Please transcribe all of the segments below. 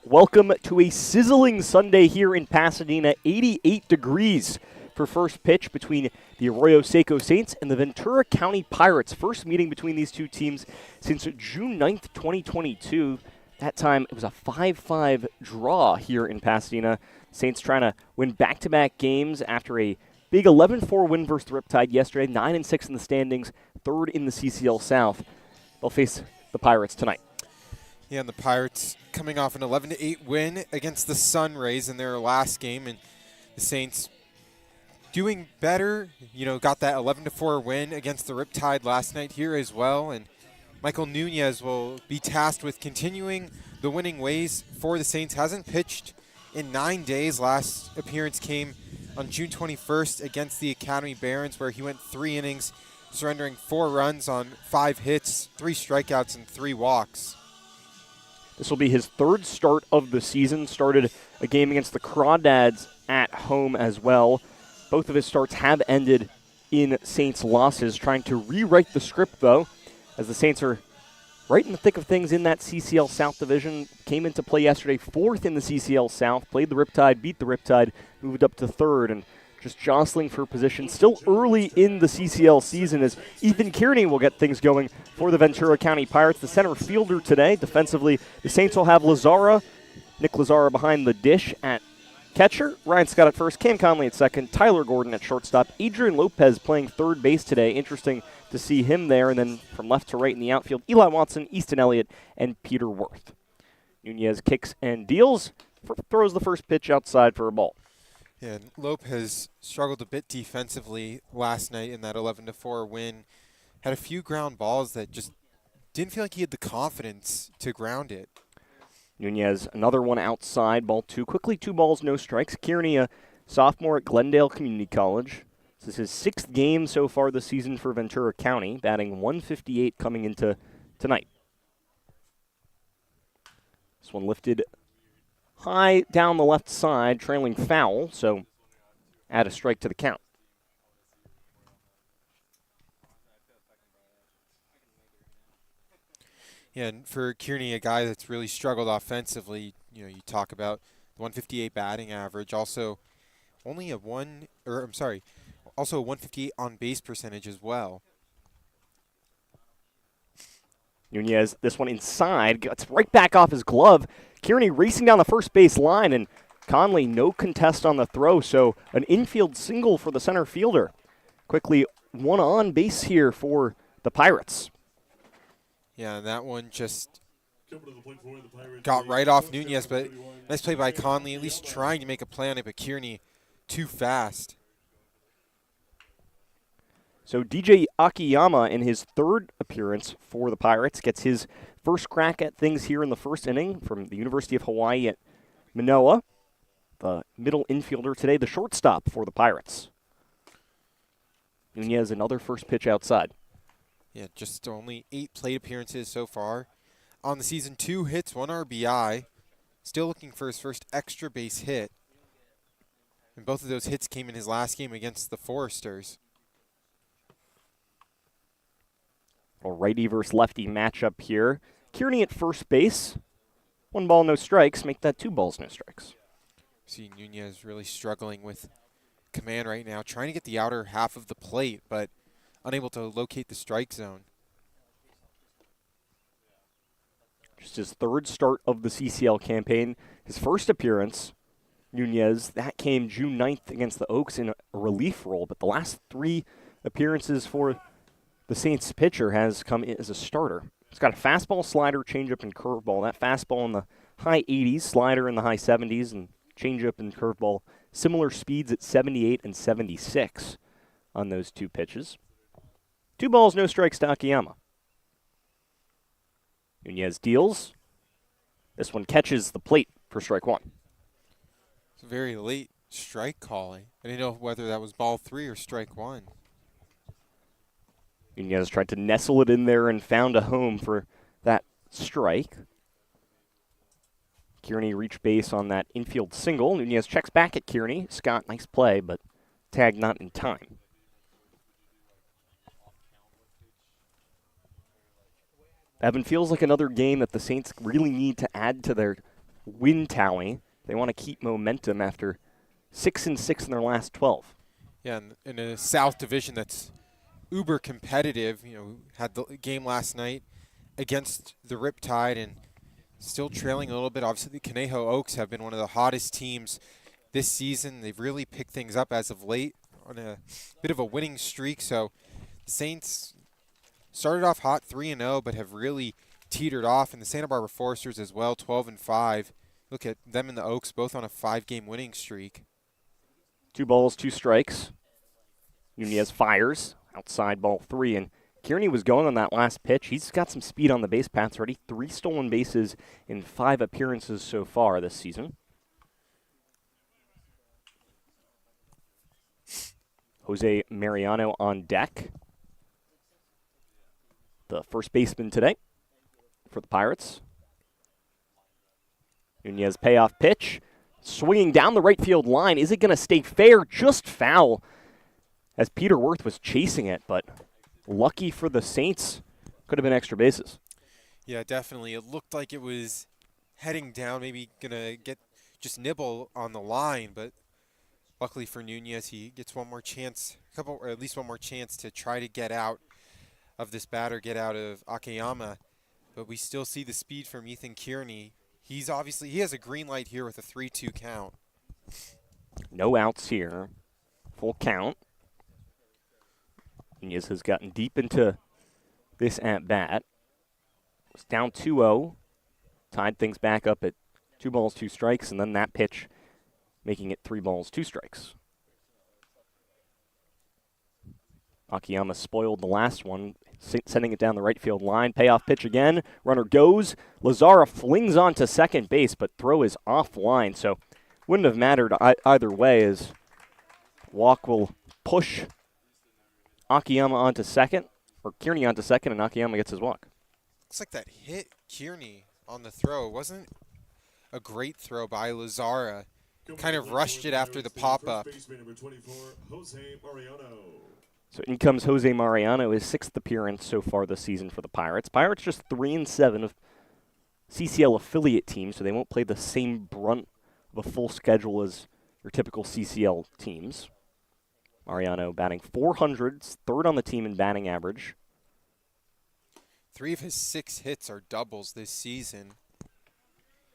Welcome to a sizzling Sunday here in Pasadena. 88 degrees for first pitch between the Arroyo Seco Saints and the Ventura County Pirates. First meeting between these two teams since June 9th, 2022. That time it was a 5-5 draw here in Pasadena. Saints trying to win back-to-back games after a big 11-4 win versus the Riptide yesterday. 9-6 in the standings, third in the CCL South. They'll face the Pirates tonight. Yeah, and the Pirates coming off an 11-8 win against the Sun Rays in their last game, and the Saints doing better. You know, got that 11-4 win against the Riptide last night here as well, and Michael Nunez will be tasked with continuing the winning ways for the Saints. Hasn't pitched in 9 days. Last appearance came on June 21st against the Academy Barons, where he went 3 innings, surrendering 4 runs on 5 hits, 3 strikeouts, and 3 walks. This will be his third start of the season. Started a game against the Crawdads at home as well. Both of his starts have ended in Saints losses. Trying to rewrite the script, though, as the Saints are right in the thick of things in that CCL South division. Came into play yesterday, 4th in the CCL South. Played the Riptide, beat the Riptide, moved up to 3rd, and just jostling for position. Still early in the CCL season as Ethan Kearney will get things going for the Ventura County Pirates. The center fielder today. Defensively, the Saints will have Nick Lazara behind the dish at catcher. Ryan Scott at first, Cam Conley at second, Tyler Gordon at shortstop. Adrian Lopez playing third base today. Interesting to see him there. And then from left to right in the outfield, Eli Watson, Easton Elliott, and Peter Worth. Nunez kicks and deals, throws the first pitch outside for a ball. Yeah, Lopez struggled a bit defensively last night in that 11-4 win. Had a few ground balls that just didn't feel like he had the confidence to ground it. Nunez, another one outside, ball 2. Quickly 2 balls, no strikes. Kearney, a sophomore at Glendale Community College. This is his 6th game so far this season for Ventura County, batting .158 coming into tonight. This one lifted high down the left side, trailing foul, so add a strike to the count. Yeah, and for Kearney, a guy that's really struggled offensively, you know, you talk about the 158 batting average, also a 158 on base percentage as well. Nunez, this one inside, gets right back off his glove. Kearney racing down the first base line, and Conley no contest on the throw, so an infield single for the center fielder. Quickly one on base here for the Pirates. Yeah, and that one just got right off Nunez, but nice play by Conley, at least trying to make a play on it, but Kearney too fast. So DJ Akiyama, in his 3rd appearance for the Pirates, gets his first crack at things here in the first inning from the University of Hawaii at Manoa. The middle infielder today, the shortstop for the Pirates. Nunez, another first pitch outside. Yeah, just only 8 plate appearances so far on the season. 2 hits, 1 RBI. Still looking for his first extra base hit. And both of those hits came in his last game against the Foresters. A righty versus lefty matchup here. Kearney at first base. 1 ball, no strikes. Make that 2 balls, no strikes. See, Nunez really struggling with command right now, trying to get the outer half of the plate, but unable to locate the strike zone. Just his 3rd start of the CCL campaign. His first appearance, Nunez, that came June 9th against the Oaks in a relief role, but the last 3 appearances for the Saints pitcher has come in as a starter. He's got a fastball, slider, changeup, and curveball. That fastball in the high 80s, slider in the high 70s, and changeup and curveball similar speeds at 78 and 76 on those 2 pitches. 2 balls, no strikes to Akiyama. Nunez deals. This one catches the plate for strike 1. It's a very late strike calling. I didn't know whether that was ball 3 or strike 1. Nunez tried to nestle it in there and found a home for that strike. Kearney reached base on that infield single. Nunez checks back at Kearney. Scott, nice play, but tag not in time. Evan, feels like another game that the Saints really need to add to their win tally. They want to keep momentum after 6-6 in their last 12. Yeah, in a South Division that's uber competitive. Had the game last night against the Riptide and still trailing a little bit. Obviously, the Conejo Oaks have been one of the hottest teams this season. They've really picked things up as of late on a bit of a winning streak. So the Saints started off hot 3-0, but have really teetered off. And the Santa Barbara Foresters as well, 12-5. Look at them and the Oaks both on a 5-game winning streak. 2 balls, 2 strikes. Nunez fires outside ball 3, and Kearney was going on that last pitch. He's got some speed on the base paths already. 3 stolen bases in 5 appearances so far this season. Jose Mariano on deck. The first baseman today for the Pirates. Nunez payoff pitch. Swinging down the right field line. Is it going to stay fair? Just foul as Peter Worth was chasing it, but lucky for the Saints. Could have been extra bases. Yeah, definitely. It looked like it was heading down, maybe going to just nibble on the line, but luckily for Nunez, he gets one more chance, or at least one more chance to try to get out of this batter, get out of Akiyama. But we still see the speed from Ethan Kearney. He has a green light here with a 3-2 count. No outs here. Full count. Nunez has gotten deep into this at-bat. It's down 2-0. Tied things back up at 2 balls, 2 strikes, and then that pitch making it 3 balls, 2 strikes. Akiyama spoiled the last one, sending it down the right field line. Payoff pitch again. Runner goes. Lazara flings onto second base, but throw is offline, so wouldn't have mattered either way as walk will push Akiyama onto second, or Kearney onto second, and Akiyama gets his walk. Looks like that hit Kearney on the throw. It wasn't a great throw by Lazara. Kind of rushed it after the pop-up. So in comes Jose Mariano, his 6th appearance so far this season for the Pirates. Pirates just 3-7 of CCL affiliate teams, so they won't play the same brunt of a full schedule as your typical CCL teams. Mariano batting 400, 3rd on the team in batting average. 3 of his 6 hits are doubles this season.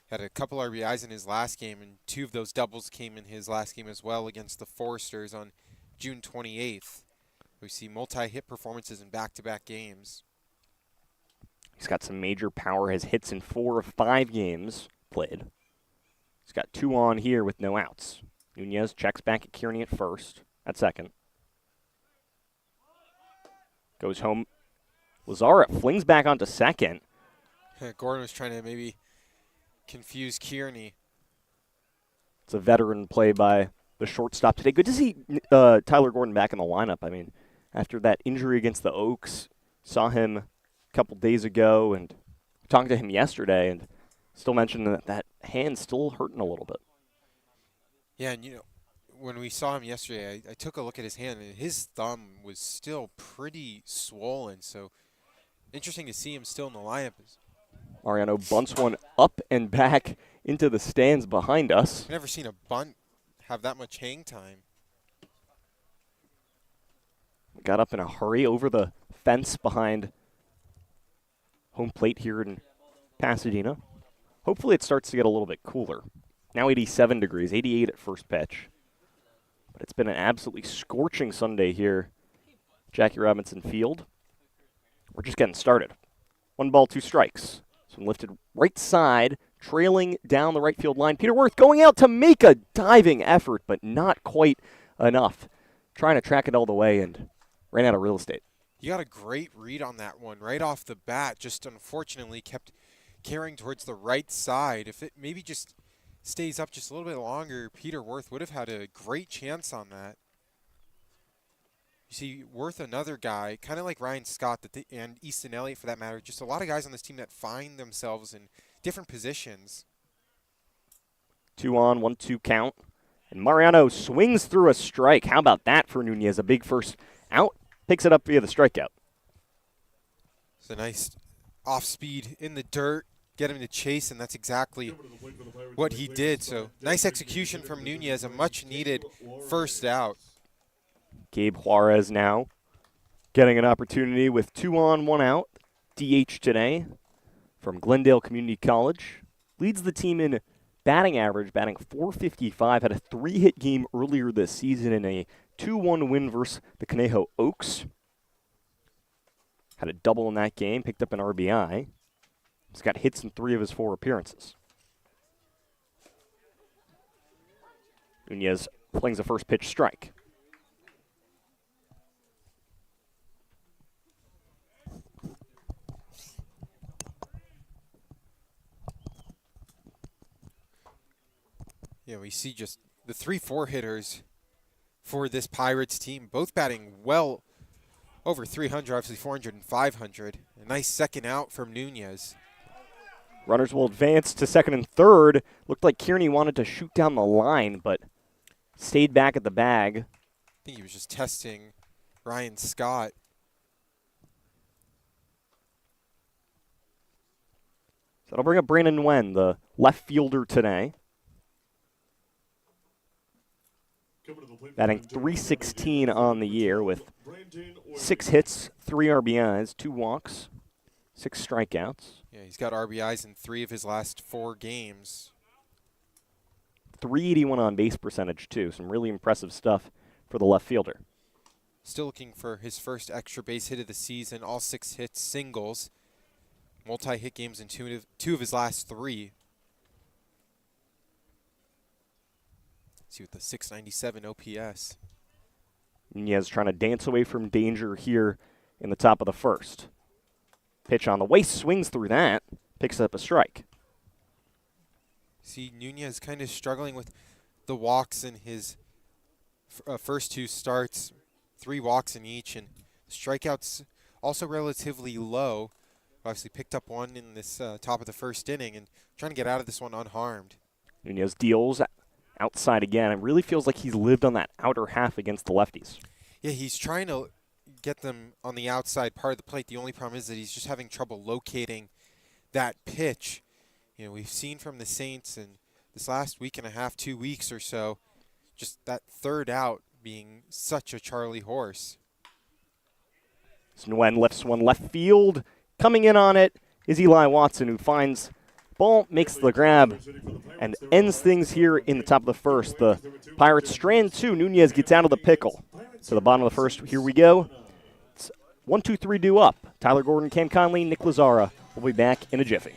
Had a couple RBIs in his last game, and 2 of those doubles came in his last game as well against the Foresters on June 28th. We see multi-hit performances in back-to-back games. He's got some major power, has hits in 4 of 5 games played. He's got 2 on here with no outs. Nunez checks back at Kearney at second. Goes home. Lazara flings back onto second. Gordon was trying to maybe confuse Kearney. It's a veteran play by the shortstop today. Good to see Tyler Gordon back in the lineup. I mean, after that injury against the Oaks, saw him a couple days ago and talked to him yesterday, and still mentioned that hand's still hurting a little bit. Yeah, and when we saw him yesterday, I took a look at his hand, and his thumb was still pretty swollen, so interesting to see him still in the lineup. Mariano bunts one up and back into the stands behind us. I've never seen a bunt have that much hang time. Got up in a hurry over the fence behind home plate here in Pasadena. Hopefully it starts to get a little bit cooler. Now 87 degrees, 88 at first pitch. But it's been an absolutely scorching Sunday here, Jackie Robinson Field. We're just getting started. 1 ball, 2 strikes. So lifted right side, trailing down the right field line. Peter Worth going out to make a diving effort, but not quite enough. Trying to track it all the way and ran out of real estate. You got a great read on that one right off the bat. Just unfortunately kept carrying towards the right side. If it maybe just stays up just a little bit longer, Peter Worth would have had a great chance on that. You see, Worth, another guy, kind of like Ryan Scott and Easton Elliott for that matter, just a lot of guys on this team that find themselves in different positions. 2 on, 1-2 count. And Mariano swings through a strike. How about that for Nunez? A big first out. Picks it up via the strikeout. It's a nice off speed in the dirt. get him to chase, and that's exactly what he did. So nice execution from Nunez, a much-needed first out. Gabe Juarez now getting an opportunity with 2 on, 1 out. DH today from Glendale Community College. Leads the team in batting average, batting .455. Had a 3-hit game earlier this season in a 2-1 win versus the Conejo Oaks. Had a double in that game, picked up an RBI. He's got hits in 3 of his 4 appearances. Nunez flings a first pitch strike. Yeah, we see just the 3-4 hitters for this Pirates team, both batting well over 300, obviously 400 and 500. A nice second out from Nunez. Runners will advance to second and third. Looked like Kearney wanted to shoot down the line, but stayed back at the bag. I think he was just testing Ryan Scott. So that'll bring up Brandon Nguyen, the left fielder today. Batting .316 on the year with 6 hits, 3 RBIs, 2 walks, 6 strikeouts. Yeah, he's got RBIs in 3 of his last 4 games. .381 on base percentage, too. Some really impressive stuff for the left fielder. Still looking for his first extra base hit of the season, all 6 hits, singles. Multi-hit games in 2 of his last 3. Let's see with the .697 OPS. Nunez trying to dance away from danger here in the top of the first. Pitch on the way, swings through that, picks up a strike. See, Nunez kind of struggling with the walks in his first 2 starts, 3 walks in each, and strikeouts also relatively low. Obviously picked up 1 in this top of the first inning and trying to get out of this one unharmed. Nunez deals outside again. It really feels like he's lived on that outer half against the lefties. Yeah, he's trying to get them on the outside part of the plate. The only problem is that he's just having trouble locating that pitch. You know, we've seen from the Saints in this last week and a half, 2 weeks or so, just that third out being such a Charlie horse. Nguyen lifts one left field. Coming in on it is Eli Watson, who finds ball, makes the grab, and ends things here in the top of the first. The Pirates strand 2. Nunez gets out of the pickle. To the bottom of the first, here we go. It's 1-2-3 due up. Tyler Gordon, Cam Conley, Nick Lazara will be back in a jiffy.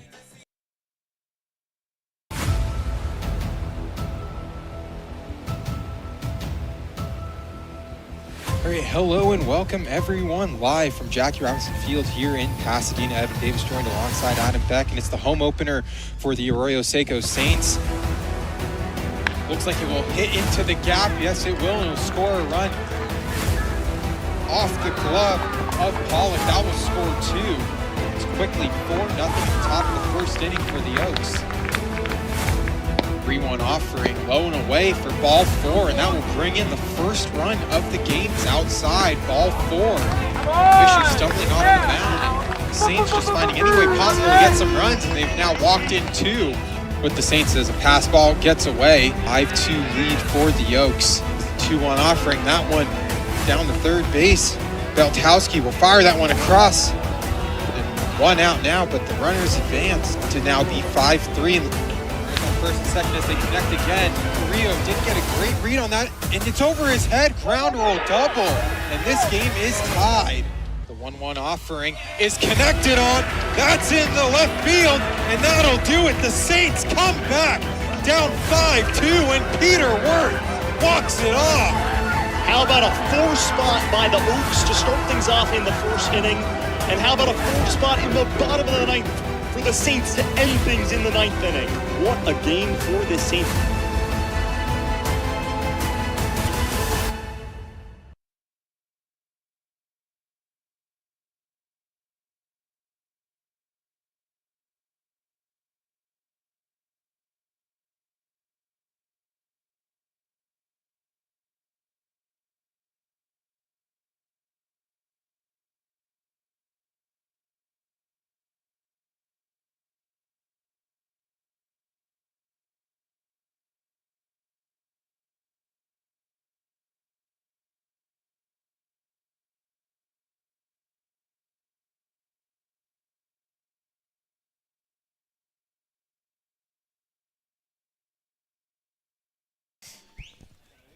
All right, hello and welcome everyone live from Jackie Robinson Field here in Pasadena. Evan Davis joined alongside Adam Beck, and it's the home opener for the Arroyo Seco Saints. Looks like it will hit into the gap. Yes, it will, and it will score a run off the glove of Pollock. That will score 2. It's quickly 4-0 at the top of the first inning for the Oaks. 3-1 offering, low and away for ball 4, and that will bring in the first run of the game. It's outside, ball 4. Fisher stumbling off the mound. The Saints just finding any way possible to get some runs, and they've now walked in 2 with the Saints as a pass ball gets away. 5-2 lead for the Oaks. 2-1 offering, that one down the third base. Beltowski will fire that one across. And 1 out now, but the runners advance to now be 5-3. First and second as they connect again. Carrillo did get a great read on that, and it's over his head. Ground roll double, and this game is tied. The 1-1 offering is connected on. That's in the left field, and that'll do it. The Saints come back down 5-2, and Peter Wirth walks it off. How about a 4 spot by the Oaks to start things off in the first inning? And how about a 4 spot in the bottom of the 9th for the Saints to end things in the 9th inning? What a game for the Saints.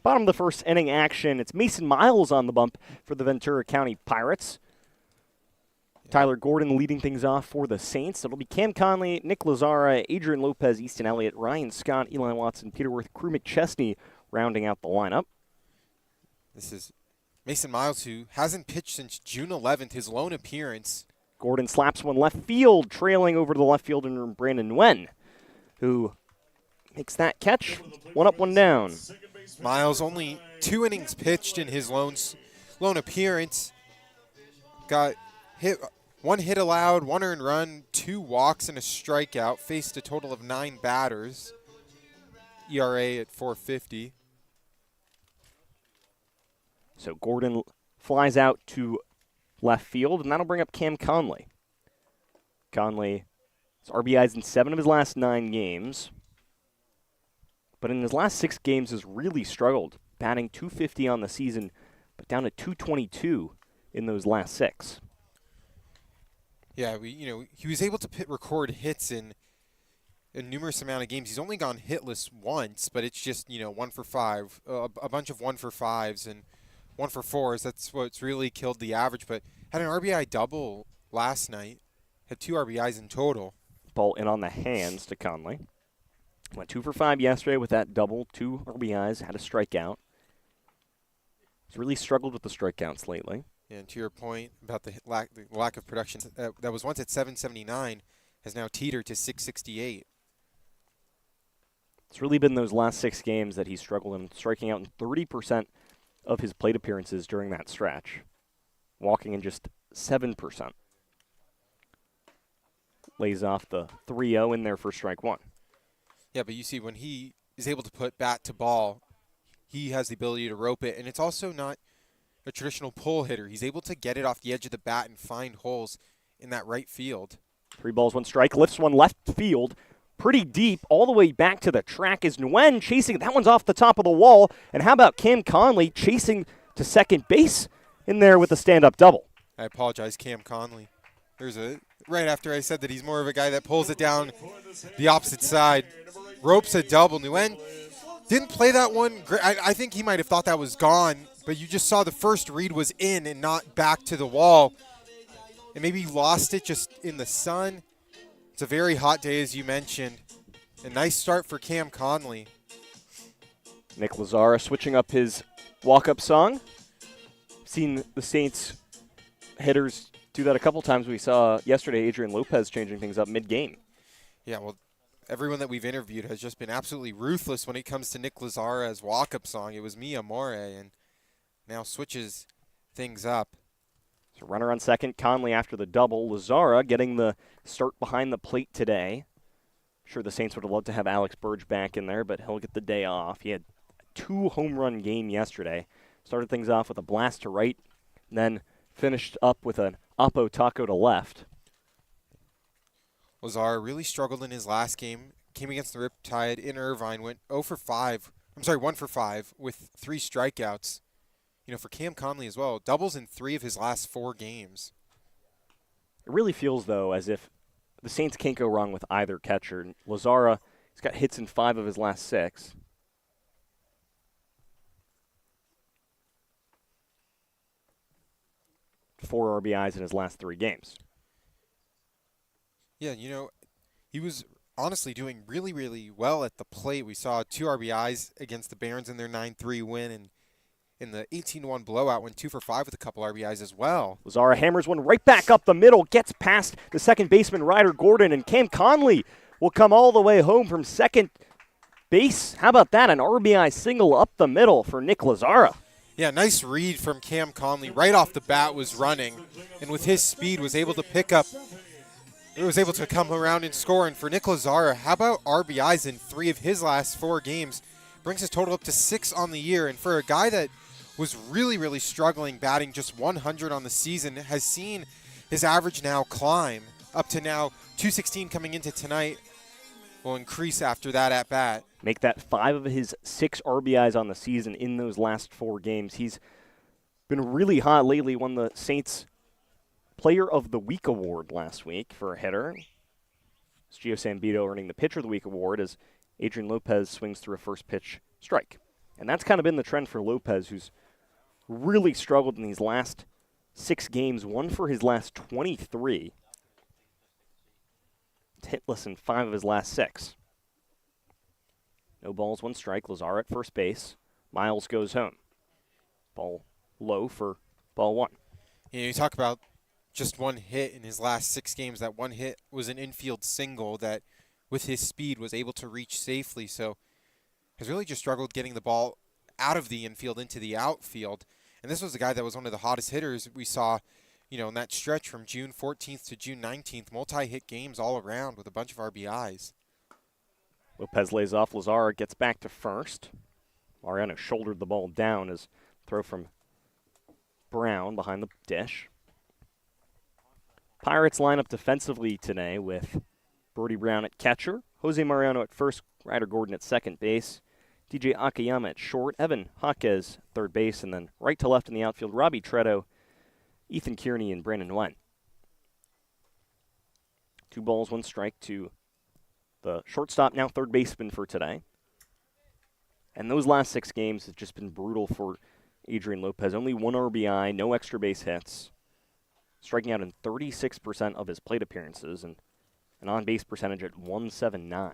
Bottom of the first inning action. It's Mason Miles on the bump for the Ventura County Pirates. Tyler Gordon leading things off for the Saints. It'll be Cam Conley, Nick Lazara, Adrian Lopez, Easton Elliott, Ryan Scott, Eli Watson, Peter Worth, Crew McChesney rounding out the lineup. This is Mason Miles, who hasn't pitched since June 11th, his lone appearance. Gordon slaps one left field, trailing over to the left fielder, Brandon Nguyen, who makes that catch. One up, one down. Miles only 2 innings pitched in his lone appearance. Got hit, 1 hit allowed, 1 earned run, 2 walks, and a strikeout. Faced a total of 9 batters. ERA at 4.50. So Gordon flies out to left field, and that'll bring up Cam Conley. Conley has RBIs in 7 of his last 9 games. But in his last 6 games has really struggled, batting .250 on the season, but down to .222 in those last 6. Yeah, he was able to record hits in a numerous amount of games. He's only gone hitless once, but it's just 1 for 5, a bunch of 1 for 5s and 1 for 4s. That's what's really killed the average. But had an RBI double last night, had 2 RBIs in total. Ball in on the hands to Conley. Went 2 for 5 yesterday with that double, 2 RBIs, had a strikeout. He's really struggled with the strikeouts lately. And to your point about the lack of production, that was once at 779, has now teetered to 668. It's really been those last 6 games that he's struggled in, striking out in 30% of his plate appearances during that stretch, walking in just 7%. Lays off the 3-0 in there for strike 1. Yeah, but you see, when he is able to put bat to ball, he has the ability to rope it, and it's also not a traditional pull hitter. He's able to get it off the edge of the bat and find holes in that right field. 3 balls, 1 strike, lifts one left field, pretty deep, all the way back to the track is Nguyen chasing. That one's off the top of the wall. And how about Cam Conley chasing to second base in there with a stand-up double? I apologize, Cam Conley. Right after I said that he's more of a guy that pulls it down the opposite side. Ropes a double. Nguyen didn't play that one. I think he might have thought that was gone, but you just saw the first read was in and not back to the wall. And maybe he lost it just in the sun. It's a very hot day, as you mentioned. A nice start for Cam Conley. Nick Lazara switching up his walk-up song. Seen the Saints hitters do that a couple times. We saw yesterday Adrian Lopez changing things up mid-game. Yeah, well, everyone that we've interviewed has just been absolutely ruthless when it comes to Nick Lazara's walk-up song. It was Mi Amore, and now switches things up. So runner on second, Conley after the double. Lazara getting the start behind the plate today. Sure, the Saints would have loved to have Alex Burge back in there, but he'll get the day off. He had a 2 home run game yesterday. Started things off with a blast to right, and then finished up with an oppo taco to left. Lazara really struggled in his last game. Came against the Riptide in Irvine, went 1 for 5 with 3 strikeouts. For Cam Conley as well, doubles in 3 of his last 4 games. It really feels, though, as if the Saints can't go wrong with either catcher. Lazara, he's got hits in 5 of his last 6. Four RBIs in his last 3 games. Yeah, he was honestly doing really, really well at the plate. We saw 2 RBIs against the Barons in their 9-3 win, and in the 18-1 blowout went 2 for 5 with a couple RBIs as well. Lazara hammers one right back up the middle, gets past the second baseman Ryder Gordon, and Cam Conley will come all the way home from second base. How about that? An RBI single up the middle for Nick Lazara. Yeah, nice read from Cam Conley. Right off the bat was running, and with his speed was able to pick up. He was able to come around and score. And for Nick Lazara, how about RBIs in 3 of his last 4 games? Brings his total up to 6 on the year. And for a guy that was really, really struggling, batting just 100 on the season, has seen his average now climb up to now 216 coming into tonight. Will increase after that at bat. Make that 5 of his 6 RBIs on the season in those last 4 games. He's been really hot lately. Won the Saints Player of the Week award last week for a hitter. It's Gio Sambito earning the Pitcher of the Week award as Adrian Lopez swings through a first pitch strike. And that's kind of been the trend for Lopez, who's really struggled in these last 6 games, 1 for his last 23. Hitless in 5 of his last 6. No balls, 1 strike. Lazar at first base. Miles goes home. Ball low for ball 1. You talk about just 1 hit in his last 6 games. That 1 hit was an infield single that, with his speed, was able to reach safely. So has really just struggled getting the ball out of the infield into the outfield. And this was a guy that was one of the hottest hitters we saw, in that stretch from June 14th to June 19th. Multi-hit games all around with a bunch of RBIs. Lopez lays off. Lazar gets back to first. Mariano shouldered the ball down as throw from Brown behind the dish. Pirates line up defensively today with Brody Brown at catcher, Jose Mariano at first, Ryder Gordon at second base, DJ Akiyama at short, Evan Jaquez third base, and then right to left in the outfield, Robbie Tretto, Ethan Kearney, and Brandon Wen. 2 balls, 1 strike to the shortstop, now third baseman for today. And those last 6 games have just been brutal for Adrian Lopez. Only 1 RBI, no extra base hits, striking out in 36% of his plate appearances, and an on-base percentage at .179.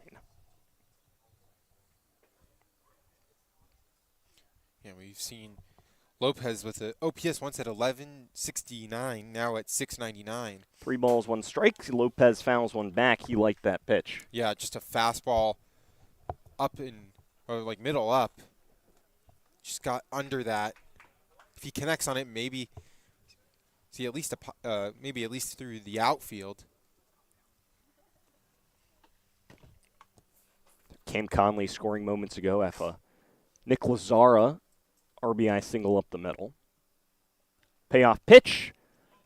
Yeah, we've seen Lopez with the OPS once at 1169, now at 699. 3 balls, 1 strike. Lopez fouls 1 back. He liked that pitch. Yeah, just a fastball up or like middle up. Just got under that. If he connects on it, maybe see at least maybe at least through the outfield. Cam Conley scoring moments ago after Nick Lazara RBI single up the middle. Payoff pitch.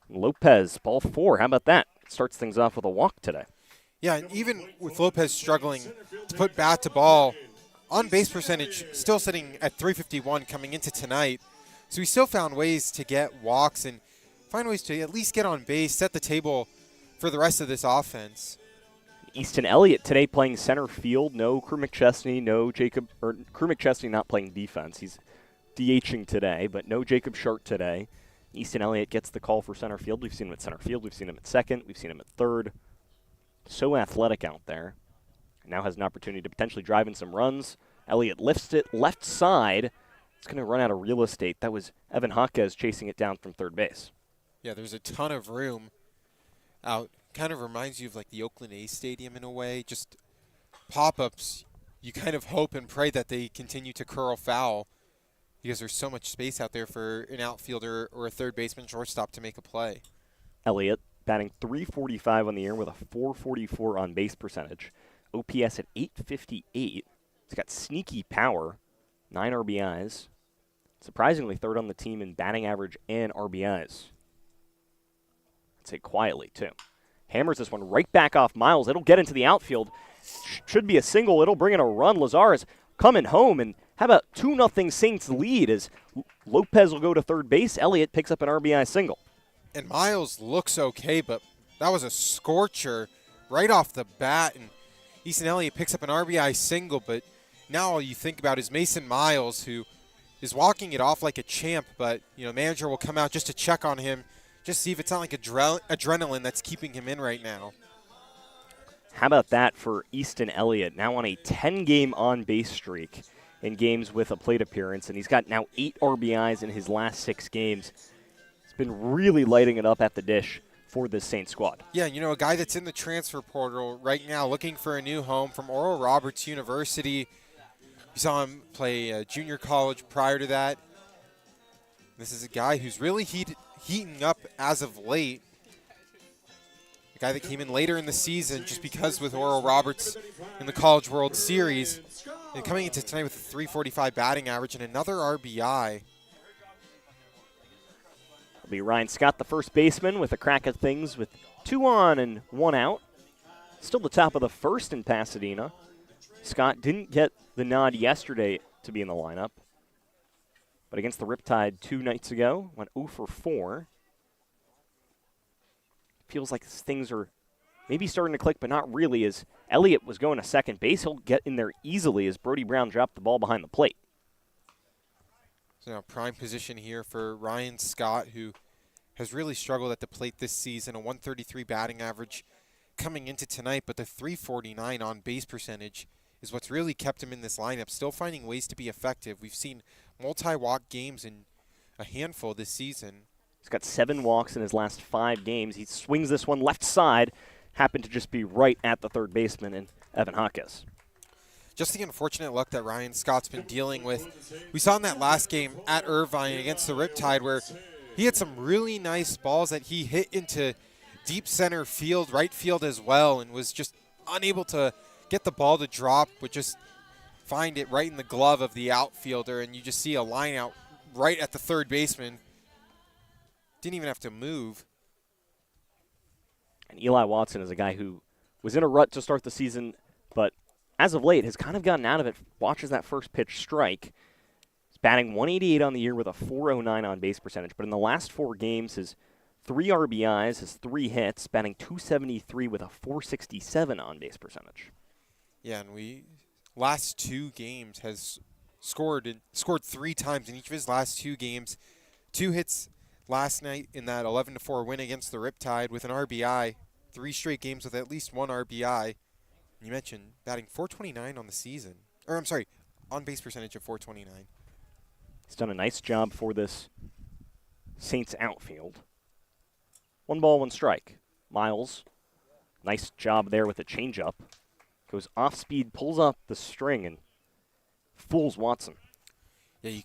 Lopez, ball 4. How about that? Starts things off with a walk today. Yeah, and even with Lopez struggling to put bat to ball, on-base percentage still sitting at .351 coming into tonight. So he still found ways to get walks and find ways to at least get on base, set the table for the rest of this offense. Easton Elliott today playing center field. No Crew McChesney, Crew McChesney not playing defense. He's DHing today, but no Jacob Sharp today. Easton Elliott gets the call for center field. We've seen him at center field. We've seen him at second. We've seen him at third. So athletic out there. Now has an opportunity to potentially drive in some runs. Elliott lifts it left side. It's going to run out of real estate. That was Evan Jaquez chasing it down from third base. Yeah, there's a ton of room out. Kind of reminds you of like the Oakland A's stadium in a way. Just pop-ups. You kind of hope and pray that they continue to curl foul because there's so much space out there for an outfielder or a third baseman, shortstop to make a play. Elliott batting .345 on the year with a .444 on base percentage. OPS at .858. He's got sneaky power, 9 RBIs. Surprisingly, third on the team in batting average and RBIs. I'd say quietly, too. Hammers this one right back off Miles. It'll get into the outfield. Should be a single. It'll bring in a run. Lazar is coming home. And how about 2-0 Saints lead as Lopez will go to third base. Elliott picks up an RBI single. And Miles looks okay, but that was a scorcher right off the bat. And Easton Elliott picks up an RBI single, but now all you think about is Mason Miles, who is walking it off like a champ, but manager will come out just to check on him, just see if it's not like adrenaline that's keeping him in right now. How about that for Easton Elliott, now on a 10-game on-base streak in games with a plate appearance, and he's got now 8 RBIs in his last 6 games. He's been really lighting it up at the dish for this Saints squad. Yeah, a guy that's in the transfer portal right now looking for a new home from Oral Roberts University. We saw him play junior college prior to that. This is a guy who's really heating up as of late. A guy that came in later in the season just because with Oral Roberts in the College World Series. And coming into tonight with a .345 batting average and another RBI. It'll be Ryan Scott, the first baseman, with a crack at things with 2 on and 1 out. Still the top of the first in Pasadena. Scott didn't get the nod yesterday to be in the lineup. But against the Riptide 2 nights ago, went 0 for 4. Feels like things are maybe starting to click, but not really, as Elliott was going to second base. He'll get in there easily as Brody Brown dropped the ball behind the plate. So now prime position here for Ryan Scott, who has really struggled at the plate this season. A 133 batting average coming into tonight, but the 349 on base percentage is what's really kept him in this lineup. Still finding ways to be effective. We've seen multi-walk games in a handful this season. He's got 7 walks in his last 5 games. He swings this one left side, happened to just be right at the third baseman in Evan Hawkes. Just the unfortunate luck that Ryan Scott's been dealing with. We saw in that last game at Irvine against the Riptide where he had some really nice balls that he hit into deep center field, right field as well, and was just unable to get the ball to drop, would just find it right in the glove of the outfielder, and you just see a line out right at the third baseman. Didn't even have to move. And Eli Watson is a guy who was in a rut to start the season, but as of late has kind of gotten out of it, watches that first pitch strike. He's batting 188 on the year with a 409 on base percentage, but in the last 4 games, his 3 RBIs, his 3 hits, batting 273 with a 467 on base percentage. Yeah, and last 2 games has scored 3 times in each of his last 2 games. 2 hits last night in that 11-4 win against the Riptide with an RBI. 3 straight games with at least 1 RBI. You mentioned batting 429 on the season. Or, I'm sorry, on base percentage of 429. He's done a nice job for this Saints outfield. 1 ball, 1 strike. Miles, nice job there with the changeup. Goes off speed, pulls up the string, and fools Watson. Yeah,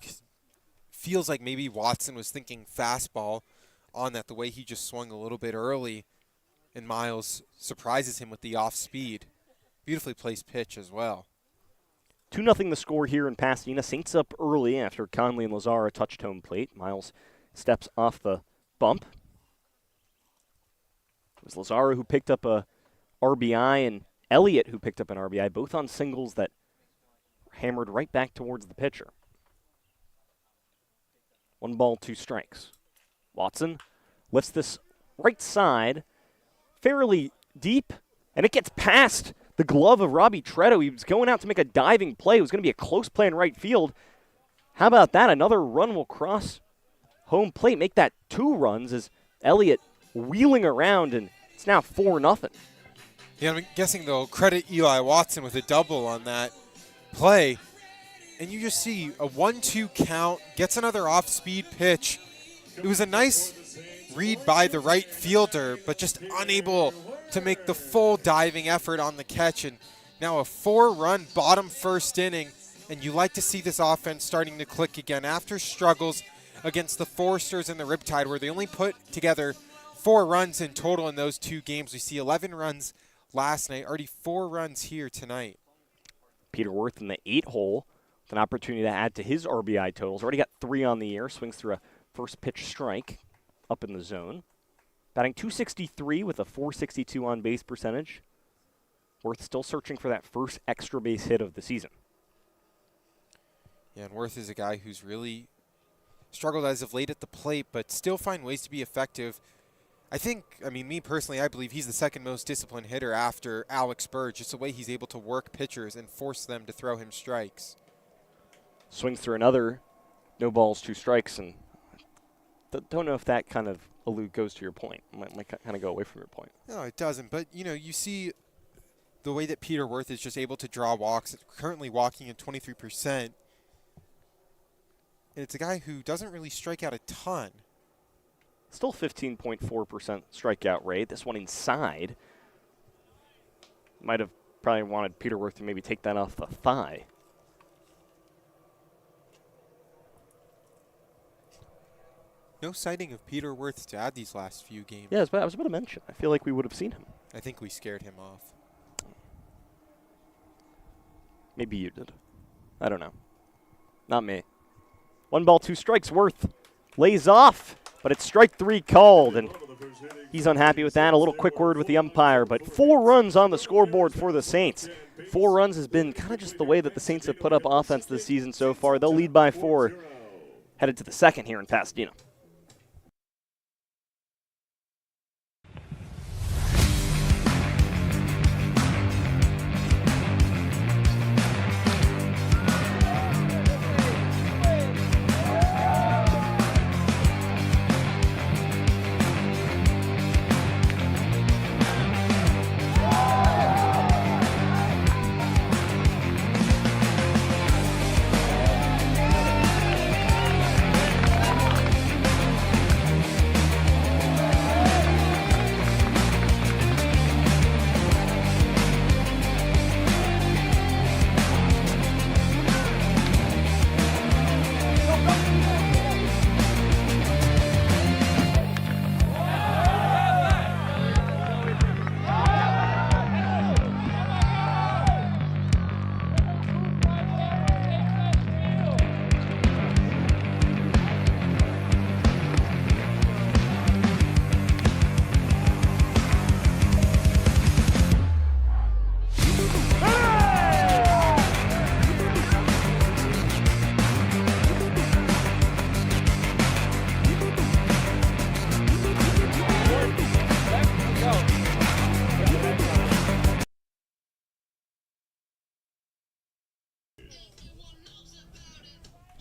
feels like maybe Watson was thinking fastball on that, the way he just swung a little bit early, and Miles surprises him with the off speed. Beautifully placed pitch as well. 2-0 the score here in Pasadena. Saints up early after Conley and Lazara touched home plate. Miles steps off the bump. It was Lazara who picked up a RBI and Elliott who picked up an RBI, both on singles that hammered right back towards the pitcher. 1 ball, 2 strikes. Watson lifts this right side fairly deep, and it gets past the glove of Robbie Tretto. He was going out to make a diving play. It was going to be a close play in right field. How about that? Another run will cross home plate, make that 2 runs as Elliott wheeling around, and it's now 4-0. Yeah, I'm guessing they'll credit Eli Watson with a double on that play. And you just see a 1-2 count, gets another off-speed pitch. It was a nice read by the right fielder, but just unable to make the full diving effort on the catch. And now a 4-run bottom first inning, and you like to see this offense starting to click again after struggles against the Foresters and the Riptide, where they only put together 4 runs in total in those 2 games. We see 11 runs last night, already 4 runs here tonight. Peter Wirth in the 8-hole with an opportunity to add to his RBI totals. Already got 3 on the year, swings through a first pitch strike up in the zone. Batting 263 with a 462 on base percentage. Wirth still searching for that first extra base hit of the season. Yeah, and Wirth is a guy who's really struggled as of late at the plate, but still find ways to be effective. Me personally, I believe he's the second most disciplined hitter after Alex Burge. Just the way he's able to work pitchers and force them to throw him strikes. Swings through another, no balls, 2 strikes, and don't know if that kind of goes to your point. Might kind of go away from your point. No, it doesn't. But, you see the way that Peter Wirth is just able to draw walks, currently walking at 23%. And it's a guy who doesn't really strike out a ton. Still 15.4% strikeout rate. This one inside. Might have probably wanted Peter Wirth to maybe take that off the thigh. No sighting of Peter Wirth to add these last few games. Yeah, I was about to mention. I feel like we would have seen him. I think we scared him off. Maybe you did. I don't know. Not me. 1 ball, 2 strikes. Wirth lays off, but it's strike 3 called, and he's unhappy with that. A little quick word with the umpire, but 4 runs on the scoreboard for the Saints. 4 runs has been kind of just the way that the Saints have put up offense this season so far. They'll lead by 4, headed to the second here in Pasadena.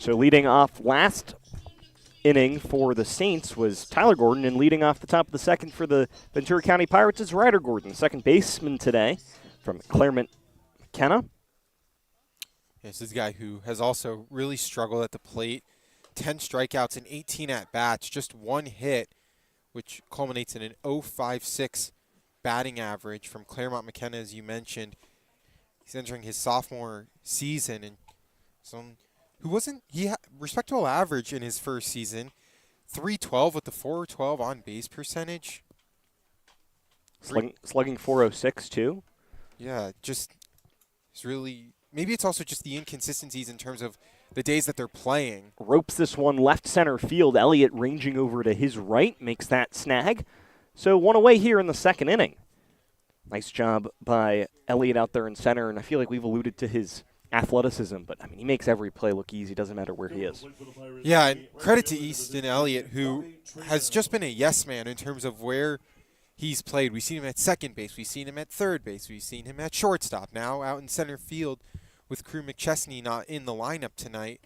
So leading off last inning for the Saints was Tyler Gordon, and leading off the top of the second for the Ventura County Pirates is Ryder Gordon, second baseman today from Claremont McKenna. This is a guy who has also really struggled at the plate. 10 strikeouts and 18 at-bats, just one hit, which culminates in an .056 batting average from Claremont McKenna, as you mentioned. He's entering his sophomore season, and he had respectable average in his first season. .312 with the .412 on base percentage. Slugging .406 too. Yeah, it's really, maybe it's also just the inconsistencies in terms of the days that they're playing. Ropes this one left center field. Elliott ranging over to his right makes that snag. So one away here in the second inning. Nice job by Elliott out there in center, and I feel like we've alluded to his athleticism, but I mean, he makes every play look easy. Doesn't matter where he is. Yeah, and credit to Easton Elliott, who has just been a yes man in terms of where he's played. We've seen him at second base. We've seen him at third base. We've seen him at shortstop. Now out in center field with Crew McChesney not in the lineup tonight.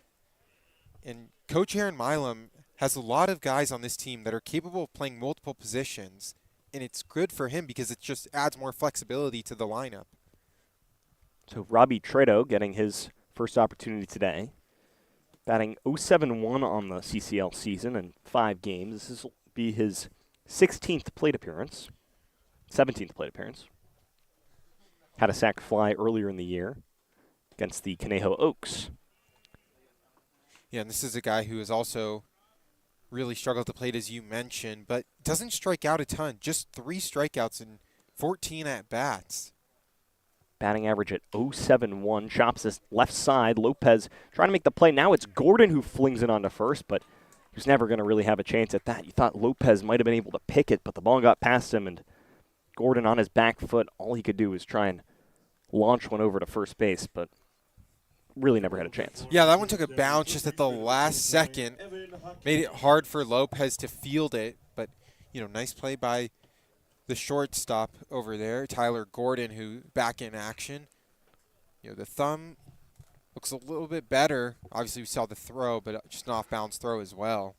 And Coach Aaron Milam has a lot of guys on this team that are capable of playing multiple positions, and it's good for him because it just adds more flexibility to the lineup. So Robbie Tredo getting his first opportunity today. Batting .071 on the CCL season in 5 games. This will be his 16th plate appearance. 17th plate appearance. Had a sac fly earlier in the year against the Conejo Oaks. Yeah, and this is a guy who has also really struggled to plate, as you mentioned, but doesn't strike out a ton. Just 3 strikeouts and 14 at-bats. Batting average at .071. Chops this left side. Lopez trying to make the play. Now it's Gordon who flings it onto first, but he was never going to really have a chance at that. You thought Lopez might have been able to pick it, but the ball got past him, and Gordon on his back foot, all he could do was try and launch one over to first base, but really never had a chance. Yeah, that one took a bounce just at the last second. Made it hard for Lopez to field it, but, nice play by the shortstop over there, Tyler Gordon, who back in action. The thumb looks a little bit better. Obviously, we saw the throw, but just an off-balance throw as well.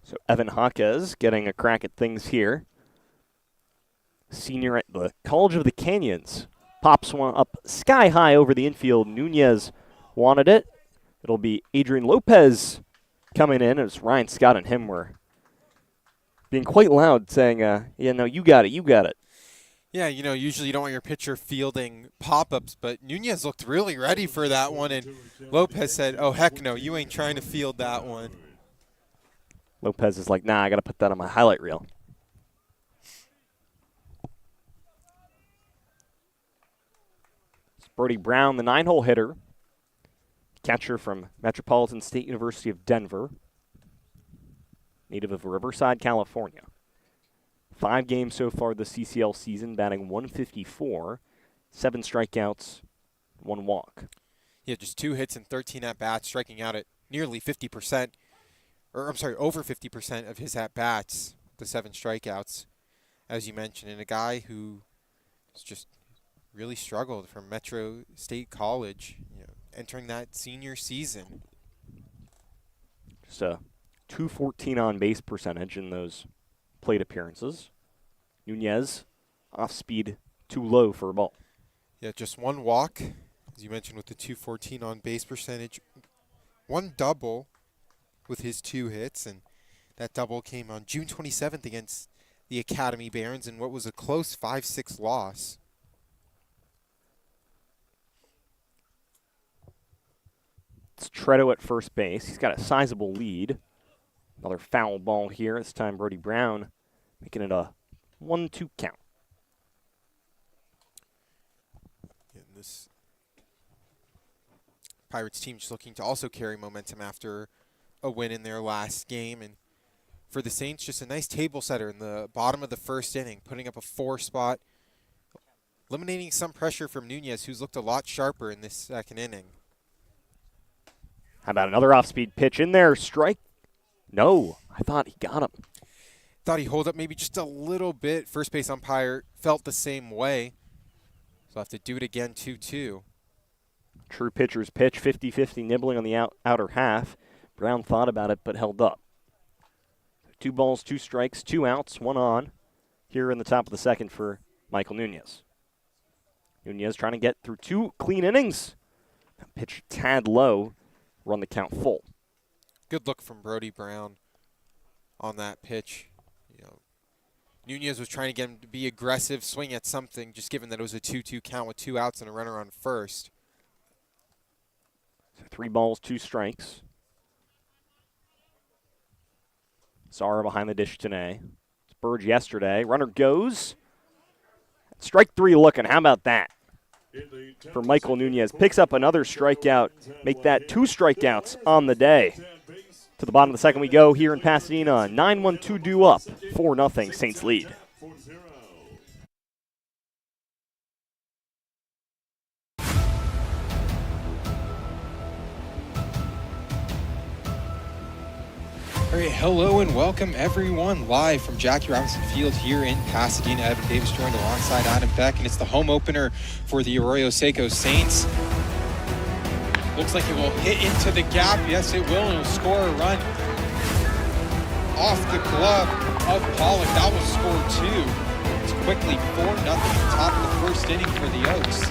So Evan Jaquez getting a crack at things here. Senior at the College of the Canyons. Pops one up sky high over the infield. Nunez wanted it. It'll be Adrian Lopez coming in as Ryan Scott and him were being quite loud, saying, no, you got it, you got it. Yeah, usually you don't want your pitcher fielding pop-ups, but Nunez looked really ready for that one, and Lopez said, oh, heck no, you ain't trying to field that one. Lopez is like, nah, I got to put that on my highlight reel. It's Brody Brown, the 9-hole hitter, catcher from Metropolitan State University of Denver, native of Riverside, California. 5 games so far this CCL season, batting .154, 7 strikeouts, 1 walk. Yeah, just 2 hits and 13 at-bats, striking out at nearly 50%, over 50% of his at-bats, the 7 strikeouts, as you mentioned, and a guy who has just really struggled from Metro State College, entering that senior season. Just a .214 on base percentage in those plate appearances. Nunez off speed too low for a ball. Yeah, just 1 walk, as you mentioned, with the .214 on base percentage. 1 double with his 2 hits, and that double came on June 27th against the Academy Barons in what was a close 5-6 loss. It's Tredo at first base. He's got a sizable lead. Another foul ball here. This time Brody Brown making it a 1-2 count. And this Pirates team just looking to also carry momentum after a win in their last game. And for the Saints, just a nice table setter in the bottom of the first inning, putting up a 4 spot, eliminating some pressure from Nunez, who's looked a lot sharper in this second inning. How about another off-speed pitch in there? Strike? No, I thought he got him. Thought he held up maybe just a little bit. First base umpire felt the same way. So I'll have to do it again, 2-2. True pitcher's pitch, 50-50 nibbling on the outer half. Brown thought about it but held up. 2 balls, 2 strikes, 2 outs, 1 on here in the top of the second for Michael Nunez. Nunez trying to get through 2 clean innings. Pitch tad low, run the count full. Good look from Brody Brown on that pitch. Nunez was trying to get him to be aggressive, swing at something, just given that it was a 2-2 count with 2 outs and a runner on first. So 3 balls, 2 strikes. Zara behind the dish today. It's Burge yesterday. Runner goes. Strike 3 looking. How about that? For Michael Nunez. Picks up another strikeout. Make that 2 strikeouts on the day. To the bottom of the second we go here in Pasadena. 9-1-2 due up. 4-0 Saints lead. All right, hello and welcome everyone live from Jackie Robinson Field here in Pasadena. Evan Davis joined alongside Adam Beck, and it's the home opener for the Arroyo Seco Saints. Looks like it will hit into the gap. Yes, it will, and it'll score a run off the glove of Pollock. That will score 2. It's quickly 4-0 top of the first inning for the Oaks.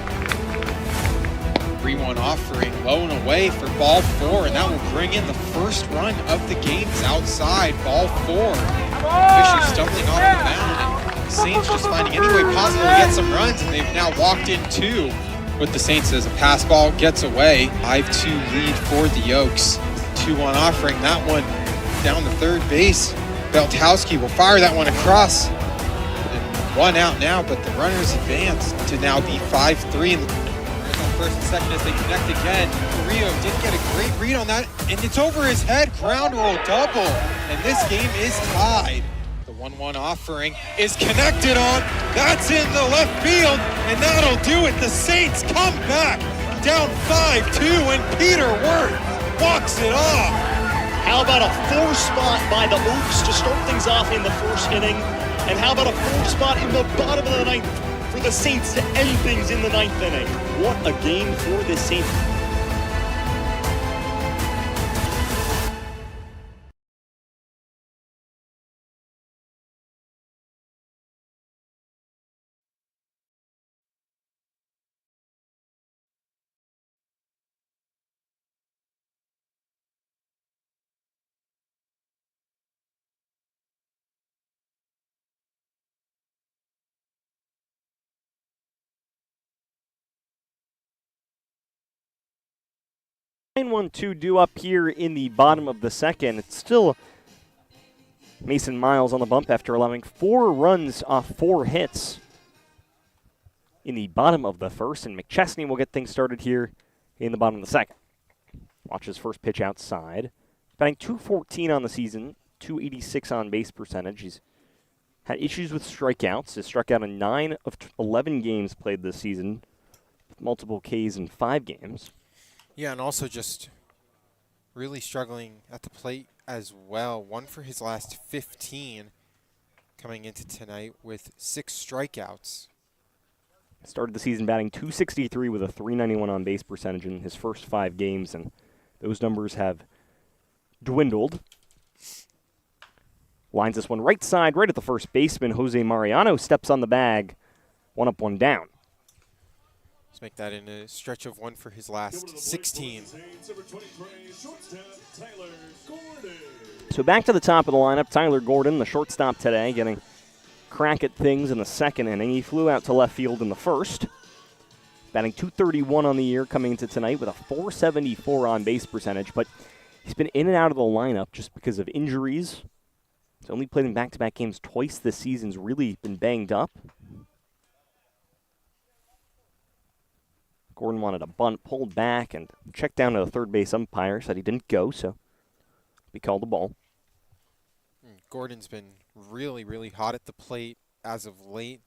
3-1 offering, low and away for ball 4, and that will bring in the first run of the game. It's outside, ball 4. Fisher stumbling off the mound, and the Saints just finding any way possible to get some runs, and they've now walked in 2 with the Saints as a pass ball gets away. 5-2 lead for the Oaks. 2-1 offering, that one down the third base. Beltowski will fire that one across. And 1 out now, but the runners advance to now be 5-3. First and second as they connect again. Rio did get a great read on that, and it's over his head. Ground roll double, and this game is tied. The 1-1 offering is connected on. That's in the left field, and that'll do it. The Saints come back down 5-2, and Peter Wirth walks it off. How about a 4 spot by the Oaks to start things off in the first inning? And how about a 4 spot in the bottom of the 9th? For the Saints to end things in the 9th inning. What a game for the Saints. Nine 1-2 due up here in the bottom of the second. It's still Mason Miles on the bump after allowing 4 runs off 4 hits in the bottom of the first, and McChesney will get things started here in the bottom of the second. Watch his first pitch outside. Batting .214 on the season, .286 on base percentage. He's had issues with strikeouts. He's struck out in 9 of 11 games played this season, with multiple Ks in 5 games. Yeah, and also just really struggling at the plate as well. 1 for his last 15 coming into tonight with 6 strikeouts. Started the season batting .263 with a .391 on base percentage in his first 5 games, and those numbers have dwindled. Lines this one right side, right at the first baseman. Jose Mariano steps on the bag. 1 up, 1 down. Let's make that in a stretch of 1 for his last 16. So back to the top of the lineup, Tyler Gordon, the shortstop today, getting crack at things in the second inning. He flew out to left field in the first. Batting .231 on the year coming into tonight with a .474 on base percentage, but he's been in and out of the lineup just because of injuries. He's only played in back-to-back games twice this season. He's really been banged up. Gordon wanted a bunt, pulled back, and checked down to the third base umpire, said he didn't go, so he called the ball. Gordon's been really, really hot at the plate as of late.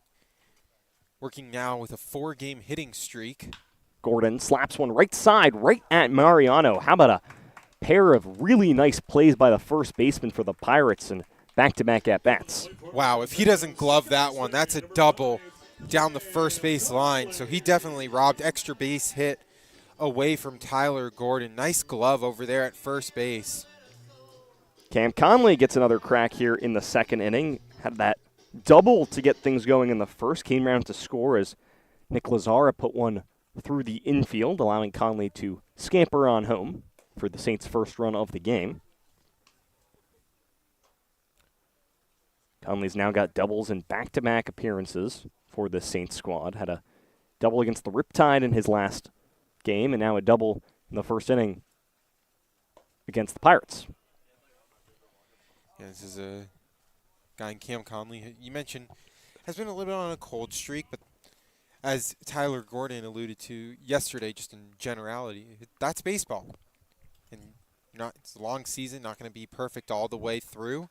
Working now with a 4-game hitting streak. Gordon slaps one right side, right at Mariano. How about a pair of really nice plays by the first baseman for the Pirates and back-to-back at-bats. Wow, if he doesn't glove that one, that's a double down the first base line. So he definitely robbed extra base hit away from Tyler Gordon. Nice glove over there at first base. Cam Conley gets another crack here in the second inning. Had that double to get things going in the first. Came around to score as Nick Lazara put one through the infield, allowing Conley to scamper on home for the Saints' first run of the game. Conley's now got doubles in back-to-back appearances for the Saints squad. Had a double against the Riptide in his last game, and now a double in the first inning against the Pirates. Yeah, this is a guy in Cam Conley, you mentioned, has been a little bit on a cold streak, but as Tyler Gordon alluded to yesterday, just in generality, that's baseball. And it's a long season, not going to be perfect all the way through.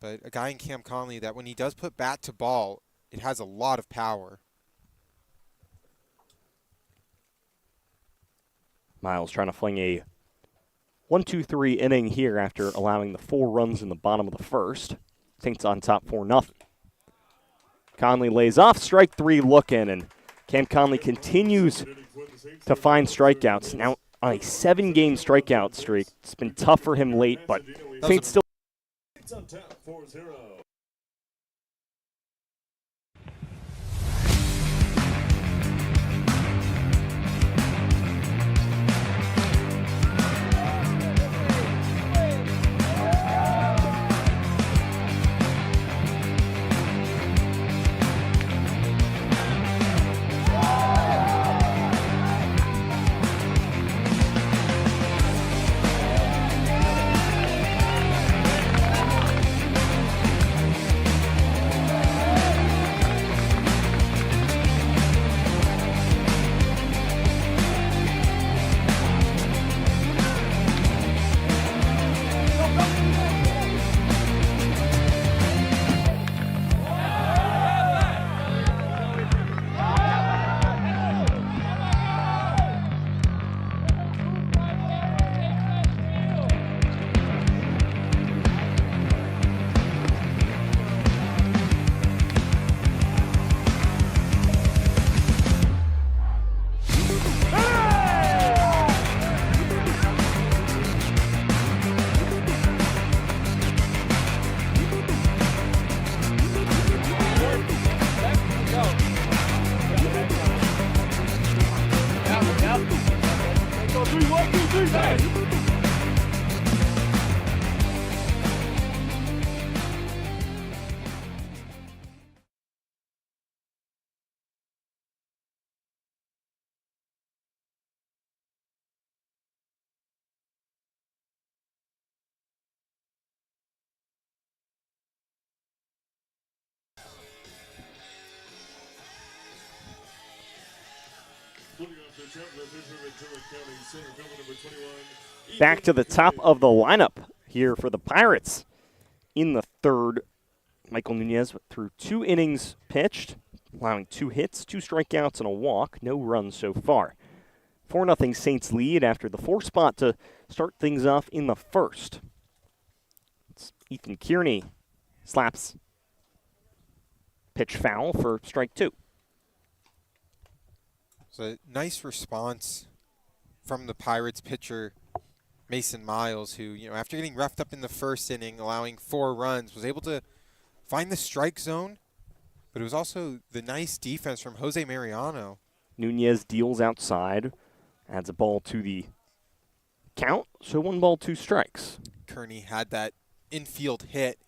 But a guy in Cam Conley that when he does put bat to ball, it has a lot of power. Miles trying to fling a 1-2-3 inning here after allowing the 4 runs in the bottom of the first. Saints on top 4-0. Conley lays off, strike 3 looking, and Cam Conley continues to find strikeouts. Now on a 7-game strikeout streak. It's been tough for him late, but Saints still. On tap 4-0. Back to the top of the lineup here for the Pirates. In the third, Michael Nunez threw 2 innings pitched, allowing 2 hits, 2 strikeouts, and a walk. No runs so far. 4-0 Saints lead after the 4 spot to start things off in the first. It's Ethan Kearney slaps pitch foul for strike 2. It's a nice response from the Pirates pitcher, Mason Miles, who, after getting roughed up in the first inning, allowing 4 runs, was able to find the strike zone, but it was also the nice defense from Jose Mariano. Nunez deals outside, adds a ball to the count, so 1 ball, 2 strikes. Kearney had that infield hit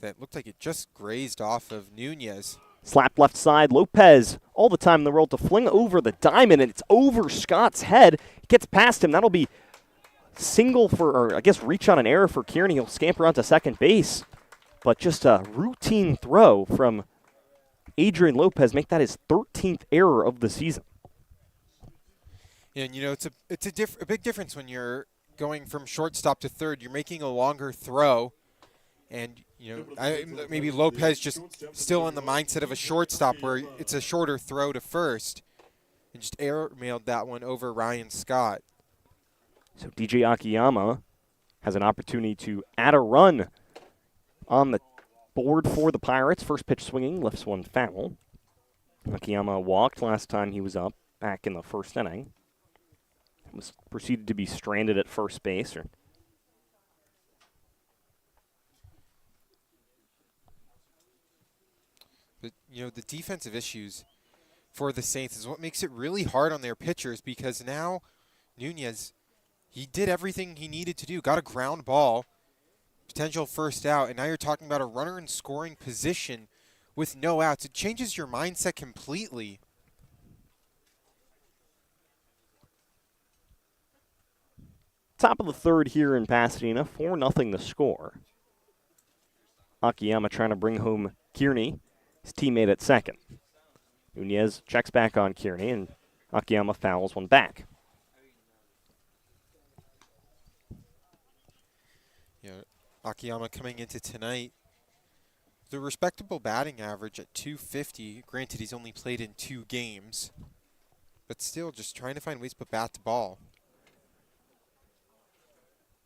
that looked like it just grazed off of Nunez. Slap left side, Lopez, all the time in the world to fling over the diamond, and it's over Scott's head. It gets past him. That'll be single or I guess reach on an error for Kearney. He'll scamper onto second base, but just a routine throw from Adrian Lopez, make that his 13th error of the season. And, it's a big difference when you're going from shortstop to third. You're making a longer throw, and maybe Lopez just still in the mindset of a shortstop where it's a shorter throw to first, and just airmailed that one over Ryan Scott. So DJ Akiyama has an opportunity to add a run on the board for the Pirates. First pitch swinging, lifts one foul. Akiyama walked last time he was up back in the first inning. was proceeded to be stranded at first base. But, the defensive issues for the Saints is what makes it really hard on their pitchers, because now Nunez, he did everything he needed to do. Got a ground ball, potential first out, and now you're talking about a runner in scoring position with no outs. It changes your mindset completely. Top of the third here in Pasadena, 4-0 the score. Akiyama trying to bring home Kearney, his teammate at second. Nunez checks back on Kearney, and Akiyama fouls one back. Akiyama coming into tonight, the respectable batting average at 250. Granted, he's only played in 2 games, but still just trying to find ways to put bat to ball.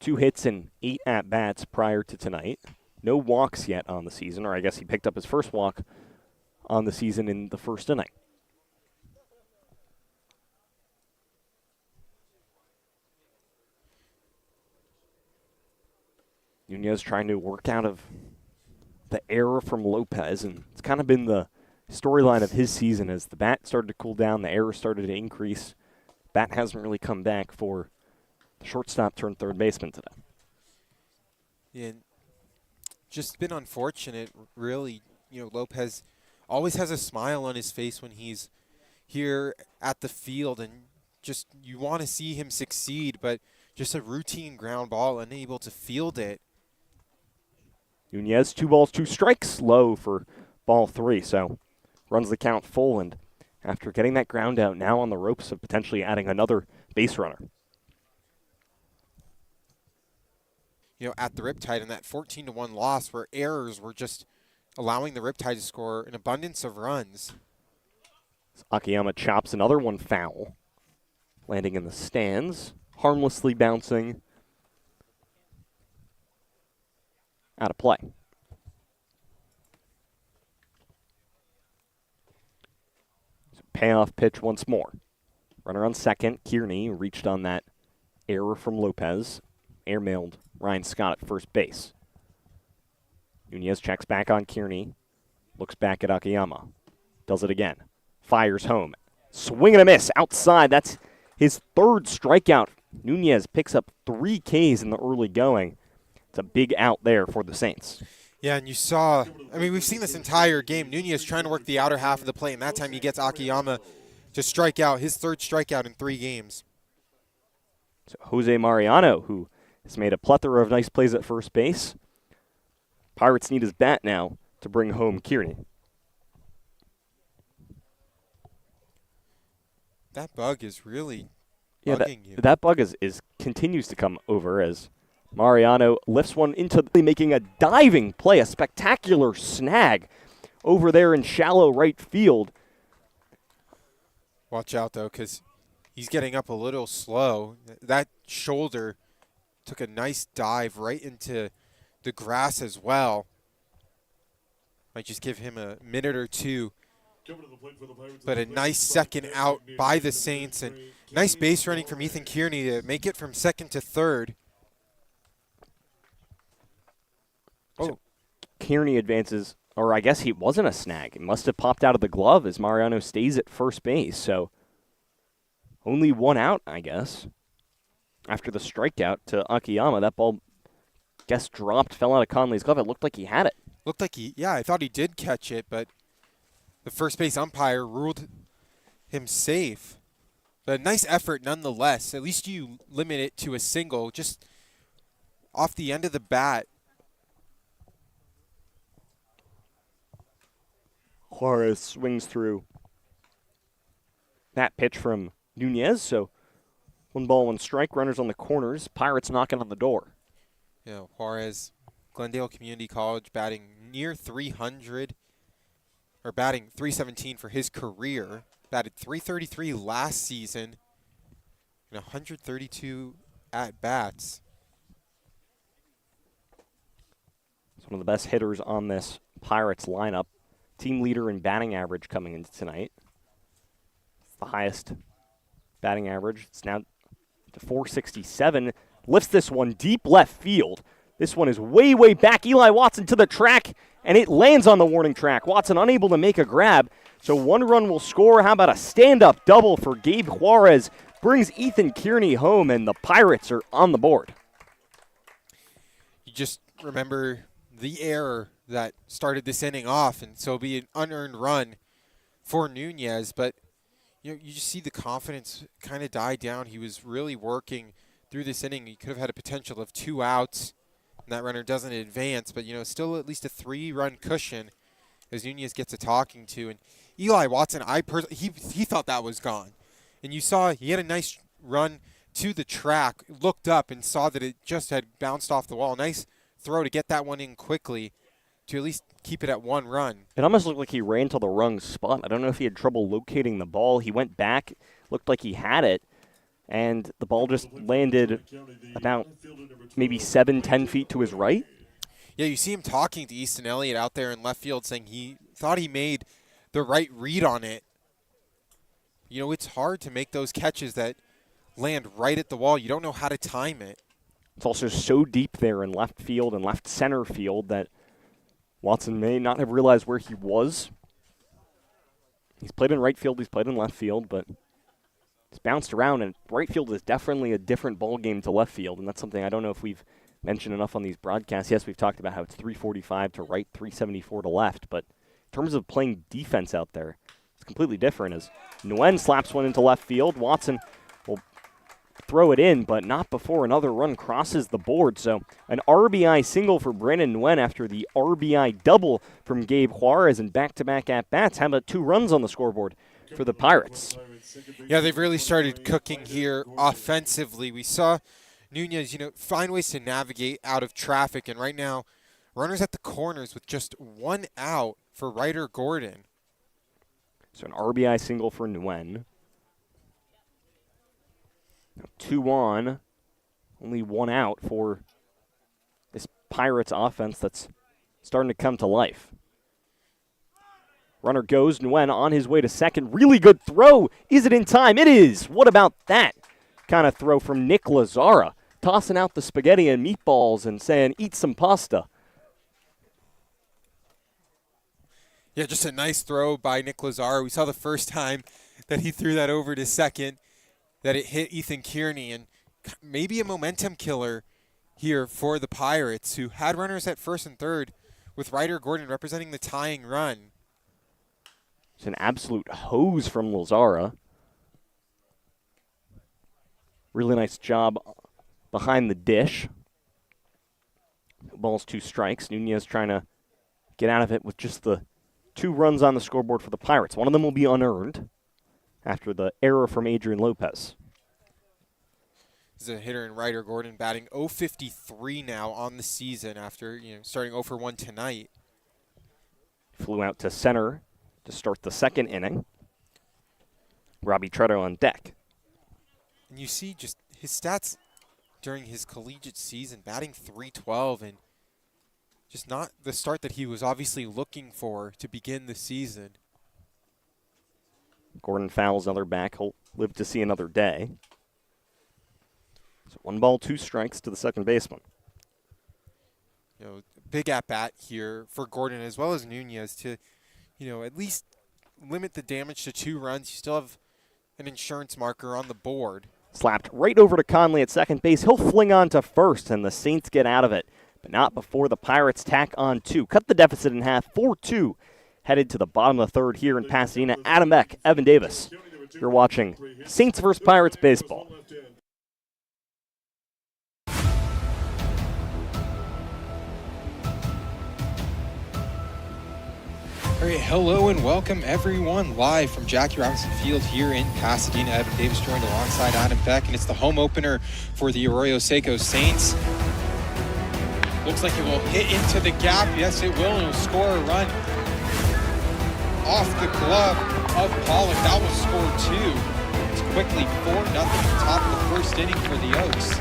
2 hits and 8 at-bats prior to tonight. No walks yet on the season, or I guess he picked up his first walk on the season in the first inning. Nunez trying to work out of the error from Lopez, and it's kind of been the storyline of his season as the bat started to cool down, the error started to increase. Bat hasn't really come back for the shortstop turned third baseman today. Yeah, just been unfortunate, really. Lopez always has a smile on his face when he's here at the field, and just you want to see him succeed, but just a routine ground ball, unable to field it. Nunez, 2 balls, 2 strikes, low for ball 3, so runs the count full, and after getting that ground out, now on the ropes of potentially adding another base runner. At the Riptide in that 14-1 loss, where errors were just allowing the Riptide to score an abundance of runs. Akiyama chops another one foul, landing in the stands, harmlessly bouncing out of play. So payoff pitch once more. Runner on second, Kearney reached on that error from Lopez, airmailed Ryan Scott at first base. Nunez checks back on Kearney, looks back at Akiyama, does it again, fires home, swing and a miss outside. That's his 3rd strikeout. Nunez picks up 3 Ks in the early going. It's a big out there for the Saints. Yeah, and you saw, we've seen this entire game, Nunez trying to work the outer half of the plate, and that time he gets Akiyama to strike out, his 3rd strikeout in 3 games. So Jose Mariano, who has made a plethora of nice plays at first base. Pirates need his bat now to bring home Kearney. That bug is really bugging you. That bug is continues to come over as Mariano lifts one into making a diving play, a spectacular snag over there in shallow right field. Watch out, though, because he's getting up a little slow. That shoulder took a nice dive right into the grass as well. Might just give him a minute or two. But a nice second out by the Saints, and nice base running from Ethan Kearney to make it from second to third. So Kearney advances, or I guess he wasn't a snag. It must have popped out of the glove as Mariano stays at first base. So only 1 out, I guess. After the strikeout to Akiyama, that ball, dropped, fell out of Conley's glove. It looked like he had it. Looked like I thought he did catch it, but the first base umpire ruled him safe. But a nice effort nonetheless. At least you limit it to a single, just off the end of the bat. Juarez swings through that pitch from Nunez, so 1 ball, 1 strike, runners on the corners, Pirates knocking on the door. Juarez, Glendale Community College, batting near 300, or batting 317 for his career. Batted 333 last season, and 132 at-bats. He's one of the best hitters on this Pirates lineup. Team leader in batting average coming into tonight. It's the highest batting average. It's now to 467. Lifts this one deep left field. This one is way, way back. Eli Watson to the track, and it lands on the warning track. Watson unable to make a grab, so 1 run will score. How about a stand-up double for Gabe Juarez? Brings Ethan Kearney home, and the Pirates are on the board. You just remember the error that started this inning off, and so it'll be an unearned run for Nunez. But you just see the confidence kind of die down. He was really working through this inning. He could have had a potential of 2 outs, and that runner doesn't advance. But still at least a 3-run cushion as Nunez gets a talking to. And Eli Watson, he thought that was gone, and you saw he had a nice run to the track, looked up and saw that it just had bounced off the wall. Nice throw to get that one in quickly to at least keep it at 1 run. It almost looked like he ran to the wrong spot. I don't know if he had trouble locating the ball. He went back, looked like he had it, and the ball just landed about maybe 7-10 feet to his right. Yeah, you see him talking to Easton Elliott out there in left field, saying he thought he made the right read on it. It's hard to make those catches that land right at the wall. You don't know how to time it. It's also so deep there in left field and left center field that Watson may not have realized where he was. He's played in right field, he's played in left field, but he's bounced around, and right field is definitely a different ball game to left field, and that's something I don't know if we've mentioned enough on these broadcasts. Yes, we've talked about how it's 345 to right, 374 to left, but in terms of playing defense out there, it's completely different as Nguyen slaps one into left field. Watson will throw it in, but not before another run crosses the board. So an RBI single for Brandon Nguyen after the RBI double from Gabe Juarez and back-to-back at-bats. How about 2 runs on the scoreboard for the Pirates? Yeah, they've really started cooking here offensively. We saw Nunez, find ways to navigate out of traffic, and right now, runners at the corners with just 1 out for Ryder Gordon. So an RBI single for Nguyen. Now 2 on, only 1 out for this Pirates offense that's starting to come to life. Runner goes, Nguyen on his way to second. Really good throw. Is it in time? It is. What about that kind of throw from Nick Lazzara? Tossing out the spaghetti and meatballs and saying, eat some pasta. Yeah, just a nice throw by Nick Lazzara. We saw the first time that he threw that over to second, that it hit Ethan Kearney, and maybe a momentum killer here for the Pirates, who had runners at first and third with Ryder Gordon representing the tying run. It's an absolute hose from Lazzara. Really nice job behind the dish. Ball's 2 strikes. Nunez trying to get out of it with just the 2 runs on the scoreboard for the Pirates. One of them will be unearned after the error from Adrian Lopez. This is a hitter in Ryder Gordon batting .053 now on the season after starting 0 for 1 tonight. Flew out to center to start the second inning. Robbie Treader on deck. And you see just his stats during his collegiate season, batting .312, and just not the start that he was obviously looking for to begin the season. Gordon fouls another back. He'll live to see another day. So 1 ball, 2 strikes to the second baseman. Big at-bat here for Gordon as well as Nunez to, at least limit the damage to 2 runs. You still have an insurance marker on the board. Slapped right over to Conley at second base. He'll fling on to first, and the Saints get out of it. But not before the Pirates tack on 2. Cut the deficit in half, 4-2. Headed to the bottom of the third here in Pasadena. Adam Beck, Evan Davis. You're watching Saints vs. Pirates baseball. All right, hello and welcome everyone live from Jackie Robinson Field here in Pasadena. Evan Davis joined alongside Adam Beck, and it's the home opener for the Arroyo Seco Saints. Looks like it will hit into the gap. Yes, it will, and it will score a run off the glove of Pollock. That will score 2. It's quickly 4-0 top of the first inning for the Oaks.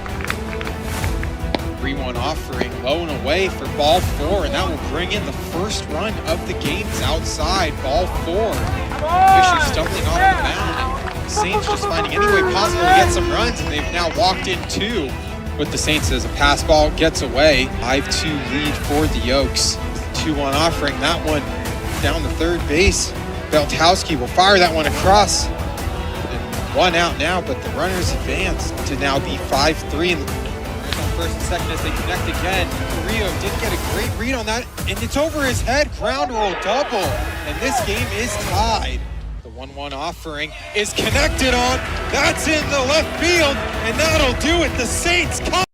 3-1 offering, low and away for ball 4, and that will bring in the first run of the game. It's outside, ball 4. Fisher stumbling off the mound. Saints just finding any way possible to get some runs, and they've now walked in 2 with the Saints as a pass ball gets away. 5-2 lead for the Oaks. 2-1 offering, that one down the third base. Beltowski will fire that one across. And 1 out now, but the runners advance to now be 5-3. On first and second as they connect again. Carrillo did get a great read on that, and it's over his head. Ground roll double, and this game is tied. The 1-1 offering is connected on. That's in the left field, and that'll do it. The Saints come.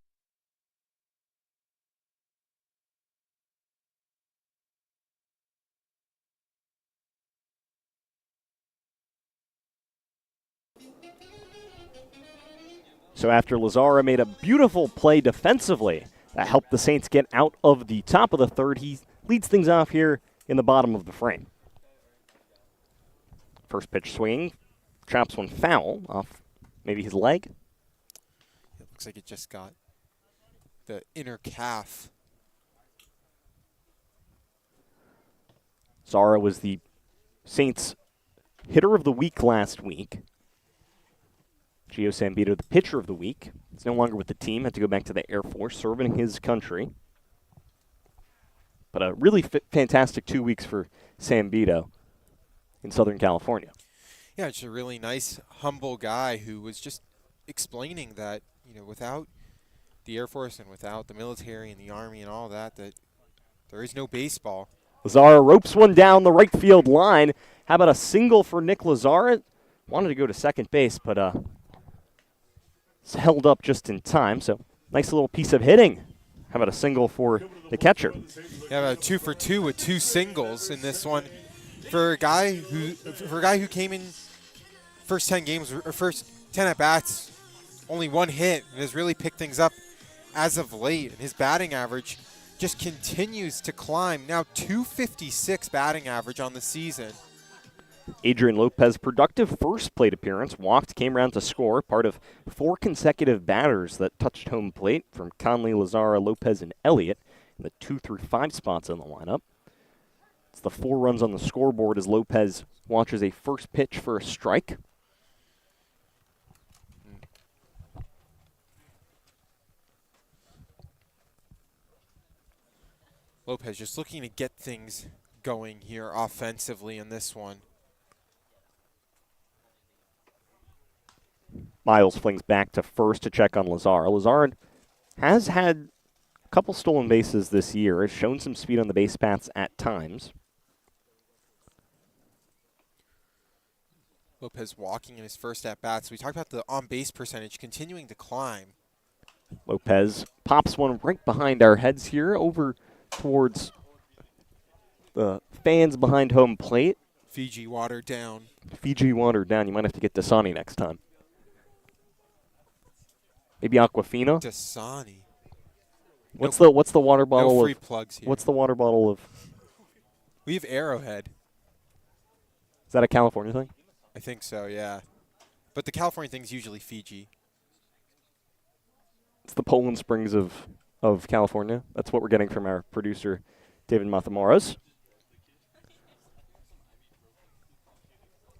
So after Lazara made a beautiful play defensively that helped the Saints get out of the top of the third, he leads things off here in the bottom of the frame. First pitch swinging, traps one foul off maybe his leg. It looks like it just got the inner calf. Zara was the Saints hitter of the week last week. Gio Sambito, the pitcher of the week. He's no longer with the team, had to go back to the Air Force, serving his country. But a really fantastic 2 weeks for Sambito in Southern California. Yeah, just a really nice, humble guy who was just explaining that, you know, without the Air Force and without the military and the Army and all that, that there is no baseball. Lazara ropes one down the right field line. How about a single for Nick Lazara? Wanted to go to second base, but it's held up just in time. So nice little piece of hitting. How about a single for the catcher? Yeah, 2 for 2 with 2 singles in this one. For a guy who came in first 10 games or first 10 at bats, only 1 hit, and has really picked things up as of late. And his batting average just continues to climb. Now 256 batting average on the season. Adrian Lopez, productive first plate appearance, walked, came around to score, part of 4 consecutive batters that touched home plate from Conley, Lazara, Lopez, and Elliott in the 2 through 5 spots in the lineup. It's the 4 runs on the scoreboard as Lopez watches a first pitch for a strike. Lopez just looking to get things going here offensively in this one. Miles flings back to first to check on Lazara. Lazara has had a couple stolen bases this year, has shown some speed on the base paths at times. Lopez walking in his first at-bats. We talked about the on-base percentage continuing to climb. Lopez pops one right behind our heads here over towards the fans behind home plate. Fiji watered down. Fiji watered down. You might have to get Dasani next time. Maybe Aquafina. Dasani. What's the water bottle no free of? plugs here. What's the water bottle of? We have Arrowhead. Is that a California thing? I think so, yeah. But the California thing's usually Fiji. It's the Poland Springs of California. That's what we're getting from our producer, David Mathamaras.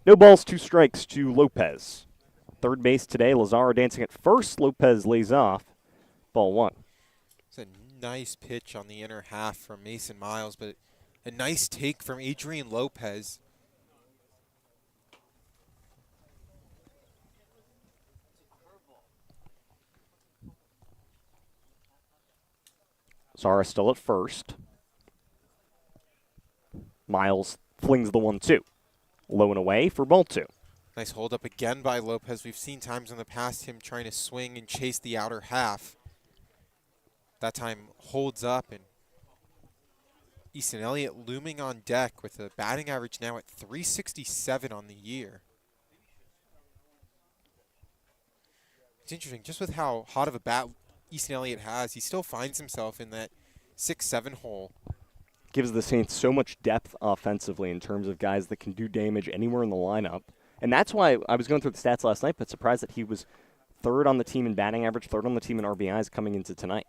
No balls, 2 strikes to Lopez. Third base today, Lazara dancing at first. Lopez lays off. Ball 1. It's a nice pitch on the inner half from Mason Miles, but a nice take from Adrian Lopez. Zara still at first. Miles flings the 1-2. Low and away for ball 2. Nice hold up again by Lopez. We've seen times in the past him trying to swing and chase the outer half. That time holds up, and Easton Elliott looming on deck with a batting average now at 367 on the year. It's interesting, just with how hot of a bat Easton Elliott has, he still finds himself in that 6-7 hole. Gives the Saints so much depth offensively in terms of guys that can do damage anywhere in the lineup. And that's why I was going through the stats last night, but surprised that he was 3rd on the team in batting average, 3rd on the team in RBIs coming into tonight.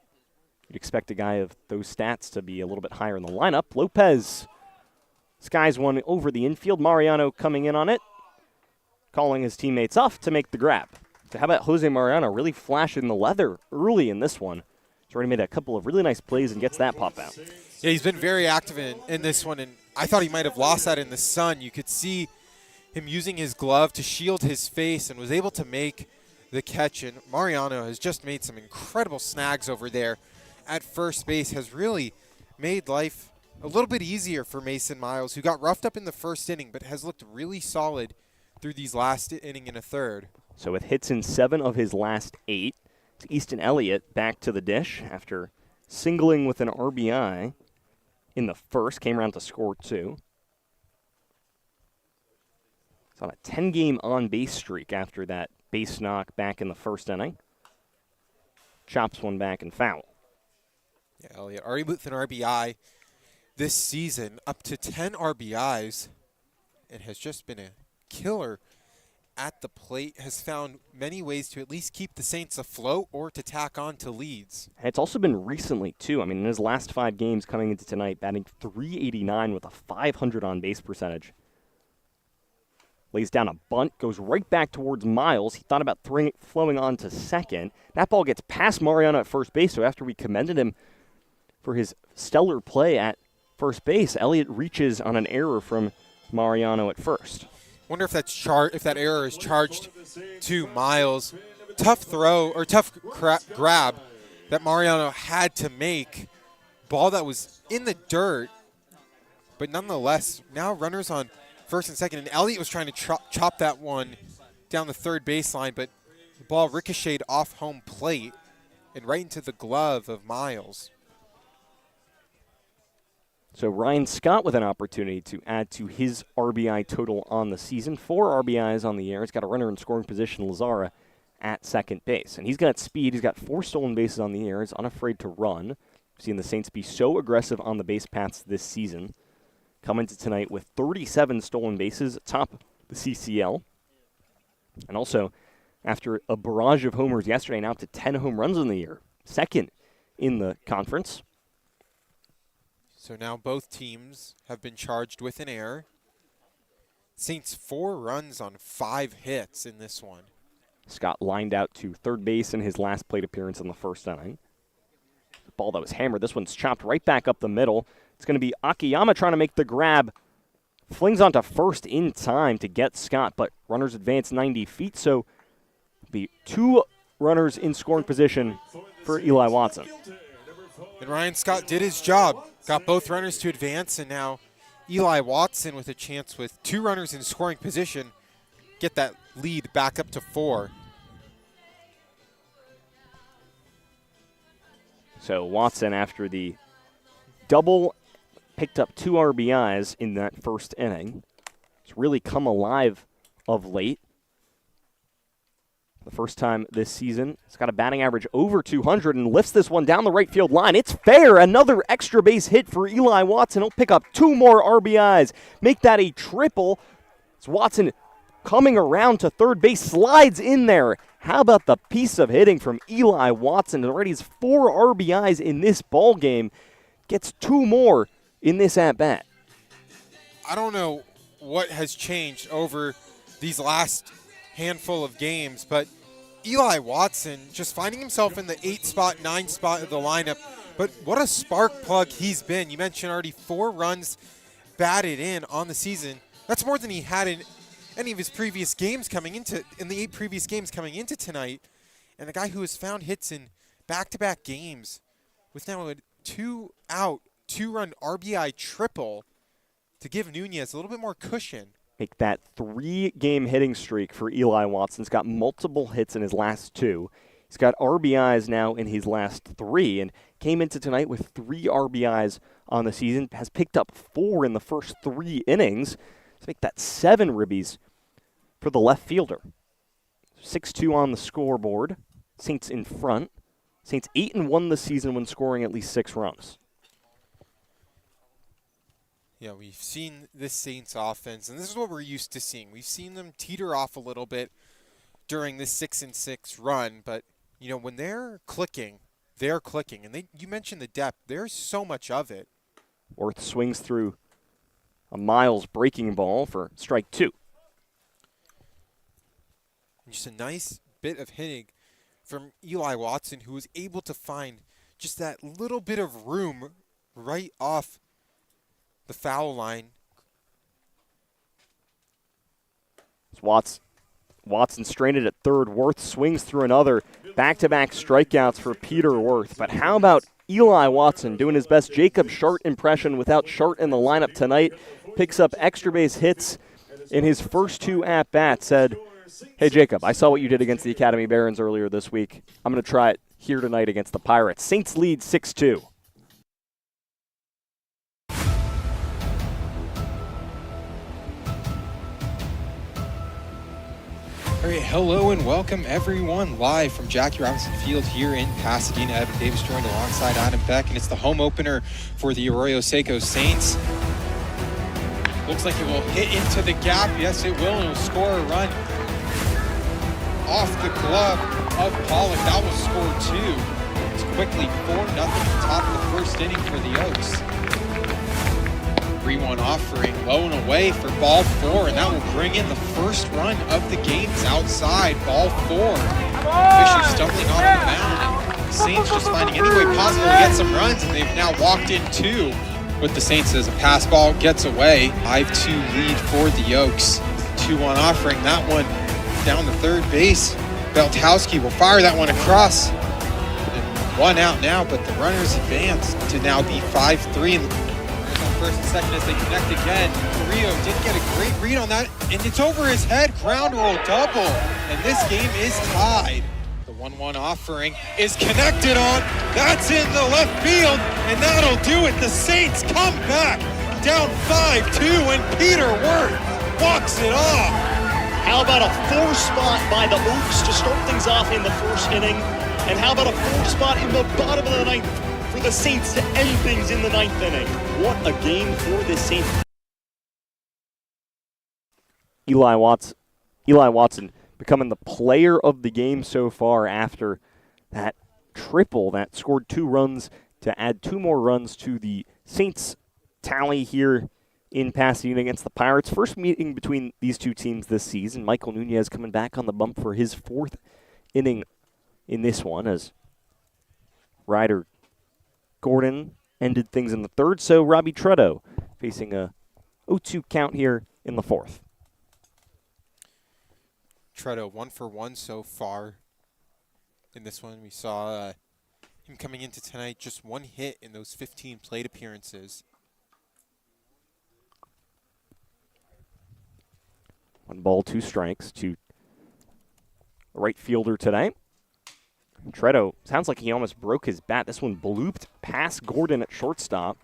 You'd expect a guy of those stats to be a little bit higher in the lineup. Lopez skies one over the infield. Mariano coming in on it. calling his teammates off to make the grab. So how about Jose Mariano really flashing the leather early in this one? He's already made a couple of really nice plays and gets that pop out. Yeah, he's been very active in this one, and I thought he might have lost that in the sun. You could see him using his glove to shield his face and was able to make the catch. And Mariano has just made some incredible snags over there at first base, has really made life a little bit easier for Mason Miles, who got roughed up in the first inning but has looked really solid through these last inning and a third. So with hits in 7 of his last 8, it's Easton Elliott back to the dish after singling with an RBI in the first, came around to score 2. It's on a 10-game on-base streak after that base knock back in the first inning. Chops one back and foul. Yeah, Elliott already with an RBI this season, up to 10 RBIs, and has just been a killer at the plate, has found many ways to at least keep the Saints afloat or to tack on to leads. And it's also been recently, too. I mean, in his last 5 games coming into tonight, batting .389 with a .500 on-base percentage. Lays down a bunt, goes right back towards Miles. He thought about flowing on to second. That ball gets past Mariano at first base, so after we commended him for his stellar play at first base, Elliott reaches on an error from Mariano at first. Wonder if that's if that error is charged to Miles. Tough throw or tough grab that Mariano had to make. Ball that was in the dirt, but nonetheless, now runners on first and second, and Elliott was trying to chop that one down the third baseline, but the ball ricocheted off home plate and right into the glove of Miles. So Ryan Scott with an opportunity to add to his RBI total on the season. 4 RBIs on the year. He's got a runner in scoring position, Lazara, at second base. And he's got speed. He's got 4 stolen bases on the year. He's unafraid to run. We've seen the Saints be so aggressive on the base paths this season. Coming to tonight with 37 stolen bases, atop the CCL. And also, after a barrage of homers yesterday, now up to 10 home runs in the year. Second in the conference. So now both teams have been charged with an error. Saints 4 runs on 5 hits in this one. Scott lined out to third base in his last plate appearance in the first inning. The ball that was hammered. This one's chopped right back up the middle. It's going to be Akiyama trying to make the grab. Flings onto first in time to get Scott, but runners advance 90 feet, so be 2 runners in scoring position for Eli Watson. And Ryan Scott did his job. Got both runners to advance, and now Eli Watson with a chance with 2 runners in scoring position, get that lead back up to 4. So Watson, after the double, picked up 2 RBIs in that first inning. It's really come alive of late. The first time this season, he's got a batting average over 200 and lifts this one down the right field line. It's fair. Another extra base hit for Eli Watson. He'll pick up 2 more RBIs, make that a triple. It's Watson coming around to third base, slides in there. How about the piece of hitting from Eli Watson? Already has 4 RBIs in this ball game. Gets 2 more in this at-bat. I don't know what has changed over these last handful of games, but Eli Watson just finding himself in the 8 spot, 9 spot of the lineup. But what a spark plug he's been. You mentioned already 4 runs batted in on the season. That's more than he had in any of his previous games in the 8 previous games coming into tonight. And a guy who has found hits in back-to-back games with now a 2-out, 2-run RBI triple to give Nunez a little bit more cushion. Make that 3-game hitting streak for Eli Watson. He's got multiple hits in his last 2. He's got RBIs now in his last 3 and came into tonight with 3 RBIs on the season. Has picked up 4 in the first 3 innings. Let's make that 7 ribbies for the left fielder. 6-2 on the scoreboard. Saints in front. Saints 8-1 this season when scoring at least 6 runs. Yeah, we've seen this Saints offense, and this is what we're used to seeing. We've seen them teeter off a little bit during this 6-6 run, but you know when they're clicking, and you mentioned the depth. There's so much of it. Worth swings through a Miles breaking ball for strike 2. Just a nice bit of hitting from Eli Watson, who was able to find just that little bit of room right off the foul line. Watson stranded at third. Worth swings through another. Back-to-back strikeouts for Peter Worth. But how about Eli Watson doing his best Jacob Shart impression without Shart in the lineup tonight? Picks up extra base hits in his first 2 at-bats. Said, hey, Jacob, I saw what you did against the Academy Barons earlier this week. I'm going to try it here tonight against the Pirates. Saints lead 6-2. All right, hello and welcome everyone live from Jackie Robinson Field here in Pasadena. Evan Davis joined alongside Adam Beck, and it's the home opener for the Arroyo Seco Saints. Looks like it will hit into the gap. Yes, it will, and it will score a run off the glove of Pollock. That will score 2. It's quickly 4-0 top of the first inning for the Oaks. 3-1 offering, low and away for ball 4, and that will bring in the first run of the games outside, ball 4. Fisher stumbling off the mound, and the Saints just finding any way possible to get some runs, and they've now walked in 2 with the Saints as a pass ball gets away. 5-2 lead for the Oaks. 2-1 offering, that one down the third base. Beltowski will fire that one across. And 1 out now, but the runners advance to now be 5-3. First and second as they connect again. Rio did get a great read on that, and it's over his head. Ground roll double, and this game is tied. The 1-1 offering is connected on. That's in the left field, and that'll do it. The Saints come back down 5-2, and Peter Worth walks it off. How about a 4 spot by the Oaks to start things off in the first inning? And how about a 4 spot in the bottom of the ninth for the Saints to end things in the 9th inning? What a game for the Saints. Eli Watson becoming the player of the game so far after that triple that scored 2 runs to add 2 more runs to the Saints tally here in Pasadena against the Pirates. First meeting between these 2 teams this season. Michael Nunez coming back on the bump for his 4th inning in this one as Ryder Gordon ended things in the 3rd, so Robbie Truddo facing a 0-2 count here in the 4th. Truddo 1 for 1 so far in this one. We saw him coming into tonight, just 1 hit in those 15 plate appearances. 1 ball, 2 strikes to a right fielder today. Truddo sounds like he almost broke his bat. This one blooped past Gordon at shortstop.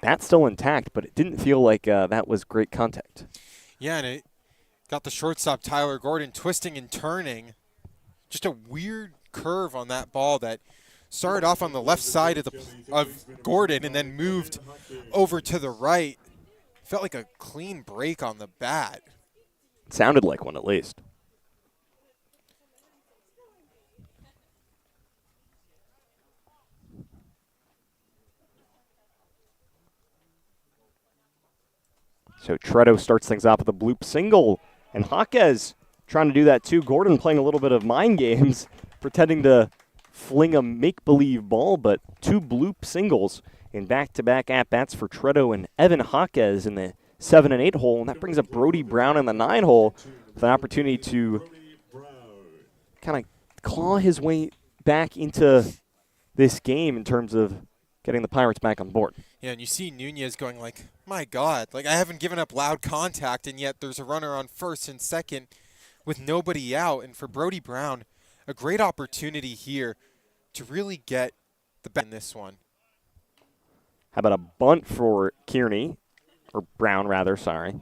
Bat's still intact, but it didn't feel like that was great contact. Yeah, and it got the shortstop, Tyler Gordon, twisting and turning. Just a weird curve on that ball that started off on the left side of Gordon and then moved over to the right. Felt like a clean break on the bat. It sounded like one at least. So Truddo starts things off with a bloop single, and Jaquez trying to do that too. Gordon playing a little bit of mind games, pretending to fling a make-believe ball, but 2 bloop singles in back-to-back at-bats for Truddo and Evan Jaquez in the 7 and 8 hole, and that brings up Brody Brown in the 9 hole with an opportunity to kind of claw his way back into this game in terms of getting the Pirates back on board. Yeah, and you see Nunez going like, my God, like I haven't given up loud contact, and yet there's a runner on first and second with nobody out. And for Brody Brown, a great opportunity here to really get the bat in this one. How about a bunt for Kearney, or Brown rather, sorry.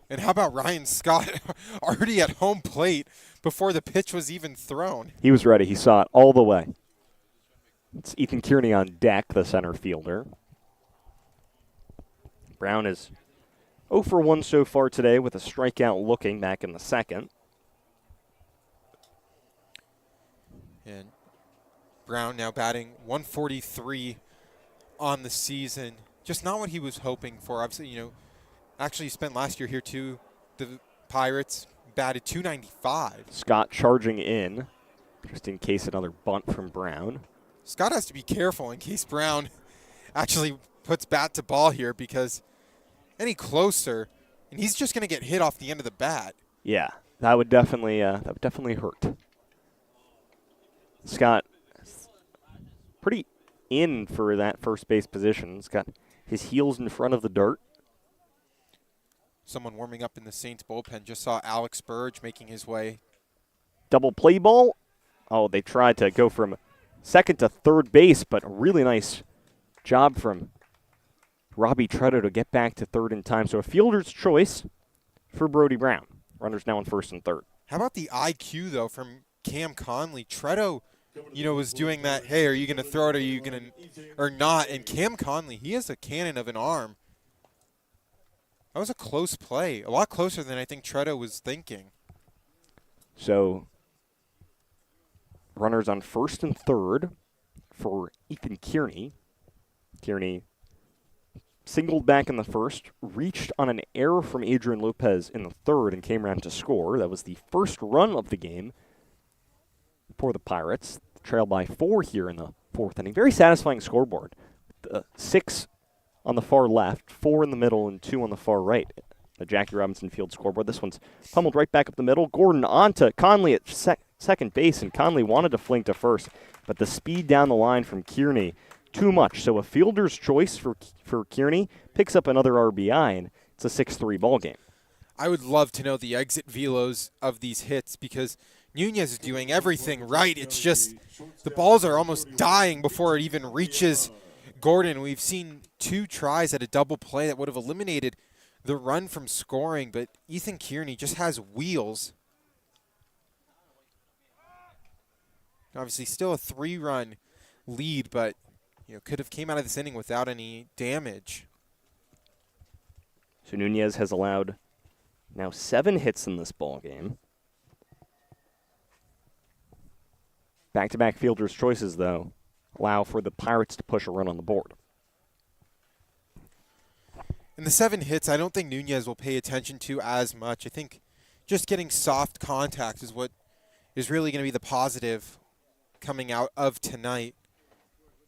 And how about Ryan Scott already at home plate before the pitch was even thrown? He was ready. He saw it all the way. It's Ethan Kearney on deck, the center fielder. Brown is 0 for 1 so far today with a strikeout looking back in the 2nd. And Brown now batting 143 on the season. Just not what he was hoping for. Obviously, actually spent last year here too. The Pirates batted .295. Scott charging in, just in case another bunt from Brown. Scott has to be careful in case Brown actually puts bat to ball here, because any closer, and he's just going to get hit off the end of the bat. Yeah, that would definitely hurt. Scott pretty in for that first base position. He's got his heels in front of the dirt. Someone warming up in the Saints bullpen just saw Alex Burge making his way. Double play ball. Oh, they tried to go from second to third base, but a really nice job from Robbie Treader to get back to third in time. So a fielder's choice for Brody Brown. Runners now on first and third. How about the IQ, though, from Cam Conley? Treader, was doing that, hey, are you going to throw it, are you going to, or not? And Cam Conley, he has a cannon of an arm. That was a close play, a lot closer than I think Treader was thinking. So runners on first and third for Ethan Kearney. Kearney singled back in the first, reached on an error from Adrian Lopez in the third, and came around to score. That was the first run of the game for the Pirates. Trail by 4 here in the fourth inning. Very satisfying scoreboard. 6 on the far left, 4 in the middle, and 2 on the far right. The Jackie Robinson Field scoreboard. This one's pummeled right back up the middle. Gordon on to Conley at second base, and Conley wanted to fling to first, but the speed down the line from Kearney, too much. So a fielder's choice for Kearney, picks up another RBI, and it's a 6-3 ball game. I would love to know the exit velos of these hits, because Nunez is doing everything right. It's just the balls are almost dying before it even reaches Gordon. We've seen 2 tries at a double play that would have eliminated the run from scoring, but Ethan Kearney just has wheels. Obviously still a 3-run lead, but could have came out of this inning without any damage. So Nunez has allowed now 7 hits in this ball game. Back-to-back fielder's choices, though, allow for the Pirates to push a run on the board. In the 7 hits, I don't think Nunez will pay attention to as much. I think just getting soft contact is what is really going to be the positive coming out of tonight.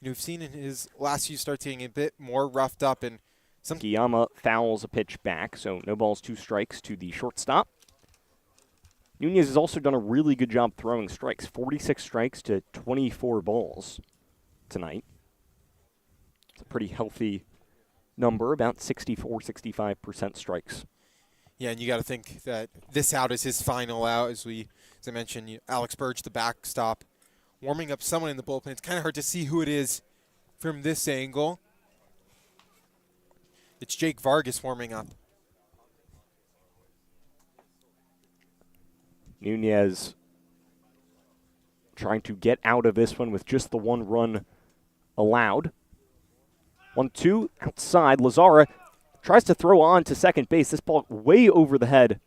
We've seen in his last few starts getting a bit more roughed up, and Akiyama fouls a pitch back, so no balls, 2 strikes to the shortstop. Nunez has also done a really good job throwing strikes, 46 strikes to 24 balls tonight. It's a pretty healthy number, about 64-65% strikes. Yeah, and you got to think that this out is his final out. As I mentioned, Alex Burge, the backstop, warming up someone in the bullpen. It's kind of hard to see who it is from this angle. It's Jake Vargas warming up. Nunez trying to get out of this one with just the 1 run allowed. 1-2 outside. Lazara tries to throw on to second base. This ball way over the head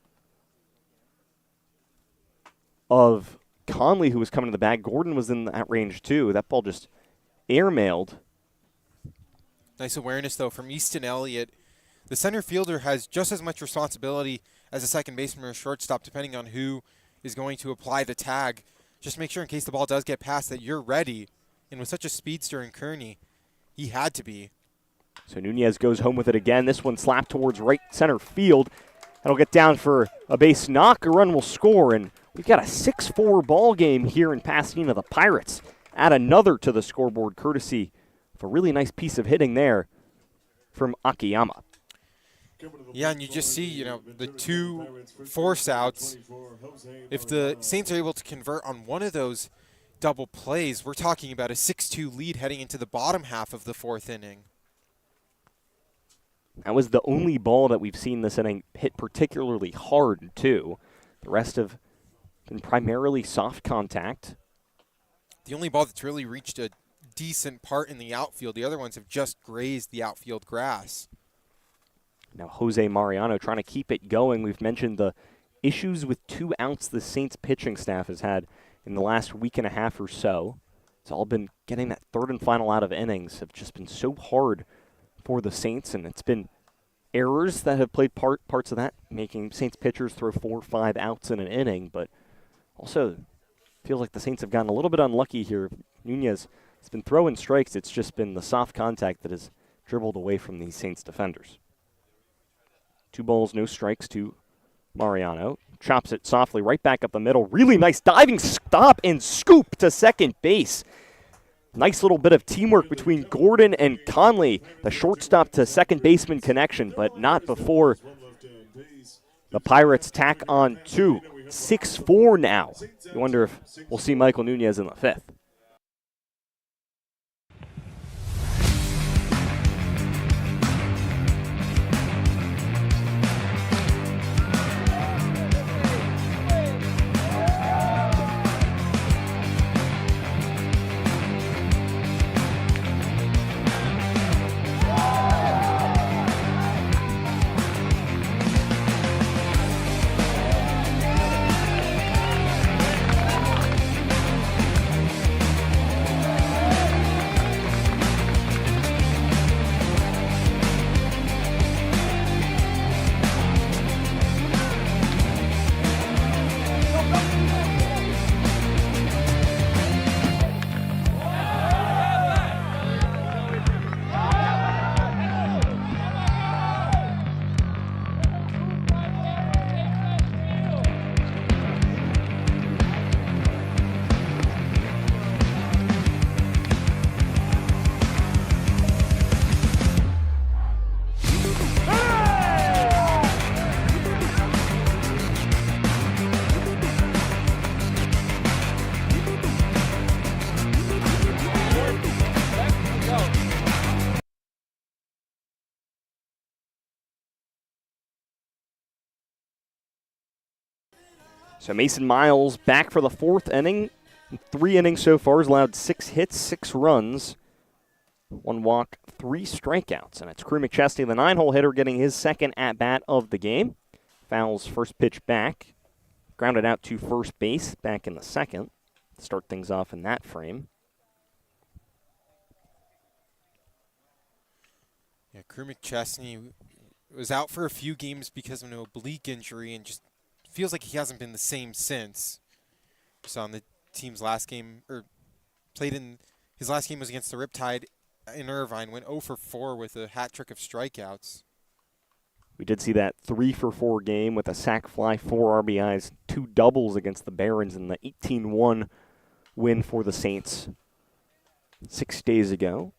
of Conley, who was coming to the bag. Gordon was in that range too. That ball just airmailed. Nice awareness, though, from Easton Elliott. The center fielder has just as much responsibility as a second baseman or a shortstop, depending on who is going to apply the tag. Just make sure in case the ball does get past that you're ready. And with such a speedster in Kearney, he had to be. So Nunez goes home with it again. This one slapped towards right center field. That'll get down for a base knock. A run will score, and we've got a 6-4 ball game here in Pasadena. The Pirates add another to the scoreboard, courtesy of a really nice piece of hitting there from Akiyama. Yeah, and you just see, the 2 force outs. If the Saints are able to convert on one of those double plays, we're talking about a 6-2 lead heading into the bottom half of the 4th inning. That was the only ball that we've seen this inning hit particularly hard, too. The rest have been primarily soft contact. The only ball that's really reached a decent part in the outfield. The other ones have just grazed the outfield grass. Now Jose Mariano trying to keep it going. We've mentioned the issues with 2 outs the Saints pitching staff has had in the last week and a half or so. It's all been getting that 3rd and final out of innings have just been so hard for the Saints, and it's been errors that have played parts of that, making Saints pitchers throw 4 or 5 outs in an inning, but also feels like the Saints have gotten a little bit unlucky here. Nunez has been throwing strikes. It's just been the soft contact that has dribbled away from these Saints defenders. 2 balls, no strikes to Mariano. Chops it softly right back up the middle. Really nice diving stop and scoop to second base. Nice little bit of teamwork between Gordon and Conley. The shortstop to second baseman connection, but not before the Pirates tack on 2. 6-4 now. You wonder if we'll see Michael Nunez in the 5th. So Mason Miles back for the 4th inning. In 3 innings so far, has allowed 6 hits, 6 runs, 1 walk, 3 strikeouts. And it's Crew McChesney, the 9-hole hitter, getting his 2nd at-bat of the game. Fouls first pitch back. Grounded out to first base back in the 2nd. Start things off in that frame. Yeah, Crew McChesney was out for a few games because of an oblique injury and just feels like he hasn't been the same since. Saw on the team's last game, or played in his last game was against the Riptide in Irvine, went 0 for 4 with a hat trick of strikeouts. We did see that 3 for 4 game with a sac fly, 4 RBIs, 2 doubles against the Barons in the 18-1 win for the Saints 6 days ago.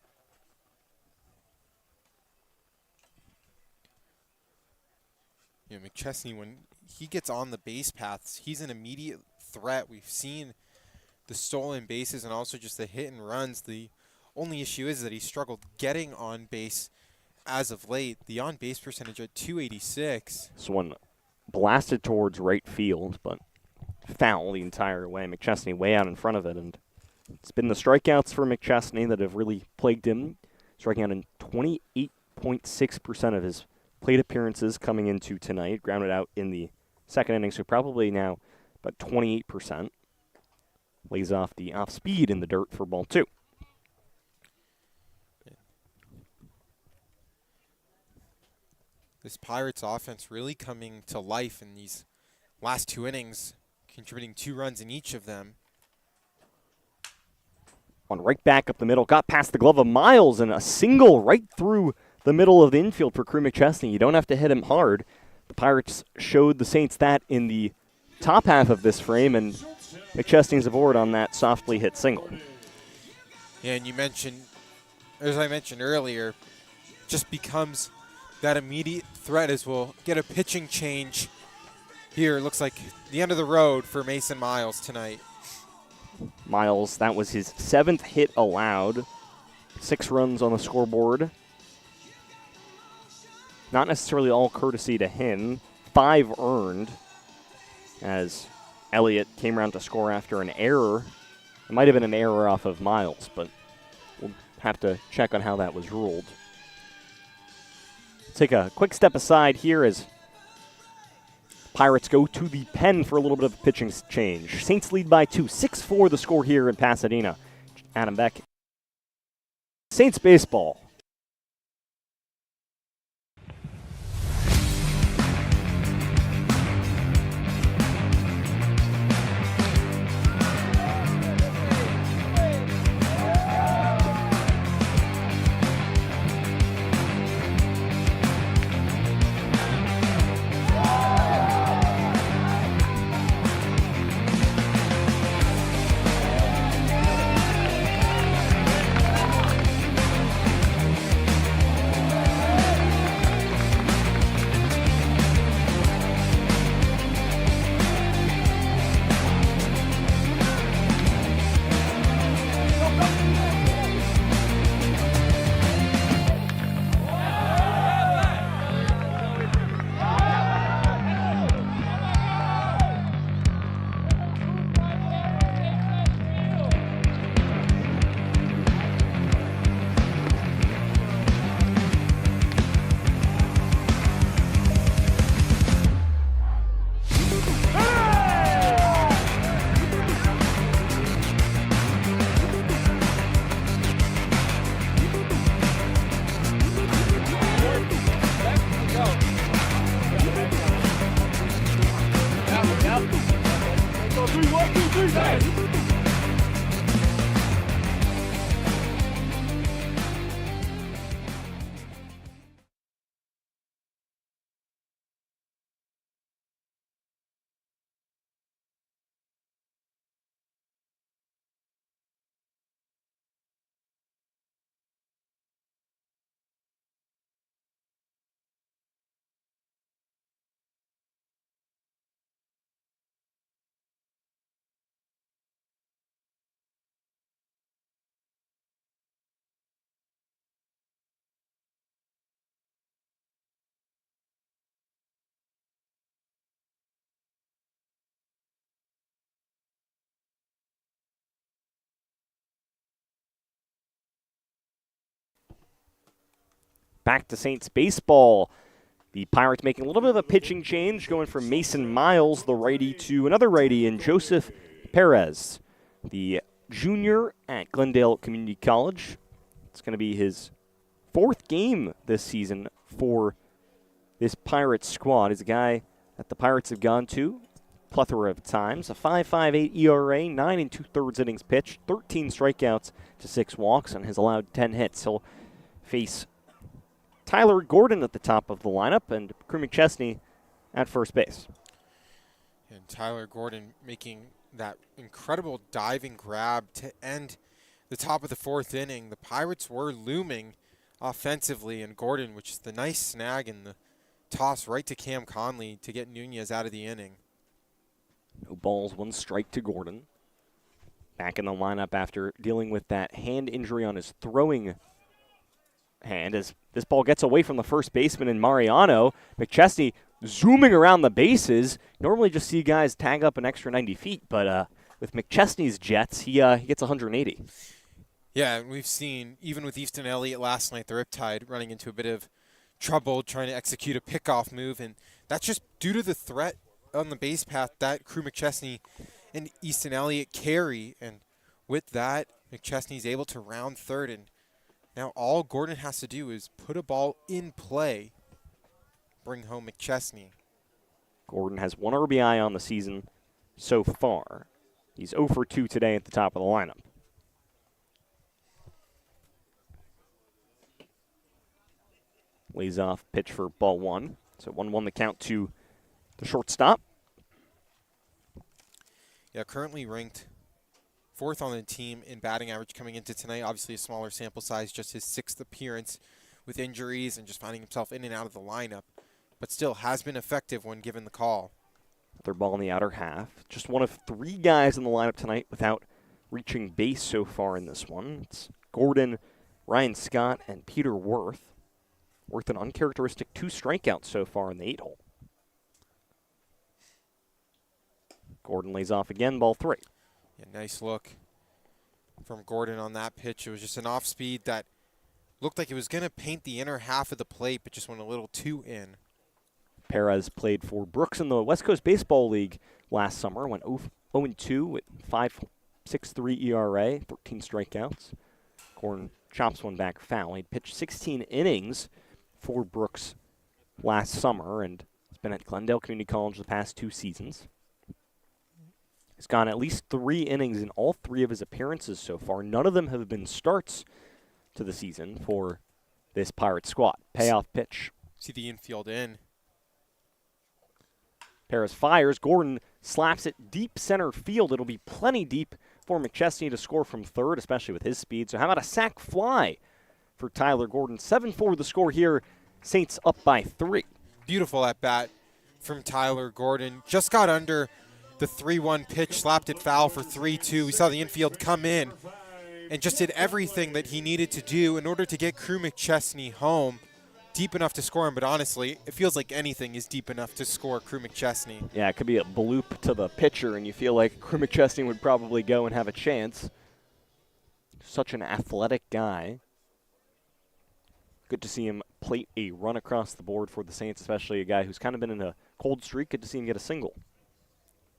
Yeah, McChesney, when he gets on the base paths, he's an immediate threat. We've seen the stolen bases and also just the hit and runs. The only issue is that he struggled getting on base as of late. The on-base percentage at .286. This one blasted towards right field, but foul the entire way. McChesney way out in front of it, and it's been the strikeouts for McChesney that have really plagued him. Striking out in 28.6% of his plate appearances coming into tonight. Grounded out in the 2nd inning, so probably now about 28%. Lays off the off-speed in the dirt for ball 2. This Pirates offense really coming to life in these last 2 innings, contributing 2 runs in each of them. One right back up the middle, got past the glove of Miles, and a single right through the middle of the infield for Crew McChesney. You don't have to hit him hard. The Pirates showed the Saints that in the top half of this frame, and McChesney's aboard on that softly hit single. Yeah, and you mentioned, as I mentioned earlier, just becomes that immediate threat as we'll get a pitching change here. It looks like the end of the road for Mason Miles tonight. Miles, that was his 7th hit allowed. 6 runs on the scoreboard. Not necessarily all courtesy to him. 5 earned as Elliott came around to score after an error. It might have been an error off of Miles, but we'll have to check on how that was ruled. Take a quick step aside here as Pirates go to the pen for a little bit of a pitching change. Saints lead by 2. 6-4 the score here in Pasadena. Adam Beck. Saints baseball. Back to Saints baseball. The Pirates making a little bit of a pitching change, going from Mason Miles, the righty, to another righty in Joseph Perez, the junior at Glendale Community College. It's going to be his 4th game this season for this Pirates squad. He's a guy that the Pirates have gone to a plethora of times. A 5.58 ERA, 9 2/3 innings pitched, 13 strikeouts to 6 walks, and has allowed 10 hits. He'll face Tyler Gordon at the top of the lineup and Crew McChesney at first base. And Tyler Gordon making that incredible diving grab to end the top of the 4th inning. The Pirates were looming offensively, and Gordon, which is the nice snag and the toss right to Cam Conley to get Nunez out of the inning. No balls, 1 strike to Gordon. Back in the lineup after dealing with that hand injury on his throwing hand as this ball gets away from the first baseman in Mariano. McChesney zooming around the bases. Normally just see guys tag up an extra 90 feet, but with McChesney's Jets, he gets 180. Yeah, and we've seen, even with Easton Elliott last night, the Riptide running into a bit of trouble trying to execute a pickoff move, and that's just due to the threat on the base path that Crew McChesney and Easton Elliott carry, and with that, McChesney's able to round third, and now all Gordon has to do is put a ball in play, bring home McChesney. Gordon has 1 RBI on the season so far. He's 0 for 2 today at the top of the lineup. Lays off pitch for ball 1. So 1-1 the count to the shortstop. Yeah, currently ranked 4th on the team in batting average coming into tonight. Obviously a smaller sample size, just his 6th appearance with injuries and just finding himself in and out of the lineup. But still has been effective when given the call. Another ball in the outer half. Just one of 3 guys in the lineup tonight without reaching base so far in this one. It's Gordon, Ryan Scott, and Peter Worth. Worth an uncharacteristic 2 strikeouts so far in the 8-hole. Gordon lays off again, ball 3. Yeah, nice look from Gordon on that pitch. It was just an off speed that looked like it was going to paint the inner half of the plate, but just went a little too in. Perez played for Brooks in the West Coast Baseball League last summer. Went 0-2 with 5.63 ERA, 13 strikeouts. Gordon chops one back foul. He pitched 16 innings for Brooks last summer and has been at Glendale Community College the past 2 seasons. He's gone at least 3 innings in all 3 of his appearances so far. None of them have been starts to the season for this Pirates squad. Payoff pitch. See the infield in. Perez fires. Gordon slaps it deep center field. It'll be plenty deep for McChesney to score from third, especially with his speed. So how about a sac fly for Tyler Gordon? 7-4 the score here. Saints up by 3. Beautiful at bat from Tyler Gordon. Just got under the 3-1 pitch, slapped it foul for 3-2. We saw the infield come in and just did everything that he needed to do in order to get Crew McChesney home. Deep enough to score him, but honestly, it feels like anything is deep enough to score Crew McChesney. Yeah, it could be a bloop to the pitcher, and you feel like Crew McChesney would probably go and have a chance. Such an athletic guy. Good to see him plate a run across the board for the Saints, especially a guy who's kind of been in a cold streak. Good to see him get a single.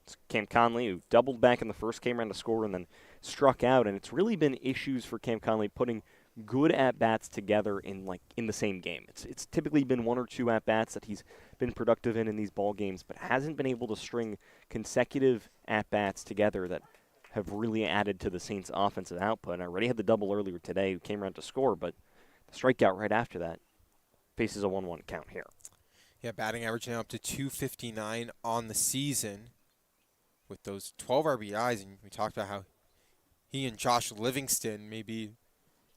It's Cam Conley, who doubled back in the first, came around to score, and then struck out. And it's really been issues for Cam Conley putting good at-bats together in the same game. It's typically been 1 or 2 at-bats that he's been productive in these ball games, but hasn't been able to string consecutive at-bats together that have really added to the Saints' offensive output. And I already had the double earlier today, who came around to score, but the strikeout right after that faces a 1-1 count here. Yeah, batting average now up to 259 on the season with those 12 RBIs. And we talked about how he and Josh Livingston maybe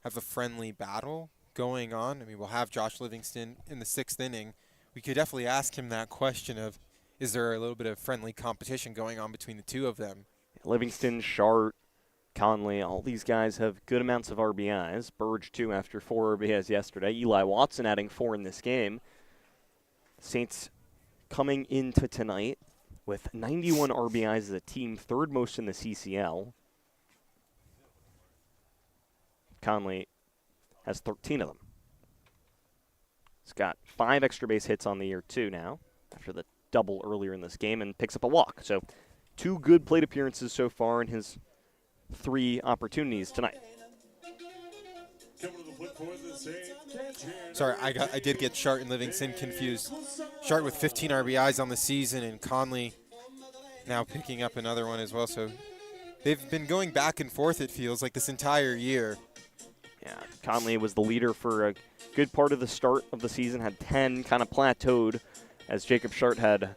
have a friendly battle going on. I mean, we'll have Josh Livingston in the 6th inning. We could definitely ask him that question of, is there a little bit of friendly competition going on between the two of them? Livingston, Shart, Conley, all these guys have good amounts of RBIs. Burge, too, after 4 RBIs yesterday. Eli Watson adding 4 in this game. Saints coming into tonight with 91 RBIs as a team, 3rd most in the CCL. Conley has 13 of them. He's got 5 extra base hits on the year, too, now, after the double earlier in this game, and picks up a walk. So 2 good plate appearances so far in his 3 opportunities tonight. Sorry, I did get Shart and Livingston confused. Shart with 15 RBIs on the season, and Conley now picking up another one as well. So they've been going back and forth, it feels like, this entire year. Yeah, Conley was the leader for a good part of the start of the season, had 10, kind of plateaued, as Jacob Shart had,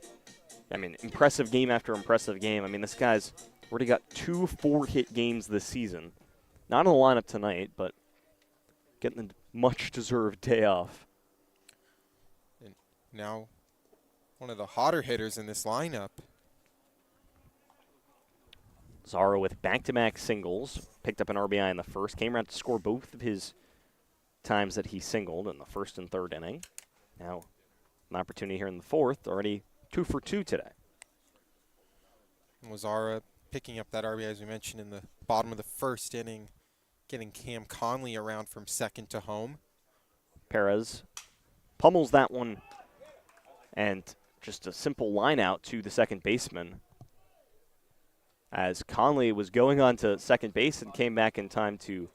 impressive game after impressive game. I mean, this guy's already got 2 4-hit games this season. Not in the lineup tonight, but getting a much-deserved day off. And now one of the hotter hitters in this lineup. Zara with back-to-back singles, picked up an RBI in the first, came around to score both of his times that he singled in the 1st and 3rd inning. Now an opportunity here in the 4th, already 2 for 2 today. And Zara picking up that RBI, as we mentioned, in the bottom of the 1st inning, getting Cam Conley around from 2nd to home. Perez pummels that one, and just a simple line out to the second baseman, as Conley was going on to second base and came back in time to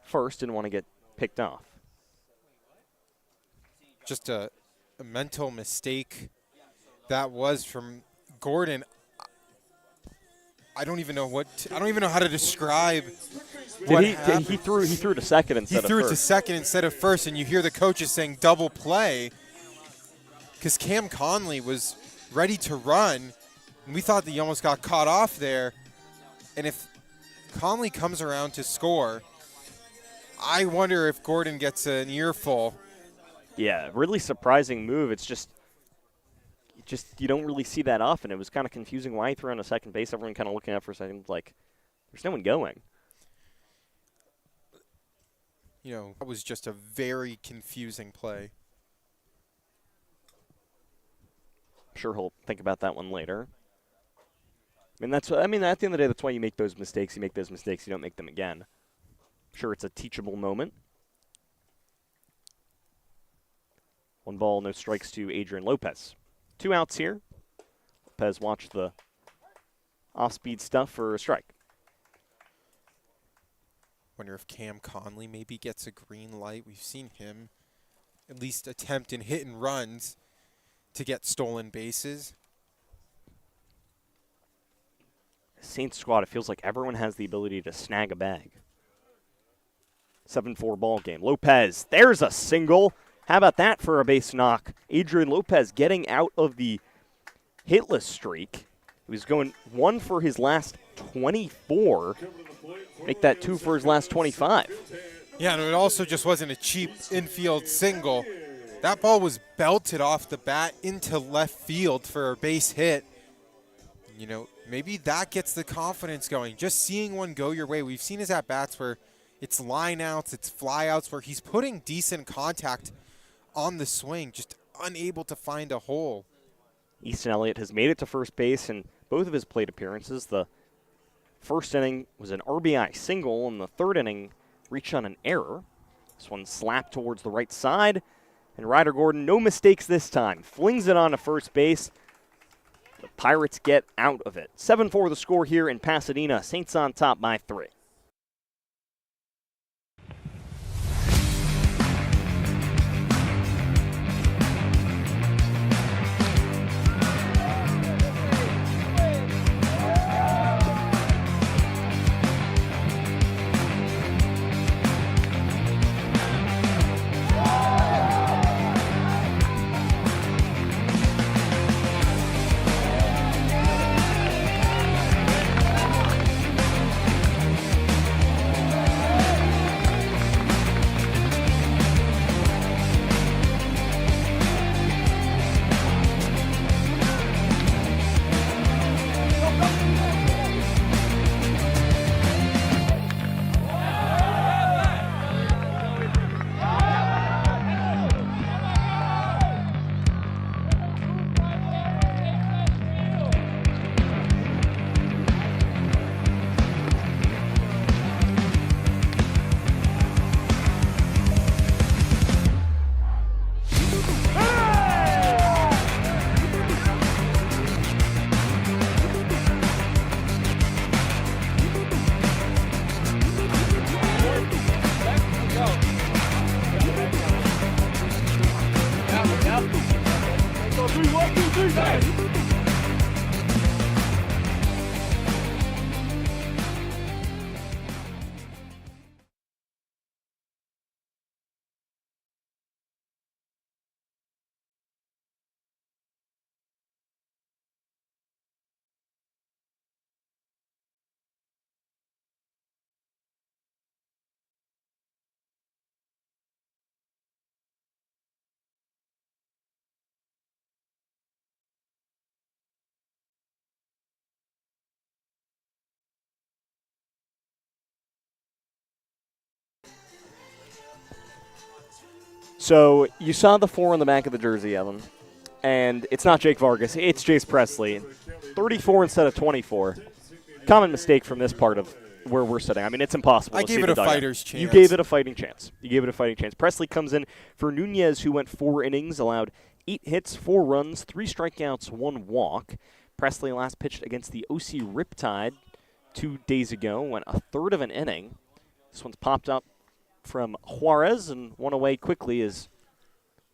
first, didn't want to get picked off. Just a mental mistake that was from Gordon. I don't even know how to describe what happened. He threw to second instead of first. He threw it to second instead of first, and you hear the coaches saying double play because Cam Conley was ready to run, and we thought that he almost got caught off there. And if Conley comes around to score, I wonder if Gordon gets an earful. Yeah, really surprising move. It's just you don't really see that often. It was kind of confusing why he threw on to second base. Everyone kind of looking up for a second, like, there's no one going. You know, that was just a very confusing play. I'm sure he'll think about that one later. At the end of the day, that's why you make those mistakes. You make those mistakes, you don't make them again. I'm sure it's a teachable moment. 1 ball, no strikes to Adrian Lopez. 2 outs here. Lopez watched the off-speed stuff for a strike. Wonder if Cam Conley maybe gets a green light. We've seen him at least attempt in hit and runs to get stolen bases. Saints squad, it feels like everyone has the ability to snag a bag. 7-4 ball game. Lopez, there's a single. How about that for a base knock? Adrian Lopez getting out of the hitless streak. He was going 1 for his last 24. Make that 2 for his last 25. Yeah, and it also just wasn't a cheap infield single. That ball was belted off the bat into left field for a base hit. You know, maybe that gets the confidence going. Just seeing one go your way. We've seen his at-bats where it's line-outs, it's fly-outs, where he's putting decent contact on the swing, just unable to find a hole. Easton Elliott has made it to first base in both of his plate appearances. The first inning was an RBI single, and the 3rd inning reached on an error. This one slapped towards the right side, and Ryder Gordon, no mistakes this time, flings it on to first base. The Pirates get out of it. 7-4 the score here in Pasadena. Saints on top by 3. So you saw the 4 on the back of the jersey, Evan, and it's not Jake Vargas, it's Jace Presley. 34 instead of 24. Common mistake from this part of where we're sitting. I mean, it's impossible I to see gave it the a dugout. fighter's chance. You gave it a fighting chance. Presley comes in for Nunez, who went 4 innings, allowed 8 hits, 4 runs, 3 strikeouts, 1 walk. Presley last pitched against the OC Riptide 2 days ago, went a third of an inning. This one's popped up from Juarez and one away quickly is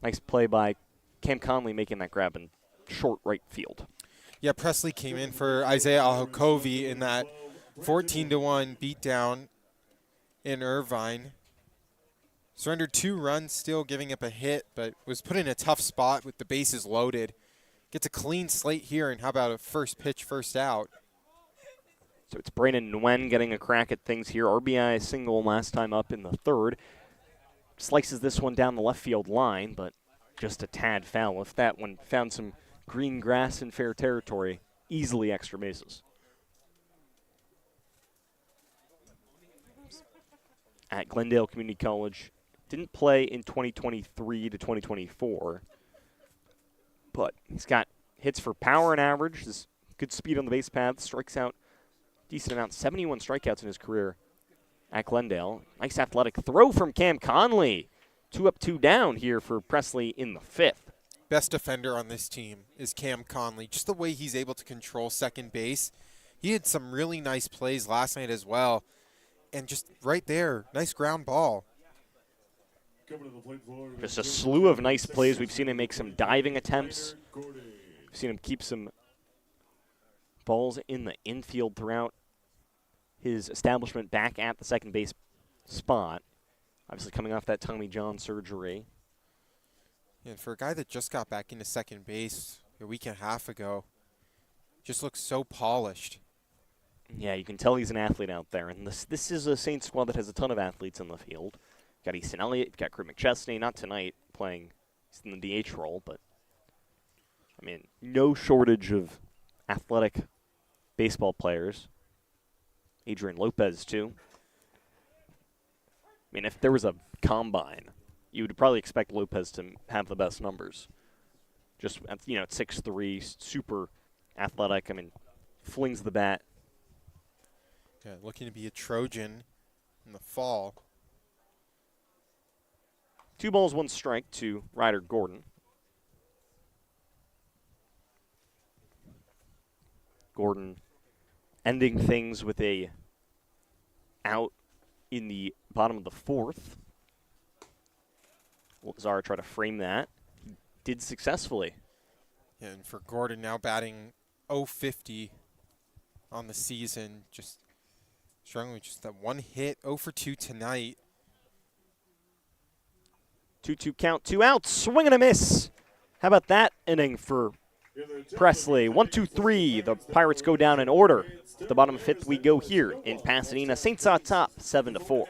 nice play by Cam Conley making that grab in short right field. Yeah, Presley came in for Isaiah Alhokovi in that 14-1 beatdown in Irvine. Surrendered 2 runs, still giving up a hit, but was put in a tough spot with the bases loaded. Gets a clean slate here, and how about a first pitch, first out? So it's Brandon Nguyen getting a crack at things here. RBI single last time up in the third. Slices this one down the left field line, but just a tad foul. If that one found some green grass in fair territory, easily extra bases. At Glendale Community College, didn't play in 2023 to 2024, but he's got hits for power and average, his good speed on the base path, strikes out decent amount, 71 strikeouts in his career at Glendale. Nice athletic throw from Cam Conley. 2 up, 2 down here for Presley in the 5th. Best defender on this team is Cam Conley. Just the way he's able to control second base. He had some really nice plays last night as well. And just right there, nice ground ball. Just a slew of nice plays. We've seen him make some diving attempts. We've seen him keep some balls in the infield throughout his establishment back at the second base spot. Obviously coming off that Tommy John surgery. And for a guy that just got back into second base a week and a half ago, just looks so polished. Yeah, you can tell he's an athlete out there. And this is a Saints squad that has a ton of athletes in the field. You've got Easton Elliott, you've got Crew McChesney, not tonight playing in the DH role, but I mean, no shortage of athletic baseball players. Adrian Lopez, too. I mean, if there was a combine, you would probably expect Lopez to have the best numbers. Just, at 6'3", super athletic. I mean, flings the bat. Yeah, looking to be a Trojan in the fall. 2 balls, 1 strike to Ryder Gordon. Gordon ending things with a out in the bottom of the 4th. Zara tried to frame that. He did successfully. Yeah, and for Gordon now batting .050 on the season, just struggling with just that 1 hit, 0 for 2 tonight. 2-2 count, 2 outs, swing and a miss. How about that inning for Presley? 1, 2, 3. The Pirates go down in order. To the bottom of 5th we go here in Pasadena. Saints on top, 7-4.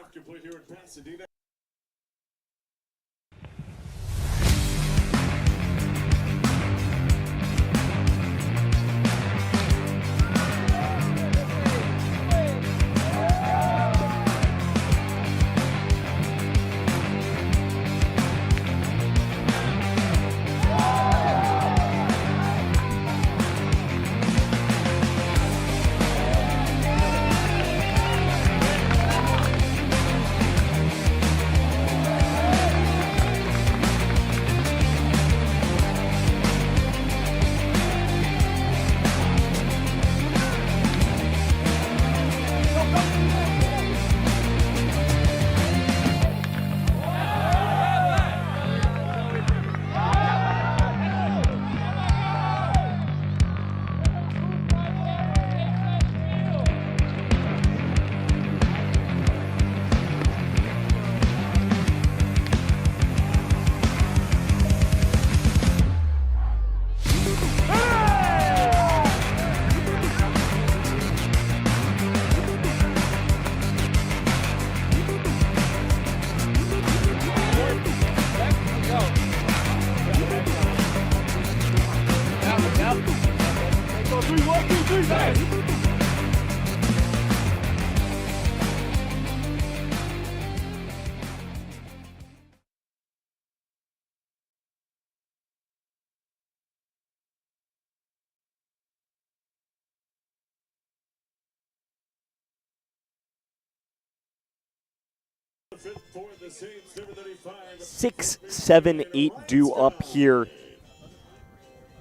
For the Saints, number 35. 6, 7, 8 due up here.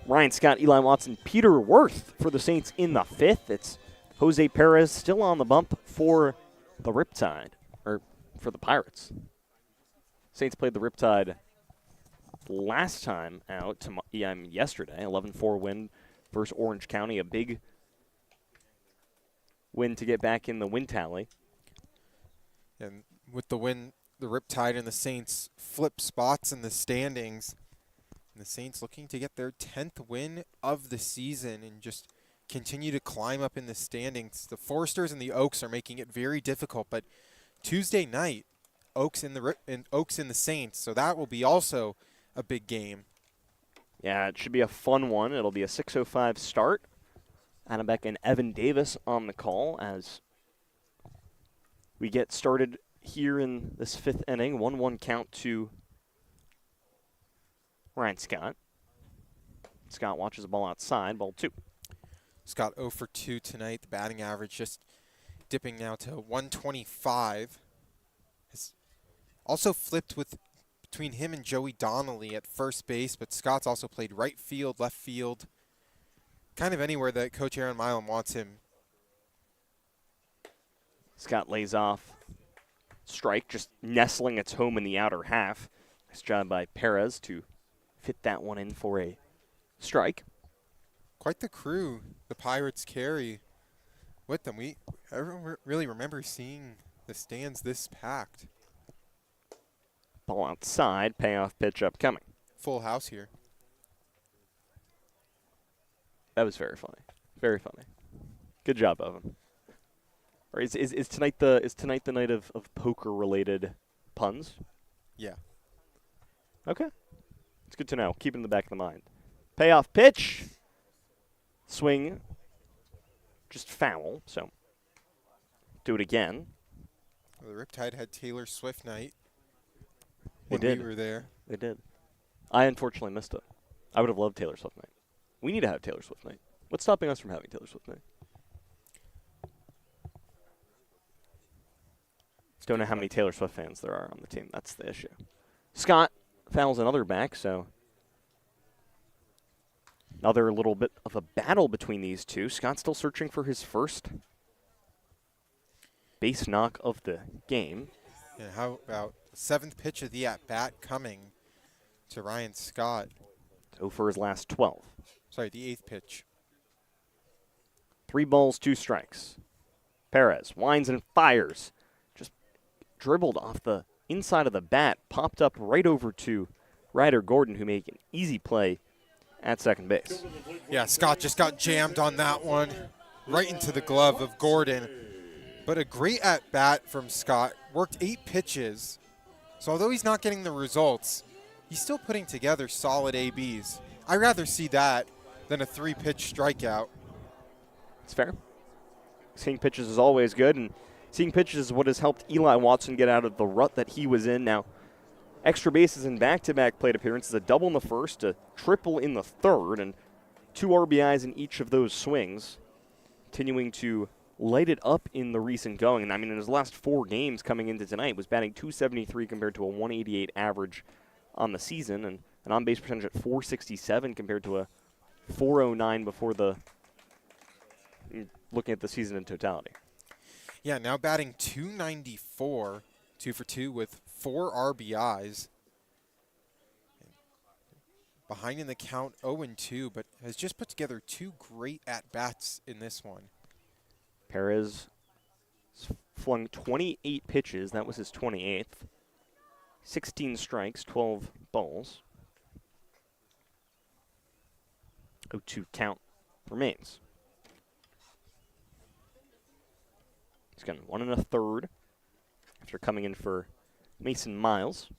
Ryan Scott, Eli Watson, Peter Worth for the Saints in the 5th. It's Jose Perez still on the bump for the Riptide, or for the Pirates. Saints played the Riptide last time out, yesterday, 11-4 win versus Orange County, a big win to get back in the win tally. And with the win, the Riptide and the Saints flip spots in the standings. And the Saints looking to get their 10th win of the season and just continue to climb up in the standings. The Foresters and the Oaks are making it very difficult, but Tuesday night, Oaks in the Saints, so that will be also a big game. Yeah, it should be a fun one. It'll be a 6:05 start. Adam Beck and Evan Davis on the call as we get started here in this 5th inning. 1-1 count to Ryan Scott. Scott watches the ball outside, ball 2. Scott 0 for 2 tonight. The batting average just dipping now to 125. Has also flipped between him and Joey Donnelly at first base, but Scott's also played right field, left field, kind of anywhere that Coach Aaron Milam wants him. Scott lays off. Strike, just nestling its home in the outer half. Nice job by Perez to fit that one in for a strike. Quite the crew the Pirates carry with them. I don't really remember seeing the stands this packed. Ball outside, payoff pitch upcoming. Full house here. That was very funny. Very funny. Good job, Evan. Or is tonight the night of poker related puns? Yeah. Okay. It's good to know. Keep it in the back of the mind. Payoff pitch. Swing. Just foul. So do it again. Well, the Riptide had Taylor Swift night. They when did. We were there. They did. I unfortunately missed it. I would have loved Taylor Swift night. We need to have Taylor Swift night. What's stopping us from having Taylor Swift night? Don't know how many Taylor Swift fans there are on the team. That's the issue. Scott fouls another back, so another little bit of a battle between these two. Scott still searching for his first base knock of the game. And how about the 7th pitch of the at-bat coming to Ryan Scott? 0 for his last 12. Sorry, the 8th pitch. 3 balls, 2 strikes. Perez winds and fires. Just dribbled off the inside of the bat, popped up right over to Ryder Gordon, who made an easy play at second base. Yeah, Scott just got jammed on that one, right into the glove of Gordon. But a great at-bat from Scott. Worked 8 pitches. So although he's not getting the results, he's still putting together solid ABs. I'd rather see that than a 3-pitch strikeout. It's fair. Seeing pitches is always good, and seeing pitches is what has helped Eli Watson get out of the rut that he was in. Now, extra bases in back-to-back plate appearances, a double in the first, a triple in the third, and 2 RBIs in each of those swings, continuing to light it up in the recent going. And I mean, in his last 4 games coming into tonight, was batting .273 compared to a .188 average on the season, and an on-base percentage at .467 compared to a .409 before the looking at the season in totality. Yeah, now batting .294, 2 for 2 with 4 RBIs. Behind in the count 0-2, but has just put together 2 great at-bats in this one. Perez flung 28 pitches. That was his 28th. 16 strikes, 12 balls. 0-2 count remains. He's gotten 1 1/3 after coming in for Mason Miles.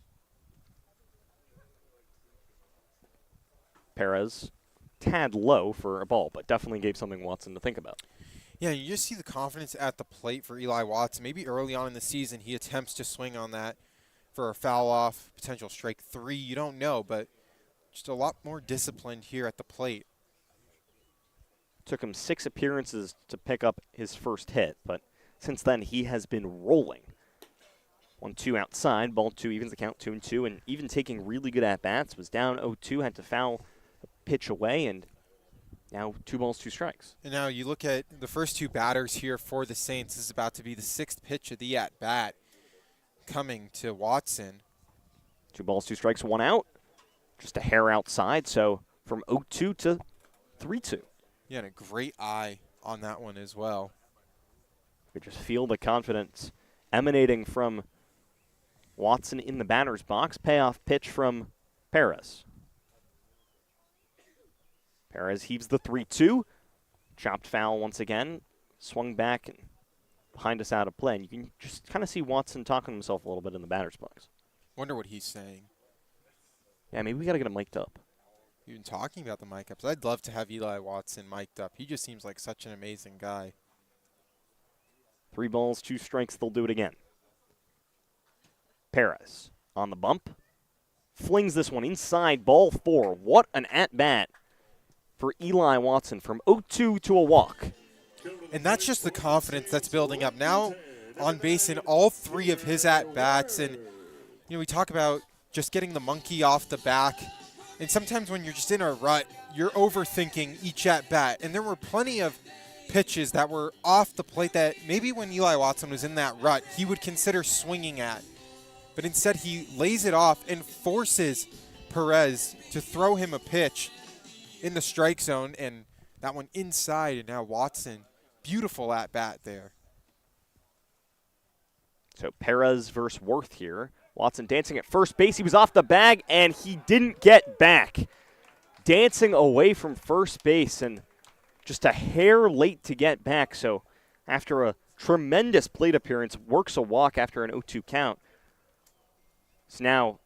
Perez tad low for a ball, but definitely gave something Watson to think about. Yeah, you just see the confidence at the plate for Eli Watson. Maybe early on in the season he attempts to swing on that for a foul off, potential strike 3. You don't know, but just a lot more disciplined here at the plate. Took him 6 appearances to pick up his first hit, but since then he has been rolling. 1-2 outside, ball 2 evens the count 2-2, and even taking really good at-bats. Was down 0-2, had to foul a pitch away, and now 2 balls, 2 strikes. And now you look at the first 2 batters here for the Saints. This is about to be the 6th pitch of the at-bat coming to Watson. 2 balls, 2 strikes, 1 out. Just a hair outside, so from 0-2 to 3-2. Yeah, and a great eye on that one as well. We just feel the confidence emanating from Watson in the batter's box. Payoff pitch from Perez. Perez heaves the 3-2. Chopped foul once again. Swung back and behind us out of play. And you can just kind of see Watson talking to himself a little bit in the batter's box. Wonder what he's saying. Yeah, maybe we got to get him mic'd up. Even talking about the mic ups. I'd love to have Eli Watson mic'd up. He just seems like such an amazing guy. 3 balls, 2 strikes, they'll do it again. Perez on the bump. Flings this one inside, ball 4. What an at-bat for Eli Watson from 0-2 to a walk. And that's just the confidence that's building up. Now on base in all 3 of his at-bats. And, you know, we talk about just getting the monkey off the back. And sometimes when you're just in a rut, you're overthinking each at-bat. And there were plenty of pitches that were off the plate that maybe when Eli Watson was in that rut, he would consider swinging at. But instead he lays it off and forces Perez to throw him a pitch in the strike zone, and that one inside, and now Watson, beautiful at-bat there. So Perez versus Worth here. Watson dancing at first base. He was off the bag, and he didn't get back. Dancing away from first base, and just a hair late to get back. So after a tremendous plate appearance, works a walk after an 0-2 count. It's now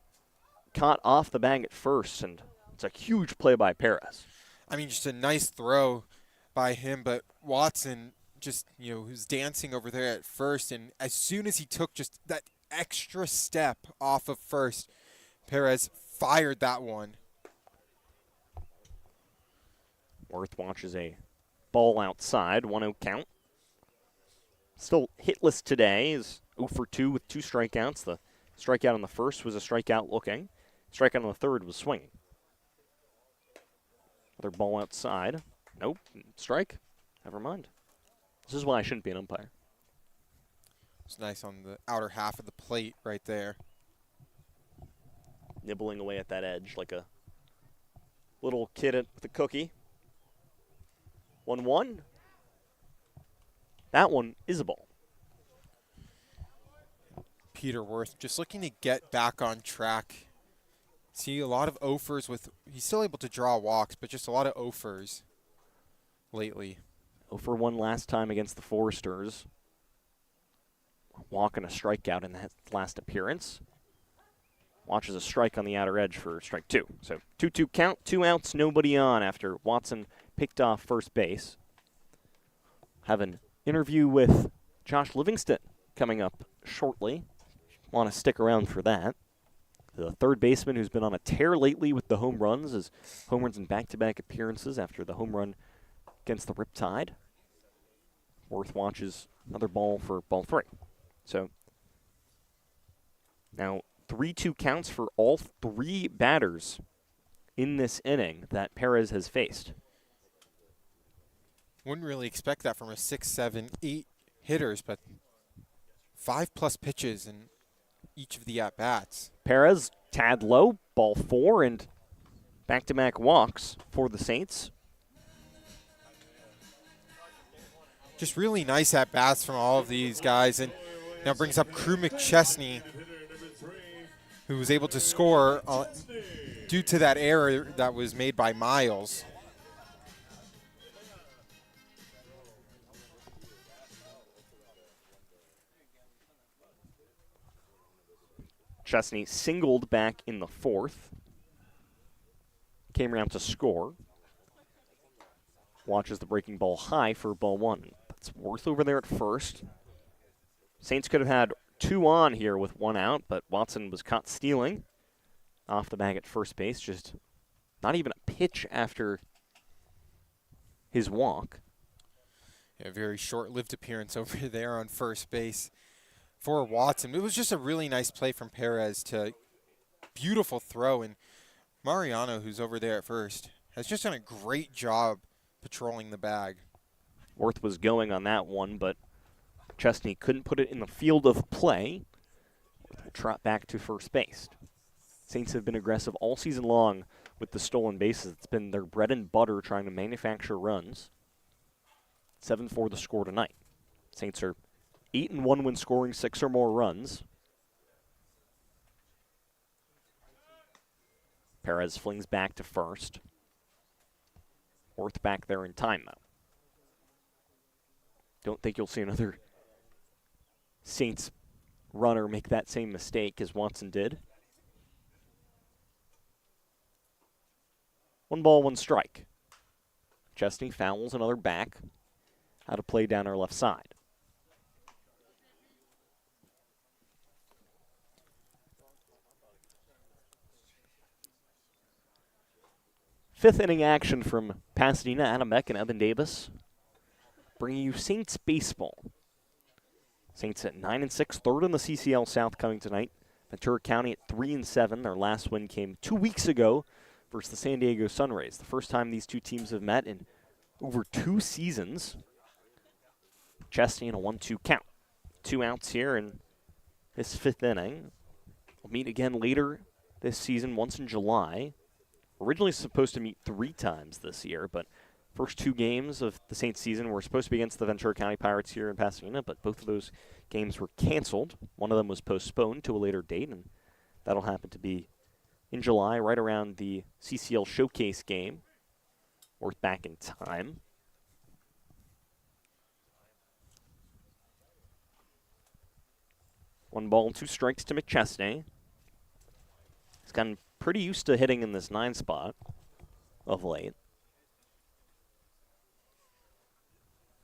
caught off the bag at first, and it's a huge play by Perez. I mean, just a nice throw by him, but Watson just, you know, was dancing over there at first, and as soon as he took just that extra step off of first, Perez fired that one. Worth watches a ball outside, 1-0 count. Still hitless today, is 0 for 2 with 2 strikeouts. The strikeout on the first was a strikeout looking. Strikeout on the third was swinging. Another ball outside. Nope. Strike. Never mind. This is why I shouldn't be an umpire. It's nice on the outer half of the plate right there. Nibbling away at that edge like a little kid with a cookie. 1-1. That one is a ball. Peter Worth just looking to get back on track. See a lot of offers with, he's still able to draw walks, but just a lot of offers lately. 0 for 1 last time against the Foresters. Walk and a strikeout in that last appearance. Watches a strike on the outer edge for strike 2. So 2-2 count, 2 outs, nobody on after Watson picked off first base. Have an interview with Josh Livingston coming up shortly. Want to stick around for that. The third baseman who's been on a tear lately with the home runs, as home runs in back-to-back appearances after the home run against the Riptide. Worth watches another ball for ball 3. So now 3-2 counts for all 3 batters in this inning that Perez has faced. Wouldn't really expect that from a 6, 7, 8 hitters, but 5+ pitches in each of the at-bats. Perez, tad low, ball 4, and back-to-back walks for the Saints. Just really nice at-bats from all of these guys, and now brings up Crew McChesney, who was able to score due to that error that was made by Miles. Chesney singled back in the 4th. Came around to score. watches the breaking ball high for ball one. That's Worth over there at first. Saints could have had 2 on here with 1 out, but Watson was caught stealing off the bag at first base. Just not even a pitch after his walk. A very short-lived appearance over there on first base for Watson. It was just a really nice play from Perez to beautiful throw. And Mariano, who's over there at first, has just done a great job patrolling the bag. Worth was going on that one, but Chesney couldn't put it in the field of play. Worth will trot back to first base. Saints have been aggressive all season long with the stolen bases. It's been their bread and butter trying to manufacture runs. 7-4 the score tonight. Saints are 8-1 when scoring 6 or more runs. Perez flings back to first. Worth back there in time, though. Don't think you'll see another Saints runner make that same mistake as Watson did. 1 ball, 1 strike. Chesney fouls another back. Out of play down our left side. Fifth inning action from Pasadena. Adam Beck and Evan Davis bringing you Saints baseball. Saints at 9-6, third in the CCL South coming tonight. Ventura County at 3-7. Their last win came 2 weeks ago versus the San Diego Sunrays. The first time these two teams have met in over 2 seasons. Chesney in a 1-2 count. 2 outs here in this 5th inning. We'll meet again later this season, once in July. Originally supposed to meet 3 times this year, but first 2 games of the Saints season were supposed to be against the Ventura County Pirates here in Pasadena, but both of those games were canceled. One of them was postponed to a later date, and that'll happen to be in July, right around the CCL Showcase game. Worth back in time. One ball, 2 strikes to McChesney. He's gotten pretty used to hitting in this 9 spot of late.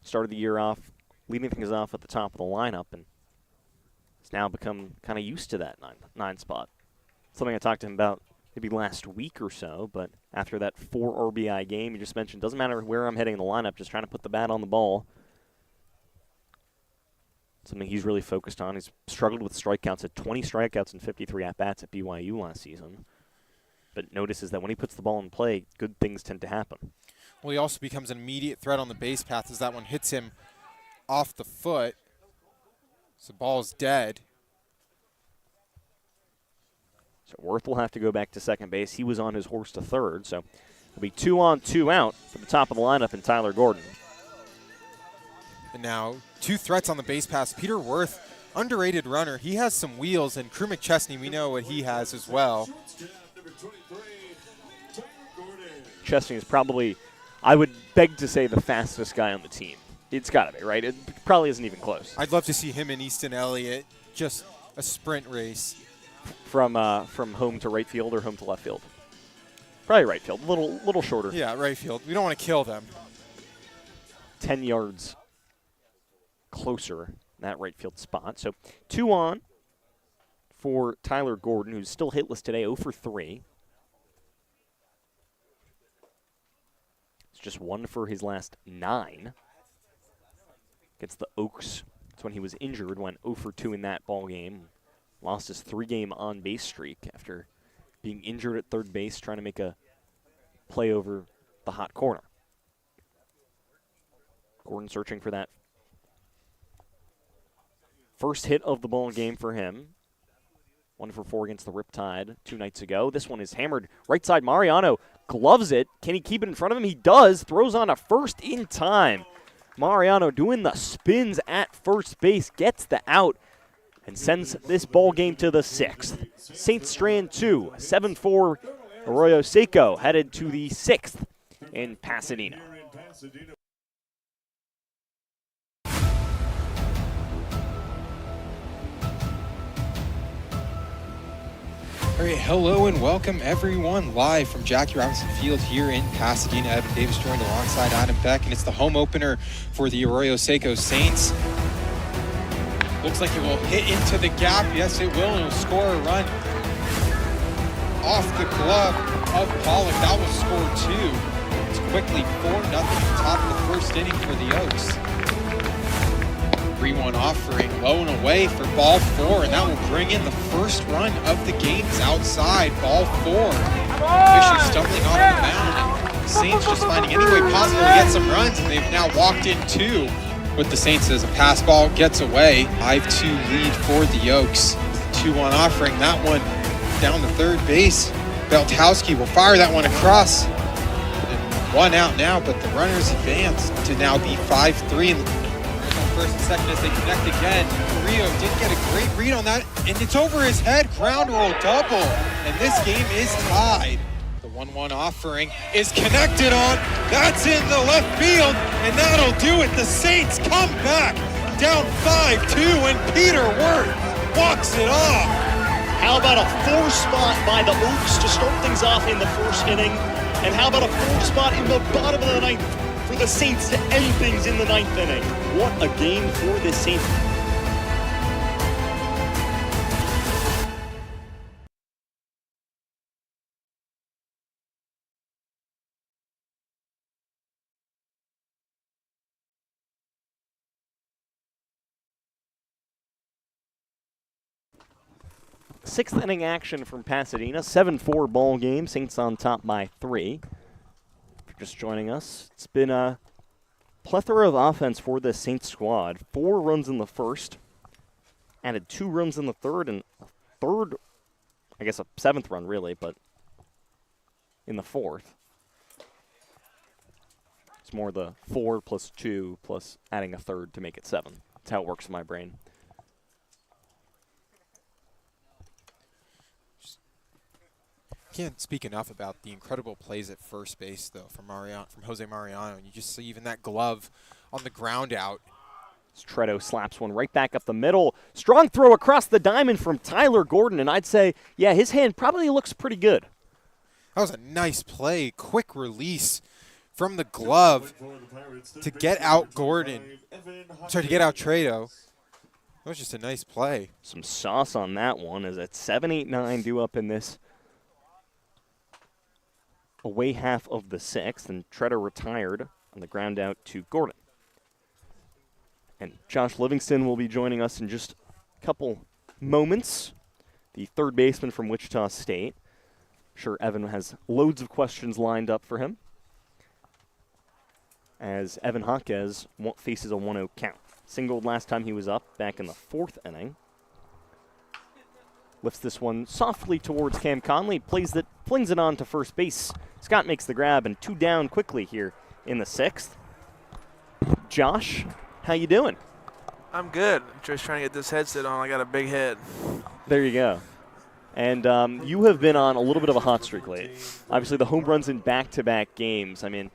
Started the year off, leading things off at the top of the lineup, and has now become kind of used to that 9 spot. Something I talked to him about maybe last week or so, but after that 4 RBI game you just mentioned, doesn't matter where I'm hitting in the lineup, just trying to put the bat on the ball. Something he's really focused on. He's struggled with strikeouts, at 20 strikeouts and 53 at-bats at BYU last season. But notices that when he puts the ball in play, good things tend to happen. Well, he also becomes an immediate threat on the base path as that one hits him off the foot. So the ball is dead. So Worth will have to go back to second base. He was on his horse to third, so it'll be 2 on, 2 out for the top of the lineup in Tyler Gordon. And now 2 threats on the base pass. Peter Worth, underrated runner. He has some wheels, and Crew McChesney, we know what he has as well. Chesney is probably, I would beg to say, the fastest guy on the team. It's got to be, right? It probably isn't even close. I'd love to see him and Easton Elliott, just a sprint race. From home to right field or home to left field? Probably right field, little shorter. Yeah, right field. We don't want to kill them. 10 yards closer in that right field spot. So 2 on for Tyler Gordon, who's still hitless today, 0 for 3. It's just 1 for his last 9. Against the Oaks. That's when he was injured, went 0 for 2 in that ball game. Lost his 3-game on-base streak after being injured at third base, trying to make a play over the hot corner. Gordon searching for that first hit of the ball game for him. 1 for 4 against the Riptide 2 nights ago. This one is hammered right side. Mariano gloves it. Can he keep it in front of him? He does. Throws on a first in time. Mariano doing the spins at first base. Gets the out and sends this ball game to the 6th. St. Strand 2, 7-4. Arroyo Seco headed to the 6th in Pasadena. All right, hello and welcome everyone live from Jackie Robinson Field here in Pasadena. Evan Davis joined alongside Adam Beck, and it's the home opener for the Arroyo Seco Saints. Looks like it will hit into the gap. Yes, it will, and it'll score a run off the glove of Pollock. That will score two. It's quickly 4-0 top of the first inning for the Oaks. 3-1 offering, low and away for ball four, and that will bring in the first run of the games outside. Ball four. Fisher stumbling off the mound, and the Saints just finding any way possible to get some runs, and they've now walked in two with the Saints as a pass ball gets away. 5-2 lead for the Oaks. 2-1 offering, that one down the third base. Beltowski will fire that one across. And one out now, but the runners advance to now be 5-3. First and second as they connect again. Rio did get a great read on that, and it's over his head. Ground roll double, and this game is tied. The 1-1 offering is connected on. That's in the left field, and that'll do it. The Saints come back down 5-2, and Peter Wirth walks it off. How about a 4 spot by the Oaks to start things off in the first inning? And how about a 4 spot in the bottom of the ninth for the Saints to end things in the ninth inning? What a game for the Saints. Sixth inning action from Pasadena. 7-4 ball game. Saints on top by 3. If you're just joining us, it's been a plethora of offense for this Saints squad. 4 runs in the first, added 2 runs in the third, and a third, I guess a 7th run really, but in the 4th. It's more the 4 plus 2 plus adding a third to make it 7. That's how it works in my brain. Can't speak enough about the incredible plays at first base, though, from Jose Mariano. And you just see even that glove on the ground out. Tredo slaps one right back up the middle. Strong throw across the diamond from Tyler Gordon, and I'd say, yeah, his hand probably looks pretty good. That was a nice play. Quick release from the glove to get out Gordon. Sorry, to get out Tredo. That was just a nice play. Some sauce on that one as it's 7-8-9 due up in this away half of the 6th, and Tredo retired on the ground out to Gordon. And Josh Livingston will be joining us in just a couple moments, the third baseman from Wichita State. I'm sure Evan has loads of questions lined up for him, as Evan Jaquez faces a 1-0 count. Singled last time he was up back in the 4th inning. Lifts this one softly towards Cam Conley, flings it on to first base. Scott makes the grab, and 2 down quickly here in the 6th. Josh, how you doing? I'm good. Just trying to get this headset on. I got a big head. There you go. And you have been on a little bit of a hot streak lately. Obviously, the home runs in back-to-back games. I mean,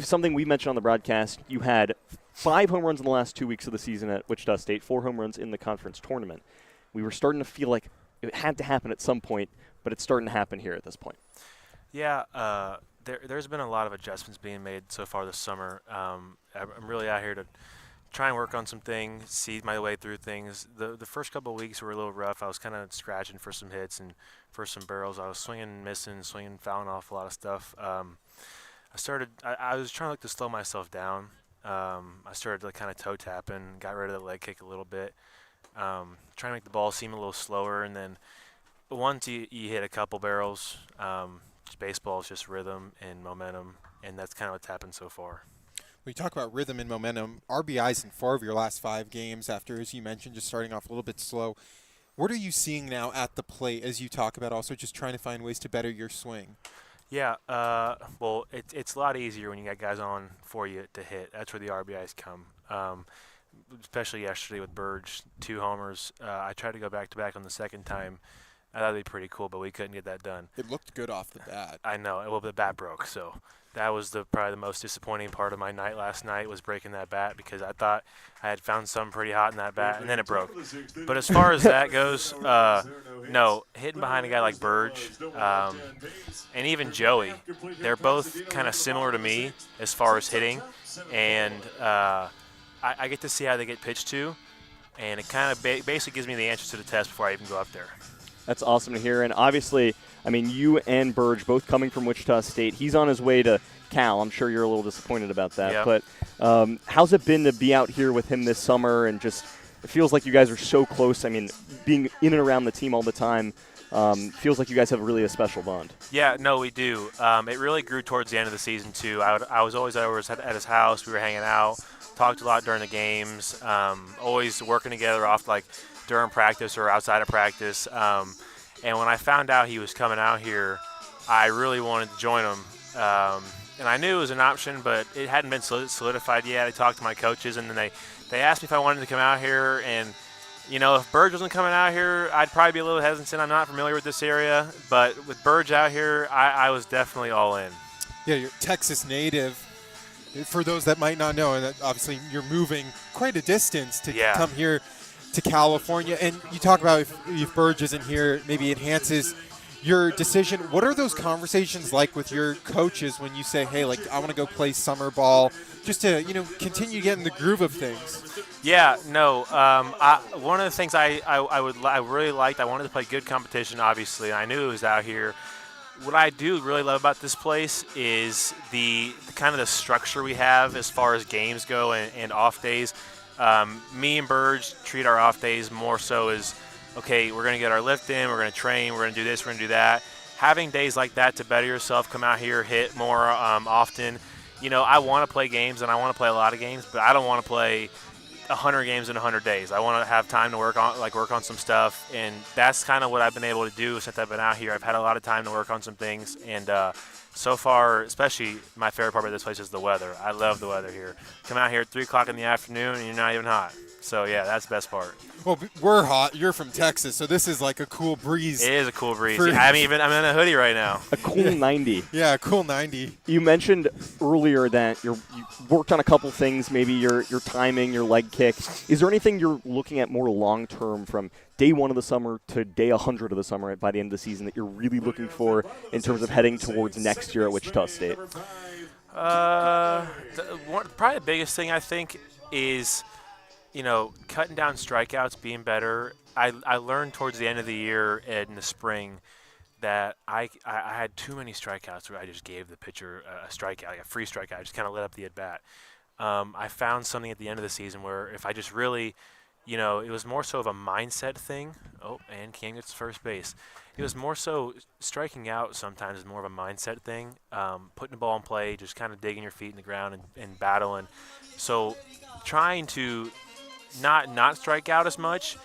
something we mentioned on the broadcast. You had 5 home runs in the last 2 weeks of the season at Wichita State, 4 home runs in the conference tournament. We were starting to feel like it had to happen at some point, but it's starting to happen here at this point. Yeah, there's been a lot of adjustments being made so far this summer. I'm really out here to try and work on some things, see my way through things. The first couple of weeks were a little rough. I was kind of scratching for some hits and for some barrels. I was swinging, missing, fouling off a lot of stuff. I was trying to slow myself down. I started kind of toe tapping, got rid of the leg kick a little bit, trying to make the ball seem a little slower. And then once you hit a couple barrels, baseball is just rhythm and momentum, and that's kind of what's happened so far. When you talk about rhythm and momentum, RBIs in 4 of your last 5 games after, as you mentioned, just starting off a little bit slow. What are you seeing now at the plate as you talk about also just trying to find ways to better your swing? Yeah, well, it's a lot easier when you got guys on for you to hit. That's where the RBIs come. Especially yesterday with Burge, 2 homers. I tried to go back-to-back on the second time. I thought that'd be pretty cool, but we couldn't get that done. It looked good off the bat. I know. Well, the bat broke, so that was probably the most disappointing part of my night last night was breaking that bat because I thought I had found something pretty hot in that bat, and then it broke. But as far as that goes, no, hitting behind a guy like Burge and even Joey, they're both kind of similar to me as far as hitting, and I get to see how they get pitched to, and it kind of basically gives me the answers to the test before I even go up there. That's awesome to hear. And obviously, I mean, you and Burge both coming from Wichita State. He's on his way to Cal. I'm sure you're a little disappointed about that. Yep. But how's it been to be out here with him this summer? And just it feels like you guys are so close. I mean, being in and around the team all the time feels like you guys have really a special bond. Yeah, no, we do. It really grew towards the end of the season, too. I was always over at his house. We were hanging out, talked a lot during the games, always working together off like during practice or outside of practice. And when I found out he was coming out here, I really wanted to join him. And I knew it was an option, but it hadn't been solidified yet. I talked to my coaches, and then they asked me if I wanted to come out here. And, you know, if Burge wasn't coming out here, I'd probably be a little hesitant. I'm not familiar with this area. But with Burge out here, I was definitely all in. Yeah, you're Texas native. For those that might not know, and that obviously you're moving quite a distance to come here to California. And you talk about if Burge isn't here, maybe enhances your decision. What are those conversations like with your coaches when you say, hey, like, I want to go play summer ball just to, you know, continue getting the groove of things? Yeah, no. One of the things I really liked, I wanted to play good competition, obviously. I knew it was out here. What I do really love about this place is the kind of the structure we have as far as games go and off days. Me and Burge treat our off days more so as, okay, we're going to get our lift in, we're going to train, we're going to do this, we're going to do that. Having days like that to better yourself, come out here, hit more often. You know, I want to play games, and I want to play a lot of games, but I don't want to play 100 games in 100 days. I want to have time to work on some stuff, and that's kind of what I've been able to do since I've been out here. I've had a lot of time to work on some things, and so far, especially my favorite part about this place is the weather. I love the weather here. Come out here at 3 o'clock in the afternoon, and you're not even hot. So, yeah, that's the best part. Well, we're hot. You're from Texas, so this is like a cool breeze. It is a cool breeze. I'm in a hoodie right now. A cool 90. Yeah, a cool 90. You mentioned earlier that you worked on a couple things, maybe your timing, your leg kick. Is there anything you're looking at more long-term from day 1 of the summer to day 100 of the summer by the end of the season that you're really looking for in terms of heading towards next year at Wichita State? Probably the biggest thing I think is, you know, cutting down strikeouts, being better. I learned towards the end of the year in the spring that I had too many strikeouts where I just gave the pitcher a strikeout, like a free strikeout. I just kind of lit up the at-bat. I found something at the end of the season where if I just really, you know, it was more so of a mindset thing. Oh, and Cam gets first base. It was more so striking out sometimes is more of a mindset thing, putting the ball in play, just kind of digging your feet in the ground and battling. So trying to not strike out as much,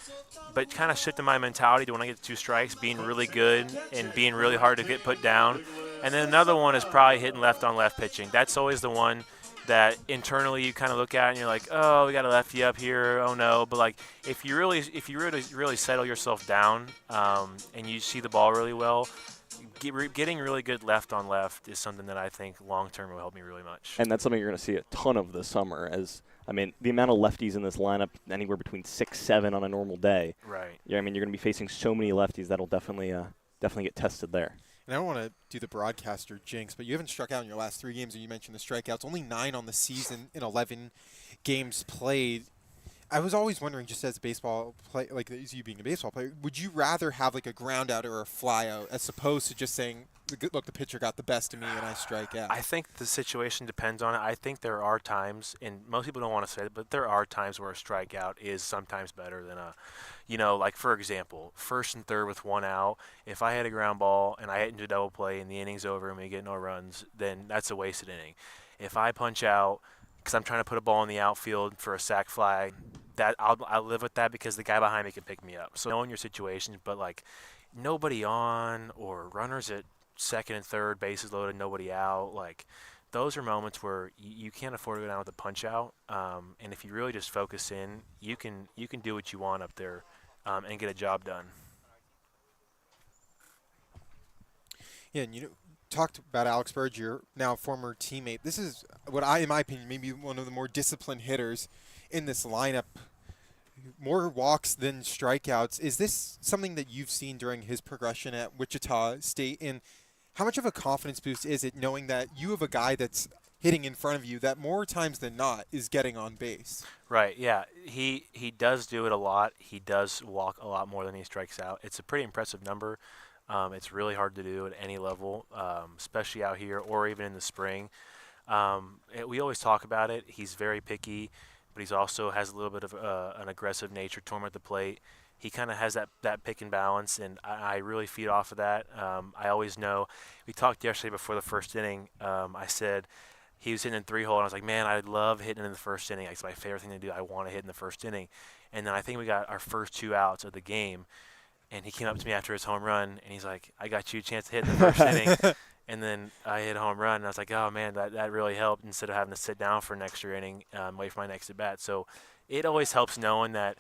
but kind of shifting my mentality to when I get 2 strikes, being really good and being really hard to get put down. And then another one is probably hitting left-on-left pitching. That's always the one that internally you kind of look at and you're like, oh, we got a lefty up here, oh no. But like if you really settle yourself down and you see the ball really well, getting really good left-on-left is something that I think long-term will help me really much. And that's something you're going to see a ton of this summer the amount of lefties in this lineup, anywhere between 6-7 on a normal day. Right. Yeah, I mean, you're going to be facing so many lefties that'll definitely get tested there. And I don't want to do the broadcaster jinx, but you haven't struck out in your last 3 games, and you mentioned the strikeouts. Only 9 on the season in 11 games played. I was always wondering, just as a baseball play, like as you being a baseball player, would you rather have like a ground out or a fly out as opposed to just saying, look, the pitcher got the best of me and I strike out? I think the situation depends on it. I think there are times, and most people don't want to say it, but there are times where a strikeout is sometimes better than a, you know, like for example, 1st and 3rd with 1 out. If I hit a ground ball and I hit into a double play and the inning's over and we get no runs, then that's a wasted inning. If I punch out because I'm trying to put a ball in the outfield for a sac fly, that I'll live with that because the guy behind me can pick me up. So knowing your situations, but like nobody on or runners at 2nd and 3rd, bases loaded, nobody out, like those are moments where you can't afford to go down with a punch out. And if you really just focus in, you can do what you want up there and get a job done. Yeah, and talked about Alex Burge, your now former teammate. This is in my opinion, maybe one of the more disciplined hitters in this lineup. More walks than strikeouts. Is this something that you've seen during his progression at Wichita State? And how much of a confidence boost is it knowing that you have a guy that's hitting in front of you that more times than not is getting on base? Right, yeah. He does do it a lot. He does walk a lot more than he strikes out. It's a pretty impressive number. It's really hard to do at any level, especially out here or even in the spring. We always talk about it. He's very picky, but he also has a little bit of an aggressive nature to him at the plate. He kind of has that pick and balance, and I really feed off of that. I always know. We talked yesterday before the first inning. I said he was hitting in 3-hole, and I was like, man, I love hitting in the first inning. It's my favorite thing to do. I want to hit in the first inning. And then I think we got our first 2 outs of the game, and he came up to me after his home run, and he's like, I got you a chance to hit in the first inning. And then I hit a home run, and I was like, oh, man, that really helped instead of having to sit down for an extra inning, wait for my next at-bat. So it always helps knowing that,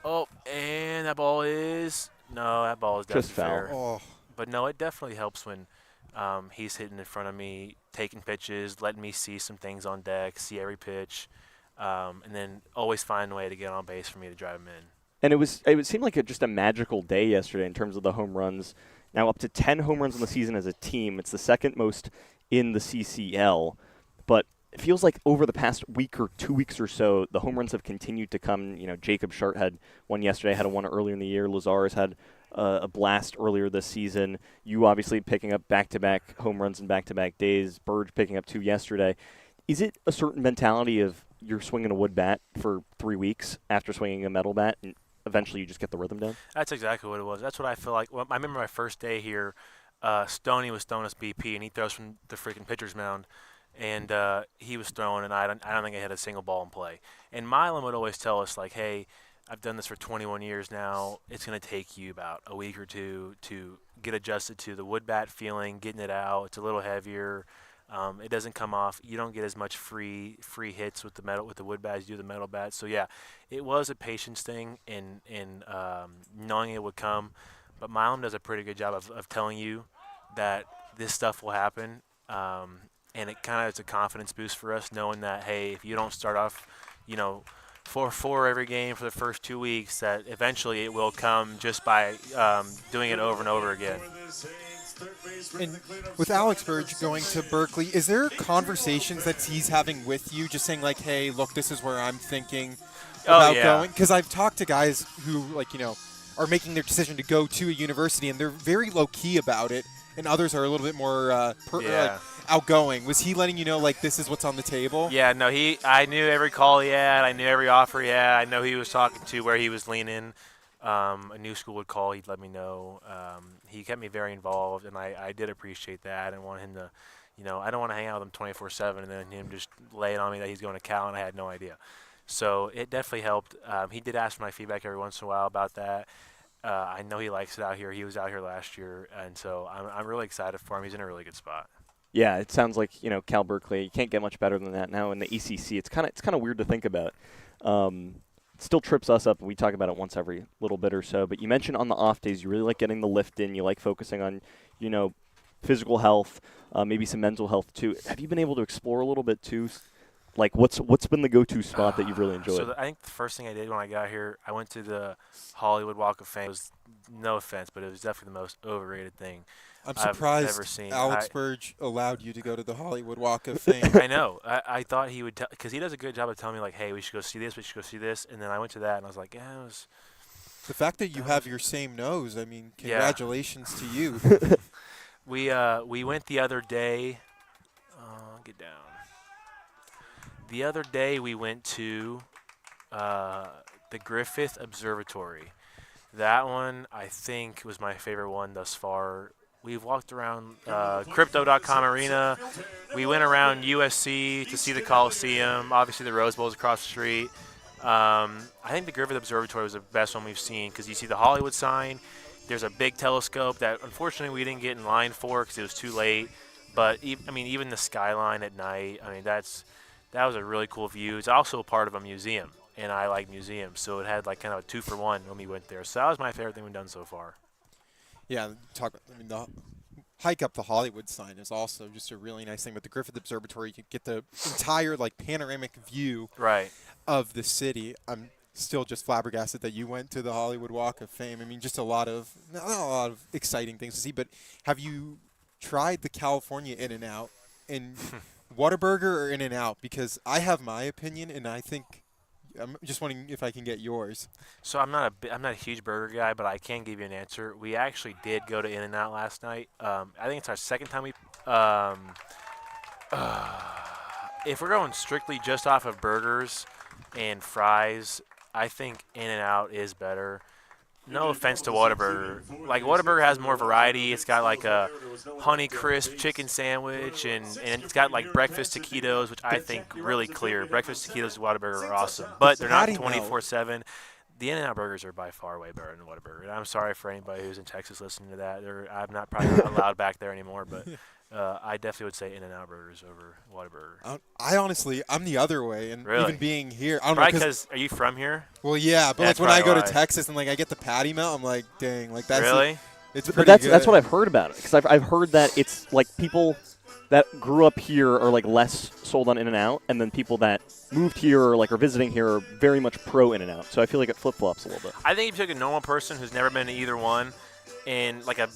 oh, and that ball is – no, that ball is definitely fair. Oh. But, no, it definitely helps when he's hitting in front of me, taking pitches, letting me see some things on deck, see every pitch, and then always find a way to get on base for me to drive him in. And it would seem like just a magical day yesterday in terms of the home runs. Now up to 10 home runs in the season as a team. It's the second most in the CCL. But it feels like over the past week or 2 weeks or so, the home runs have continued to come. Jacob Sharp had one yesterday, had one earlier in the year. Lazar's had a blast earlier this season. You obviously picking up back-to-back home runs in back-to-back days. Burge picking up 2 yesterday. Is it a certain mentality of you're swinging a wood bat for 3 weeks after swinging a metal bat, and eventually you just get the rhythm down? That's exactly what it was. That's what I feel like. Well, I remember my first day here, Stoney was throwing us BP, and he throws from the freaking pitcher's mound. And he was throwing, and I don't think I had a single ball in play. And Milan would always tell us, like, hey, I've done this for 21 years now. It's going to take you about a week or two to get adjusted to the wood bat feeling, getting it out. It's a little heavier. It doesn't come off. You don't get as much free hits with the wood bat as you do the metal bat. So, yeah, it was a patience thing in knowing it would come. But Milan does a pretty good job of telling you that this stuff will happen. And it kind of is a confidence boost for us, knowing that, hey, if you don't start off, 4-4 every game for the first 2 weeks, that eventually it will come just by doing it over and over again. And with Alex Burge going to Berkeley, is there conversations that he's having with you, just saying like, hey, look, this is where I'm thinking about going? Because I've talked to guys who, are making their decision to go to a university, and they're very low-key about it, and others are a little bit more outgoing. Was he letting you know, this is what's on the table? Yeah, no, I knew every call he had. I knew every offer he had. I know he was talking to where he was leaning. A new school would call. He'd let me know. He kept me very involved, and I did appreciate that. I didn't want him to, I don't want to hang out with him 24/7 and then him just lay it on me that he's going to Cal, and I had no idea. So it definitely helped. He did ask for my feedback every once in a while about that. I know he likes it out here. He was out here last year, and so I'm really excited for him. He's in a really good spot. Yeah, it sounds like Cal Berkeley. You can't get much better than that now in the ECC. It's kind of weird to think about. It still trips us up. We talk about it once every little bit or so. But you mentioned on the off days you really like getting the lift in. You like focusing on physical health, maybe some mental health too. Have you been able to explore a little bit too? What's been the go-to spot that you've really enjoyed? I think the first thing I did when I got here, I went to the Hollywood Walk of Fame. It was, no offense, but it was definitely the most overrated thing I'm surprised I've ever seen. Alex Burge allowed you to go to the Hollywood Walk of Fame. I know. I thought he would, because he does a good job of telling me, hey, we should go see this, we should go see this. And then I went to that, and I was like, yeah, it was. The fact that you have your same nose, congratulations to you. We went the other day. Get down. The other day we went to the Griffith Observatory. That one, I think, was my favorite one thus far. We've walked around Crypto.com Arena. We went around USC to see the Coliseum. Obviously, the Rose Bowl is across the street. I think the Griffith Observatory was the best one we've seen because you see the Hollywood sign. There's a big telescope that, unfortunately, we didn't get in line for because it was too late. But, even the skyline at night, that was a really cool view. It's also part of a museum, and I like museums, so it had kind of a 2-for-1 when we went there. So that was my favorite thing we've done so far. Yeah, hike up the Hollywood sign is also just a really nice thing. But the Griffith Observatory, you get the entire like panoramic view Right. of the city. I'm still just flabbergasted that you went to the Hollywood Walk of Fame. I mean, just not a lot of exciting things to see. But have you tried the California In-N-Out and Whataburger or In-N-Out? Because I have my opinion, and I think I'm just wondering if I can get yours. So I'm not a huge burger guy, but I can give you an answer. We actually did go to In-N-Out last night. I think it's our second time we. If we're going strictly just off of burgers and fries, I think In-N-Out is better. No offense to Whataburger. Like, Whataburger has more variety. It's got, like, a honey crisp chicken sandwich, and it's got, like, breakfast taquitos, which I think really clear. Breakfast taquitos at Whataburger are awesome. But they're not 24/7. The In-N-Out burgers are by far way better than Whataburger. And I'm sorry for anybody who's in Texas listening to that. I'm not probably not allowed back there anymore, but I definitely would say In-N-Out burgers over Whataburger. I honestly, I'm the other way, and Really? even being here, I don't Probably know. because are you from here? Well, yeah, but That's like when I go to probably why. Texas and like I get the patty melt, I'm like, dang, like that's Really? It's But pretty that's good. what I've heard about it, because I've heard that it's like people that grew up here are like less sold on In-N-Out, and then people that moved here or like are visiting here are very much pro In-N-Out. So I feel like it flip-flops a little bit. I think if you took a normal person who's never been to either one, and like a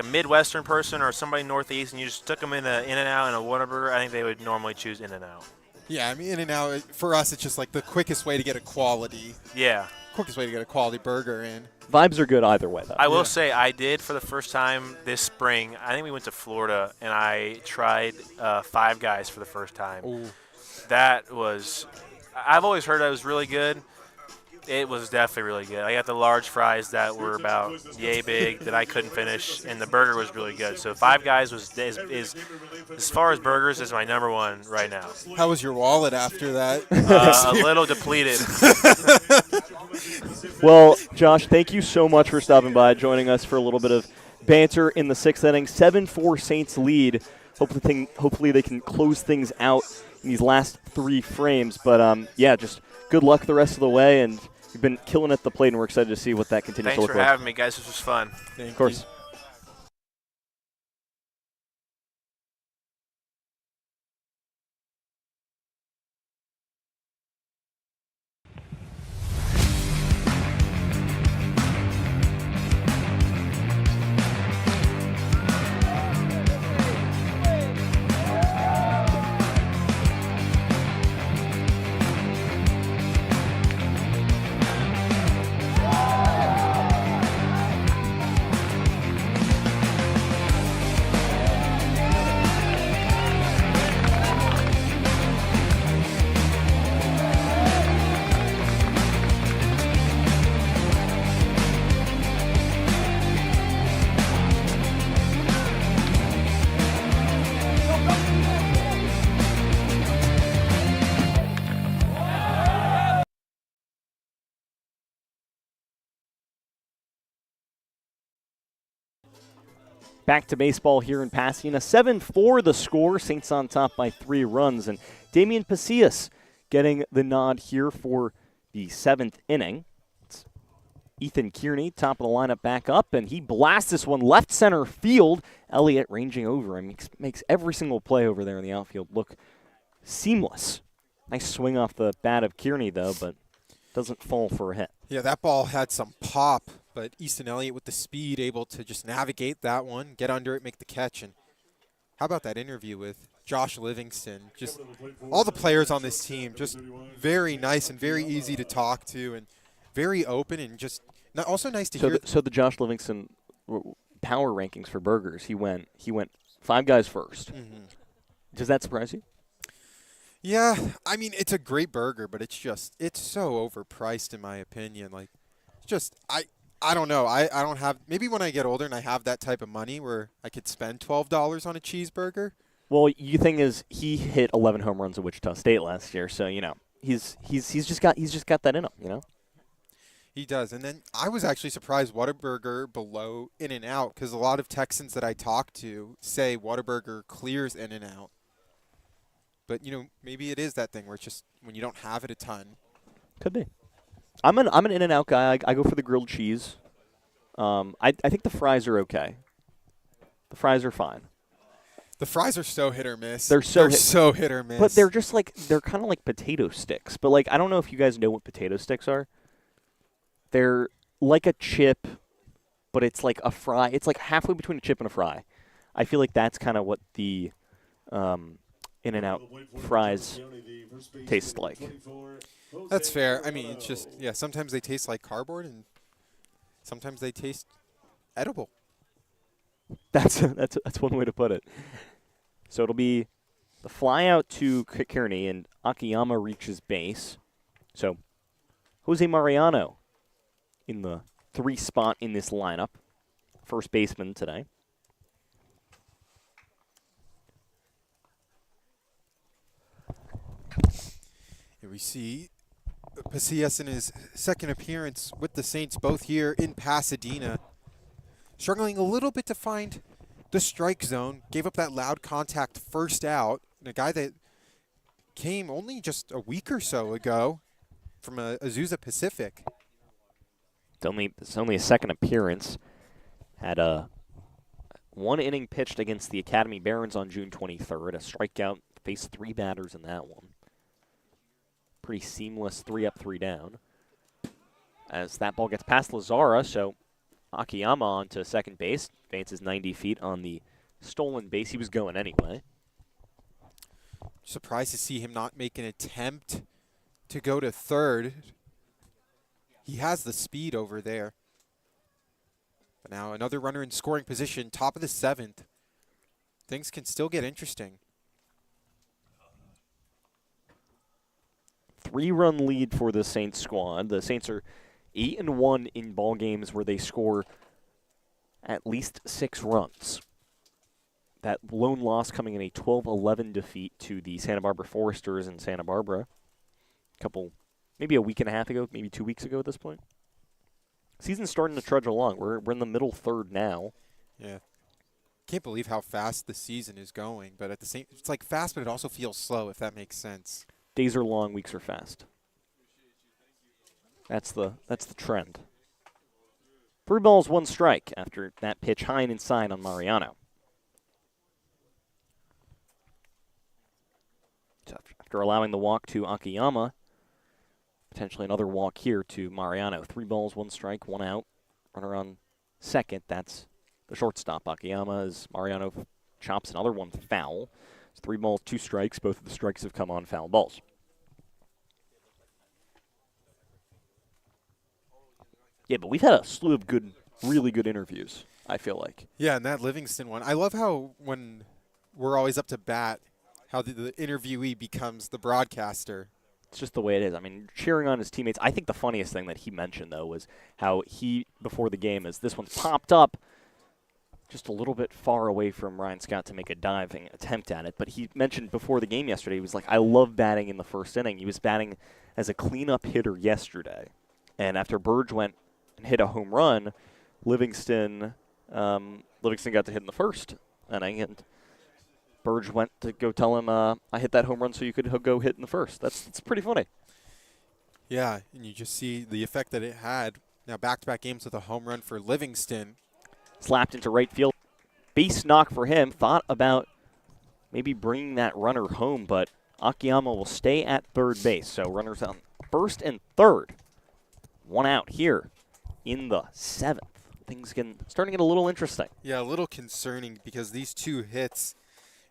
Midwestern person or somebody Northeast, and you just took them in In-N-Out and a Whataburger, I think they would normally choose In-N-Out. Yeah, I mean, In-N-Out for us, it's just like the quickest way to get a quality burger in. Vibes are good either way, though. I will say I did for the first time this spring. I think we went to Florida, and I tried Five Guys for the first time. Ooh. That was – I've always heard that was really good. It was definitely really good. I got the large fries that were about yay big that I couldn't finish, and the burger was really good. So Five Guys is as far as burgers, is my number one right now. How was your wallet after that? A little depleted. Well, Josh, thank you so much for stopping by, joining us for a little bit of banter in the sixth inning. 7-4 Saints lead. Hopefully they can close things out in these last three frames. But, yeah, just good luck the rest of the way, and you've been killing at the plate, and we're excited to see what that continues Thanks to look for like. having me, guys. This was fun. Of course. Back to baseball here in Pasadena. 7-4 the score. Saints on top by 3 runs. And Damian Pasillas getting the nod here for the 7th inning. It's Ethan Kearney, top of the lineup, back up. And he blasts this one left center field. Elliott ranging over him. Makes every single play over there in the outfield look seamless. Nice swing off the bat of Kearney, though, but doesn't fall for a hit. Yeah, that ball had some pop, but Easton Elliott with the speed able to just navigate that one, get under it, make the catch. And how about that interview with Josh Livingston? Just all the players on this team, just very nice and very easy to talk to and very open and just also nice to hear. So the Josh Livingston power rankings for burgers, he went 5 Guys first. Mm-hmm. Does that surprise you? Yeah, I mean, it's a great burger, but it's so overpriced in my opinion. Like, I don't know. I don't have, maybe when I get older and I have that type of money where I could spend $12 on a cheeseburger. Well, you thing is, he hit 11 home runs at Wichita State last year, so he's just got that in him, He does. And then I was actually surprised Whataburger below In-N-Out, because a lot of Texans that I talk to say Whataburger clears In-N-Out. But maybe it is that thing where it's just when you don't have it a ton. Could be. I'm an In-N-Out guy. I go for the grilled cheese. I think the fries are okay. The fries are fine. The fries are so hit or miss. They're so hit or miss. But they're just like, they're kind of like potato sticks. But like, I don't know if you guys know what potato sticks are. They're like a chip, but it's like a fry. It's like halfway between a chip and a fry. I feel like that's kind of what the In-N-Out fries taste like. That's fair. I mean, it's just, yeah, sometimes they taste like cardboard and sometimes they taste edible. That's one way to put it. So it'll be the fly out to Kearney, and Akiyama reaches base. So Jose Mariano in the 3 spot in this lineup. First baseman today. Here we see Pasillas in his second appearance with the Saints, both here in Pasadena. Struggling a little bit to find the strike zone. Gave up that loud contact first out. And a guy that came only just a week or so ago from Azusa Pacific. It's only a second appearance. Had a 1 inning pitched against the Academy Barons on June 23rd. A strikeout, faced 3 batters in that one. Pretty seamless 3 up, 3 down. As that ball gets past Lazara, so Akiyama on to second base. Advances 90 feet on the stolen base. He was going anyway. Surprised to see him not make an attempt to go to third. He has the speed over there. But now another runner in scoring position, top of the 7th. Things can still get interesting. 3-run lead for the Saints squad. The Saints are 8-1 in ball games where they score at least 6 runs. That lone loss coming in a 12-11 defeat to the Santa Barbara Foresters in Santa Barbara. Maybe a week and a half ago, maybe 2 weeks ago at this point. Season's starting to trudge along. We're in the middle third now. Yeah. Can't believe how fast the season is going, but at the same, it's like fast, but it also feels slow, if that makes sense. Days are long, weeks are fast. That's the trend. 3 balls, 1 strike after that pitch high and inside on Mariano. So after allowing the walk to Akiyama, potentially another walk here to Mariano. 3 balls, 1 strike, 1 out. Runner on second. That's the shortstop. Akiyama as Mariano chops another one foul. It's 3 balls, 2 strikes. Both of the strikes have come on foul balls. Yeah, but we've had a slew of really good interviews, I feel like. Yeah, and that Livingston one. I love how when we're always up to bat, how the interviewee becomes the broadcaster. It's just the way it is. I mean, cheering on his teammates. I think the funniest thing that he mentioned, though, was how he, before the game, as this one's popped up just a little bit far away from Ryan Scott to make a diving attempt at it. But he mentioned before the game yesterday, he was like, I love batting in the first inning. He was batting as a cleanup hitter yesterday. And after Burge went and hit a home run, Livingston got to hit in the first inning, and Burge went to go tell him, I hit that home run so you could go hit in the first. That's pretty funny. Yeah, and you just see the effect that it had. Now back-to-back games with a home run for Livingston. Slapped into right field. Base knock for him. Thought about maybe bringing that runner home, but Akiyama will stay at third base. So runners on first and third. 1 out here in the 7th. Things starting to get a little interesting. Yeah, a little concerning because these 2 hits,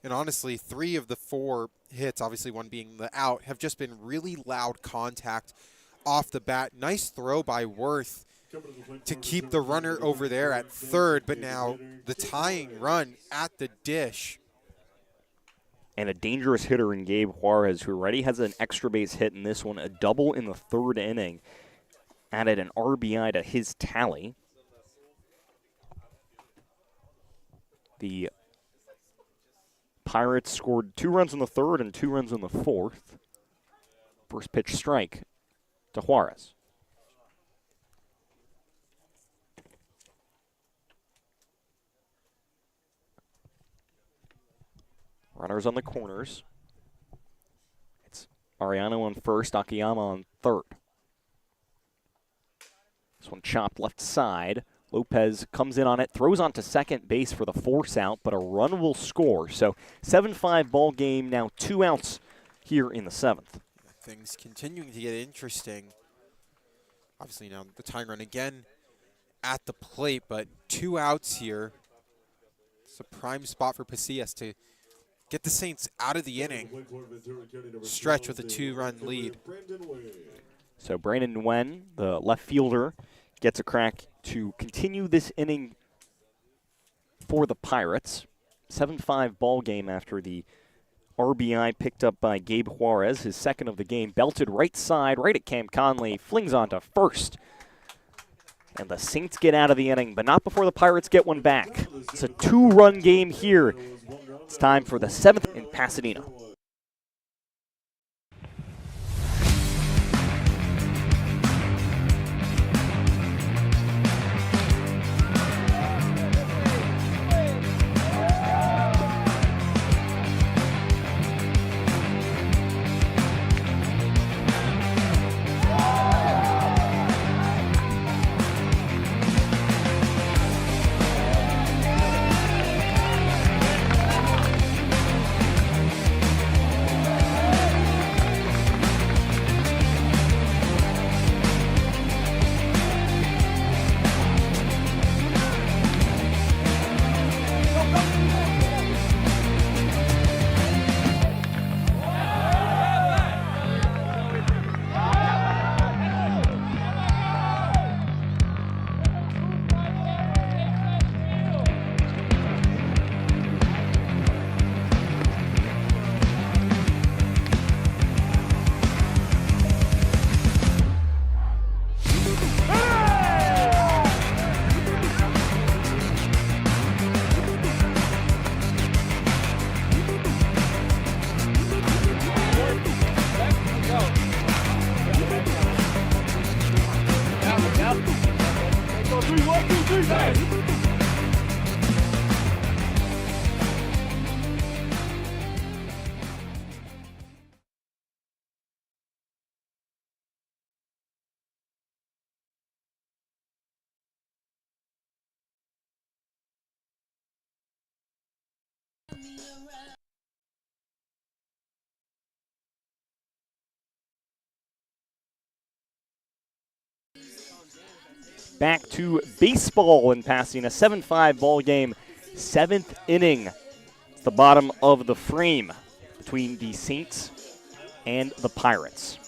and honestly 3 of the 4 hits, obviously one being the out, have just been really loud contact off the bat. Nice throw by Worth to keep the runner over there at third, but now the tying run at the dish. And a dangerous hitter in Gabe Juarez, who already has an extra base hit in this one, a double in the 3rd inning. Added an RBI to his tally. The Pirates scored 2 runs in the 3rd and 2 runs in the 4th. First pitch strike to Juarez. Runners on the corners. It's Mariano on first, Akiyama on third. This one chopped left side. Lopez comes in on it, throws onto second base for the force out, but a run will score. So 7-5 ball game, now 2 outs here in the 7th. Things continuing to get interesting. Obviously now the tying run again at the plate, but 2 outs here. It's a prime spot for Pasillas to get the Saints out of the inning, stretch with a 2-run lead. So Brandon Nguyen, the left fielder, gets a crack to continue this inning for the Pirates. 7-5 ball game after the RBI picked up by Gabe Juarez, his second of the game. Belted right side, right at Cam Conley, flings onto first. And the Saints get out of the inning, but not before the Pirates get one back. It's a 2-run game here. It's time for the 7th in Pasadena. Back to baseball in Pasadena, 7-5 ball game, 7th inning. It's the bottom of the frame between the Saints and the Pirates.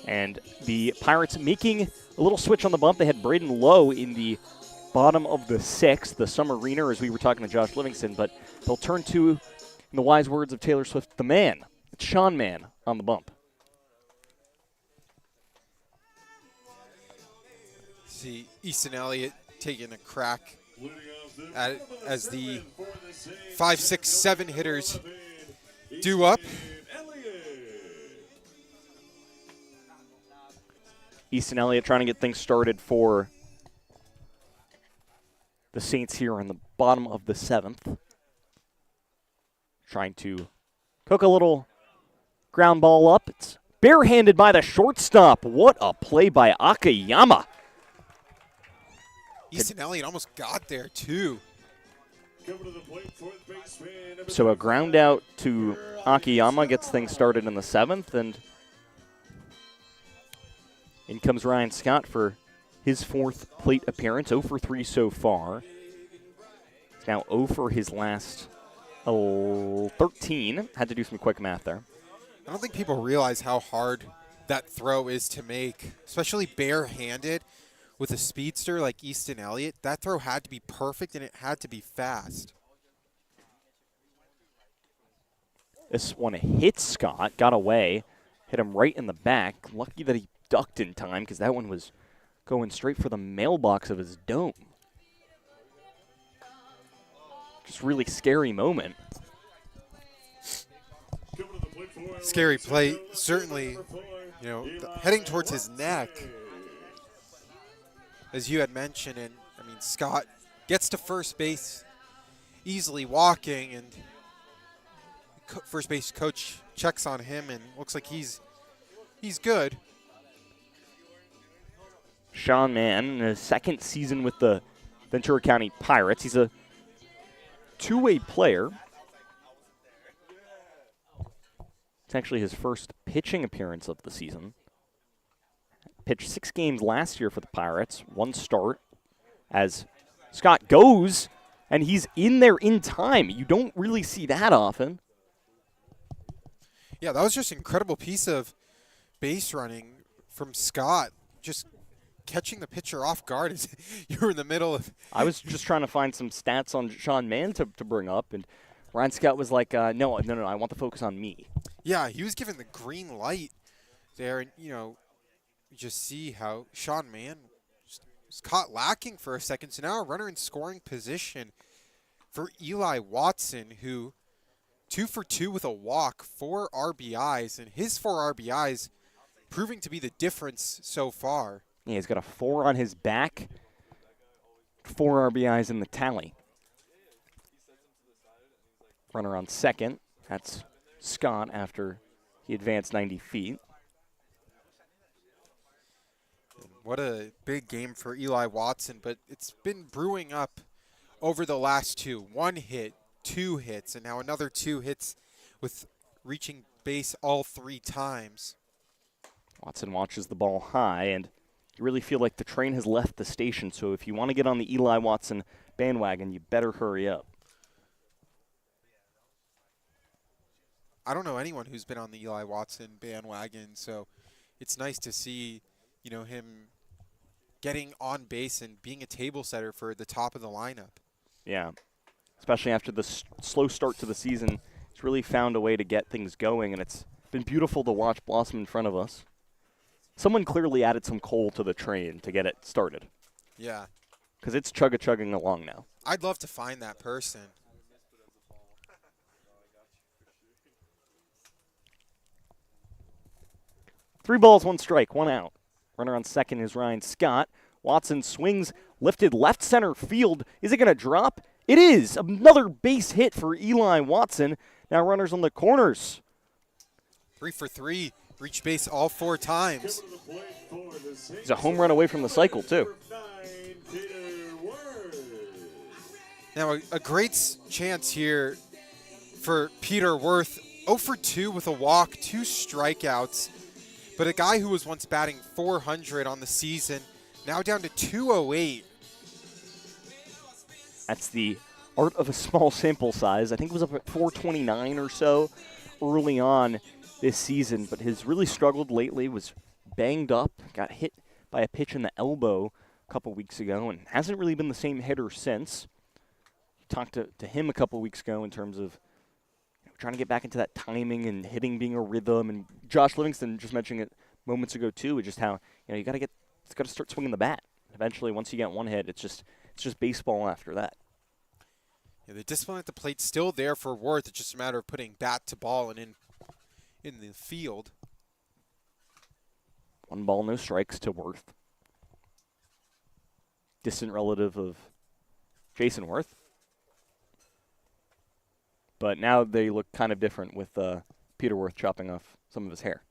And the Pirates making a little switch on the bump. They had Braden Lowe in the bottom of the 6th, the summer reener, as we were talking to Josh Livingston, but they'll turn to, in the wise words of Taylor Swift, the man. It's Sean Mann on the bump. See Easton Elliott taking a crack at it as the 5, 6, 7 hitters due up. Easton Elliott trying to get things started for the Saints here in the bottom of the 7th. Trying to cook a little ground ball up. It's barehanded by the shortstop. What a play by Akiyama. Easton Elliott almost got there, too. So a ground out to Akiyama gets things started in the 7th, and in comes Ryan Scott for his 4th plate appearance, 0 for 3 so far. He's now 0 for his last 13. Had to do some quick math there. I don't think people realize how hard that throw is to make, especially barehanded with a speedster like Easton Elliott. That throw had to be perfect, and it had to be fast. This one hit Scott, got away, hit him right in the back. Lucky that he ducked in time because that one was going straight for the mailbox of his dome. Just really scary moment. Scary play, certainly, heading towards his neck, as you had mentioned. And, Scott gets to first base easily walking, and first base coach checks on him and looks like he's good. Sean Mann, in his 2nd season with the Ventura County Pirates. He's a two-way player. It's actually his first pitching appearance of the season. Pitched 6 games last year for the Pirates, 1 start. As Scott goes, and he's in there in time. You don't really see that often. Yeah, that was just an incredible piece of base running from Scott. Just catching the pitcher off guard as you were in the middle of. I was just trying to find some stats on Sean Mann to bring up, and Ryan Scott was like, no, I want the focus on me. Yeah, he was given the green light there, and, you just see how Sean Mann was caught lacking for a second. So now a runner in scoring position for Eli Watson, who 2 for 2 with a walk, 4 RBIs, and his 4 RBIs proving to be the difference so far. Yeah, he's got a 4 on his back, 4 RBIs in the tally. Runner on second. That's Scott after he advanced 90 feet. What a big game for Eli Watson, but it's been brewing up over the last 2. 1 hit, 2 hits, and now another 2 hits with reaching base all 3 times. Watson watches the ball high, and you really feel like the train has left the station, so if you want to get on the Eli Watson bandwagon, you better hurry up. I don't know anyone who's been on the Eli Watson bandwagon, so it's nice to see, him getting on base and being a table setter for the top of the lineup. Yeah, especially after the slow start to the season. He's really found a way to get things going, and it's been beautiful to watch blossom in front of us. Someone clearly added some coal to the train to get it started. Yeah. Because it's chugging along now. I'd love to find that person. Three balls, 1 strike, 1 out. Runner on second is Ryan Scott. Watson swings, lifted left center field. Is it going to drop? It is. Another base hit for Eli Watson. Now runners on the corners. 3 for 3. Reached base all 4 times. He's a home run away from the cycle, too. Now a great chance here for Peter Worth. 0 for 2 with a walk, 2 strikeouts. But a guy who was once batting .400 on the season, now down to .208. That's the art of a small sample size. I think it was up at .429 or so early on this season, but has really struggled lately, was banged up, got hit by a pitch in the elbow a couple weeks ago, and hasn't really been the same hitter since. Talked to him a couple weeks ago in terms of trying to get back into that timing and hitting being a rhythm, and Josh Livingston just mentioning it moments ago too, just how you got to start swinging the bat. Eventually, once you get 1 hit, it's just baseball after that. Yeah, the discipline at the plate's still there for Worth. It's just a matter of putting bat to ball and in the field. 1 ball, no strikes to Worth. Distant relative of Jason Worth. But now they look kind of different with Peter Worth chopping off some of his hair.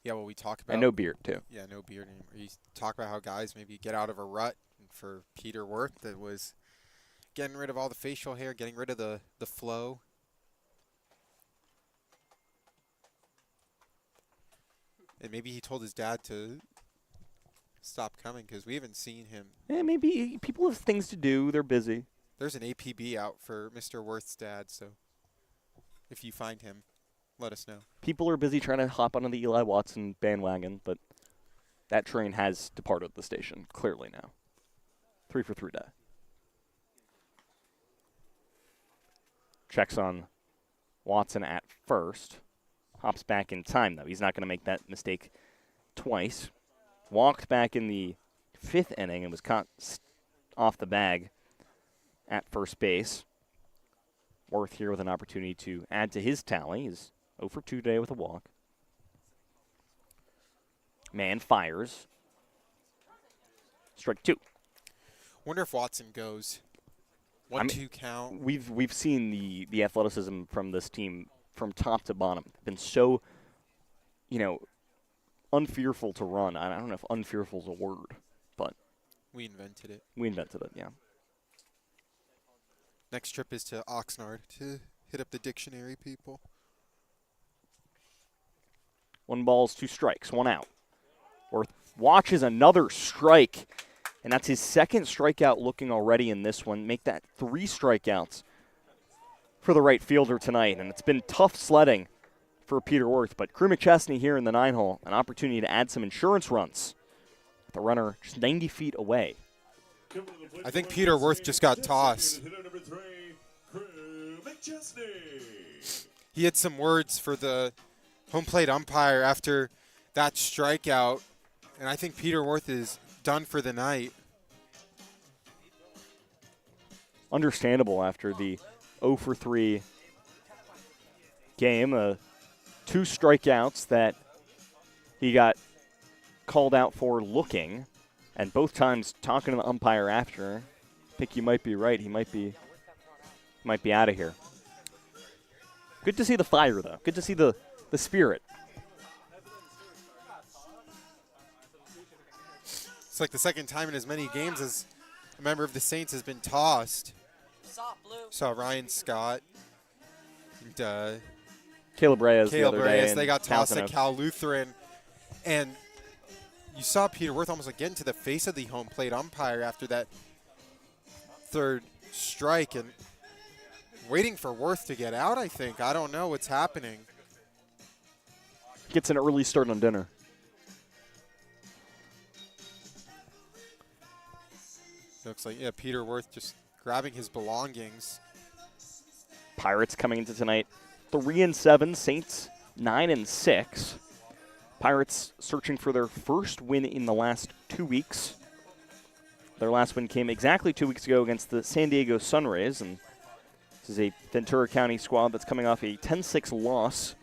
Yeah, well, we talk about... And no beard, too. Yeah, no beard anymore. You talk about how guys maybe get out of a rut. And for Peter Worth, that was getting rid of all the facial hair, getting rid of the flow. And maybe he told his dad to stop coming because we haven't seen him. Yeah, maybe people have things to do. They're busy. There's an APB out for Mr. Worth's dad, so if you find him, let us know. People are busy trying to hop onto the Eli Watson bandwagon, but that train has departed the station, clearly now. 3 for 3 day. Checks on Watson at first. Hops back in time, though. He's not going to make that mistake twice. Walked back in the 5th inning and was caught off the bag at first base. Worth here with an opportunity to add to his tally. He's 0 for 2 today with a walk. Man fires. Strike 2. Wonder if Watson goes 1-2 count. We've seen the athleticism from this team from top to bottom. Been so, unfearful to run. I don't know if unfearful is a word, but We invented it. We invented it, yeah. Next trip is to Oxnard to hit up the dictionary, people. 1 ball, 2 strikes, 1 out. Worth watches another strike, and that's his 2nd strikeout looking already in this one. Make that 3 strikeouts for the right fielder tonight, and it's been tough sledding for Peter Worth, but Crew McChesney here in the 9-hole, an opportunity to add some insurance runs. The runner just 90 feet away. I think Peter Worth just got tossed. He had some words for the home plate umpire after that strikeout, and I think Peter Worth is done for the night. Understandable after the 0 for 3 game. 2 strikeouts that he got called out for looking, and both times talking to the umpire after. I think you might be right. He might be out of here. Good to see the fire, though. Good to see the spirit. It's like the 2nd time in as many games as a member of the Saints has been tossed. Saw Ryan Scott and Caleb Reyes. They got tossed at Cal Lutheran. And you saw Peter Worth almost like get into the face of the home plate umpire after that 3rd strike and waiting for Worth to get out, I think. I don't know what's happening. Gets an early start on dinner. Looks like, yeah, Peter Worth just grabbing his belongings. Pirates coming into tonight 3-7, Saints 9-6. Pirates searching for their first win in the last 2 weeks. Their last win came exactly 2 weeks ago against the San Diego Sunrays, and this is a Ventura County squad that's coming off a 10-6 loss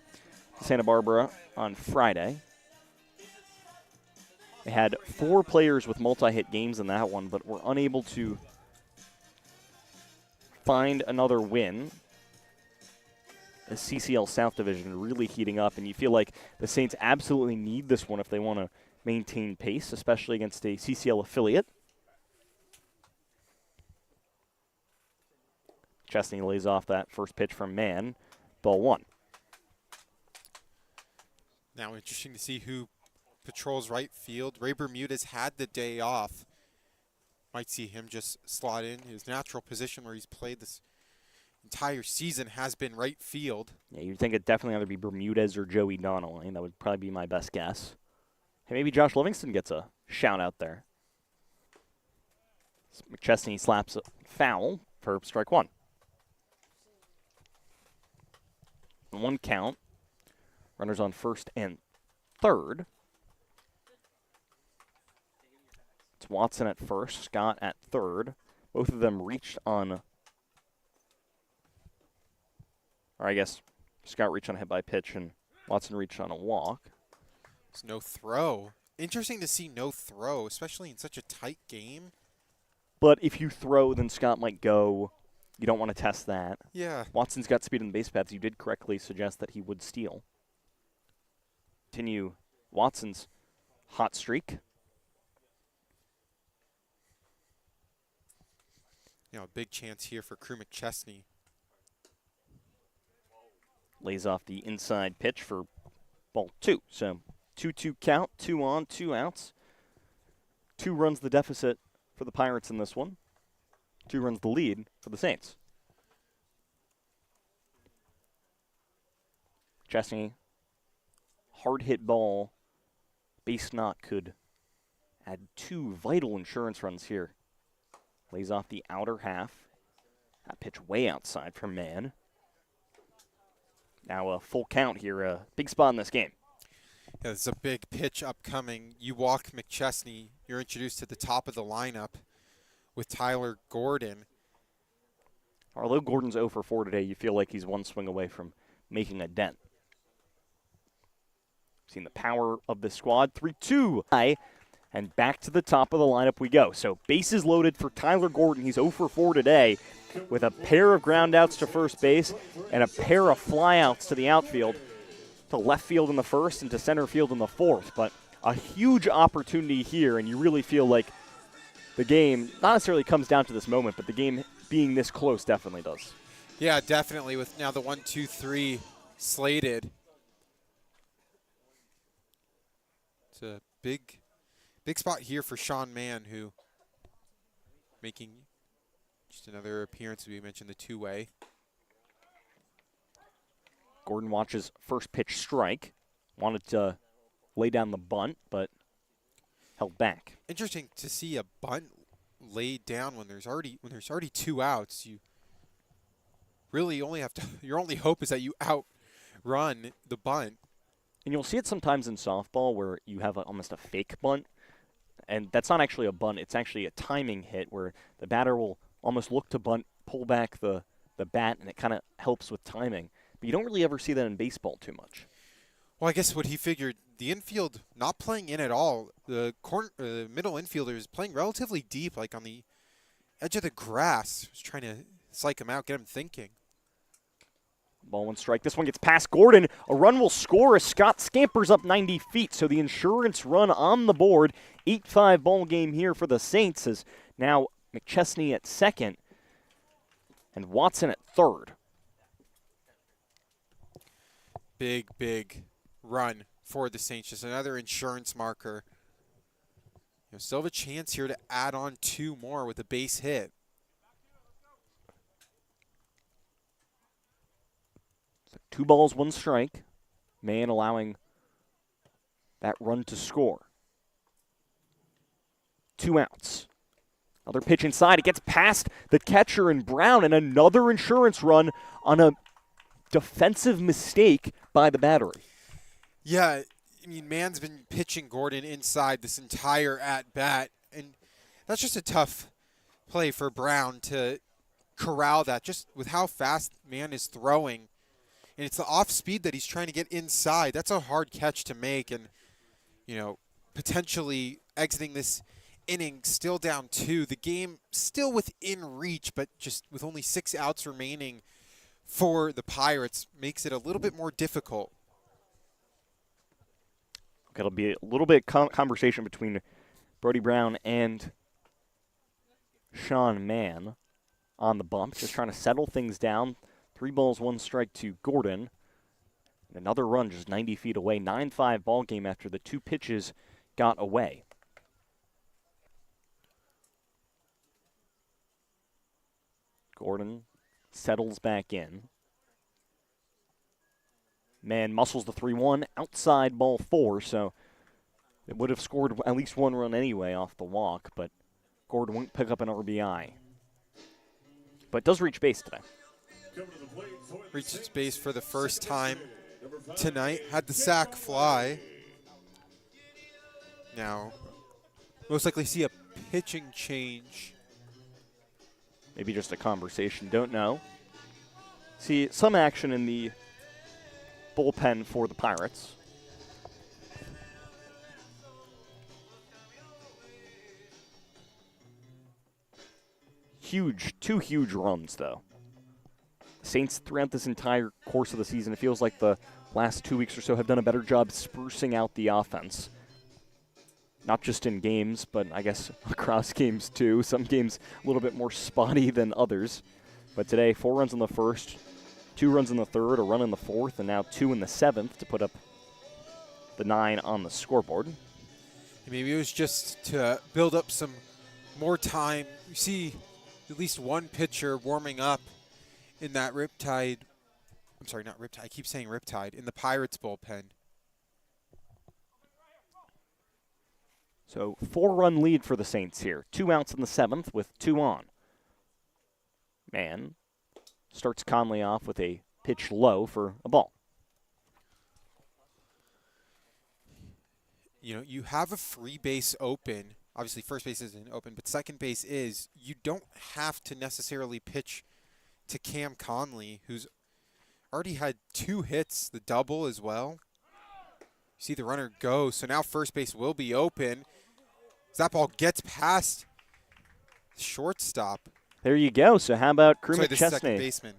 to Santa Barbara on Friday. They had 4 players with multi-hit games in that one, but were unable to find another win. The CCL South Division really heating up, and you feel like the Saints absolutely need this one if they want to maintain pace, especially against a CCL affiliate. Chesney lays off that first pitch from Mann. Ball 1. Now interesting to see who patrols right field. Ray Bermudez had the day off. Might see him just slot in. His natural position where he's played this entire season has been right field. Yeah, you'd think it'd definitely either be Bermudez or Joey Donnelly. That would probably be my best guess. Hey, maybe Josh Livingston gets a shout out there. McChesney slaps a foul for strike 1. 1 count. Runners on 1st and 3rd. It's Watson at 1st, Scott at 3rd. Both of them reached on, or I guess Scott reached on a hit by pitch and Watson reached on a walk. There's no throw. Interesting to see no throw, especially in such a tight game. But if you throw, then Scott might go. You don't want to test that. Yeah. Watson's got speed on the base paths. You did correctly suggest that he would steal. Continue Watson's hot streak. You know, a big chance here for Crew McChesney. Lays off the inside pitch for ball 2. So 2-2 count, 2 on, 2 outs. 2 runs the deficit for the Pirates in this one. 2 runs the lead for the Saints. Chesney, hard hit ball. Base knock could add 2 vital insurance runs here. Lays off the outer half. That pitch way outside for Mann. Now a full count here, a big spot in this game. Yeah, this is a big pitch upcoming. You walk McChesney, you're introduced to the top of the lineup with Tyler Gordon. Although Gordon's 0 for 4 today, you feel like he's 1 swing away from making a dent. Seen the power of the squad. 3-2. And back to the top of the lineup we go. So bases loaded for Tyler Gordon. He's 0 for 4 today with a pair of groundouts to first base and a pair of flyouts to the outfield, to left field in the first and to center field in the fourth. But a huge opportunity here, and you really feel like the game not necessarily comes down to this moment, but the game being this close definitely does. Yeah, definitely, with now the 1-2-3 slated. It's a big spot here for Sean Mann, who making just another appearance. We mentioned the two-way. Gordon watches first pitch strike. Wanted to lay down the bunt, but held back. Interesting to see a bunt laid down when there's already two outs. You really only have to. Your only hope is that you outrun the bunt. And you'll see it sometimes in softball where you have almost a fake bunt, and that's not actually a bunt. It's actually a timing hit where the batter will almost look to bunt, pull back the bat, and it kind of helps with timing. But you don't really ever see that in baseball too much. Well, I guess what he figured, the infield not playing in at all. The middle infielder is playing relatively deep, like on the edge of the grass. Just trying to psych him out, get him thinking. Ball one strike. This one gets past Gordon. A run will score as Scott scampers up 90 feet. So the insurance run on the board. 8-5 ball game here for the Saints as now McChesney at second and Watson at third. Big run for the Saints. Just another insurance marker. Still have a chance here to add on two more with a base hit. So 2 balls, 1 strike. Mann allowing that run to score. 2 outs. Another pitch inside. It gets past the catcher and Brown, and another insurance run on a defensive mistake by the battery. Yeah, I mean, Mann's been pitching Gordon inside this entire at-bat, and that's just a tough play for Brown to corral that, just with how fast Mann is throwing. And it's the off-speed that he's trying to get inside. That's a hard catch to make, and, potentially exiting this inning still down 2. The game still within reach, but just with only 6 outs remaining for the Pirates makes it a little bit more difficult. It'll be a little bit conversation between Brody Brown and Sean Mann on the bump, just trying to settle things down. 3 balls, 1 strike to Gordon. And another run just 90 feet away. 9-5 ball game after the 2 pitches got away. Gordon settles back in. Mann muscles the 3-1, outside ball 4, so it would have scored at least 1 run anyway off the walk, but Gordon won't pick up an RBI. But does reach base today. Reached base for the first time tonight. Had the sack fly. Now, most likely see a pitching change. Maybe just a conversation, don't know. See some action in the bullpen for the Pirates. Two huge runs, though. The Saints, throughout this entire course of the season, it feels like the last 2 weeks or so have done a better job sprucing out the offense. Not just in games, but I guess across games too. Some games a little bit more spotty than others. But today, 4 runs in the first, 2 runs in the third, a run in the fourth, and now 2 in the seventh to put up the 9 on the scoreboard. Maybe it was just to build up some more time. You see at least one pitcher warming up in that Riptide. I'm sorry, not Riptide. I keep saying Riptide. In the Pirates bullpen. So 4-run lead for the Saints here. 2 outs in the seventh with 2 on. Mann starts Conley off with a pitch low for a ball. You have a free base open. Obviously, first base isn't open, but second base is. You don't have to necessarily pitch to Cam Conley, who's already had 2 hits, the double as well. You see the runner go, so now first base will be open. As that ball gets past shortstop. There you go. So how about Crew Sorry, the second McChesney baseman.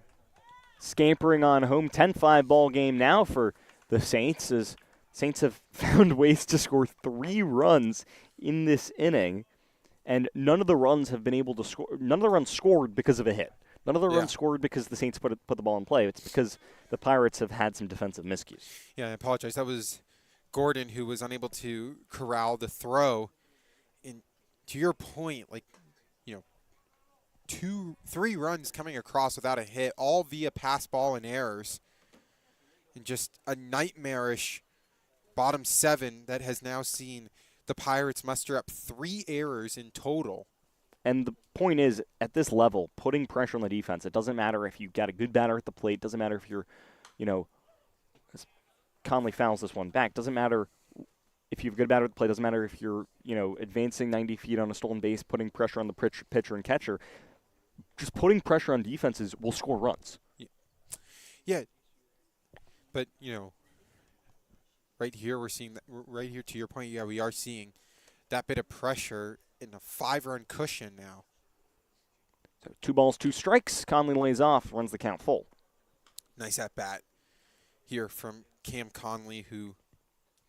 scampering on home? 10-5 ball game now for the Saints, as Saints have found ways to score 3 runs in this inning. and none of the runs have been able to score. None of the runs scored because of a hit. None of the runs scored because the Saints put the ball in play. It's because the Pirates have had some defensive miscues. Yeah, I apologize. That was Gordon who was unable to corral the throw. And to your point, like, 3 runs coming across without a hit, all via pass ball and errors. And just a nightmarish bottom 7 that has now seen the Pirates muster up 3 errors in total. And the point is, at this level, putting pressure on the defense, it doesn't matter if you've got a good batter at the plate, doesn't matter if you're, Conley fouls this one back, doesn't matter if you have a good batter at the plate, doesn't matter if you're, advancing 90 feet on a stolen base, putting pressure on the pitcher and catcher. Just putting pressure on defenses will score runs. Yeah. But, right here we're seeing that, right here to your point, we are seeing that bit of pressure in a 5-run cushion now. So 2 balls, 2 strikes. Conley lays off, runs the count full. Nice at bat here from Cam Conley, who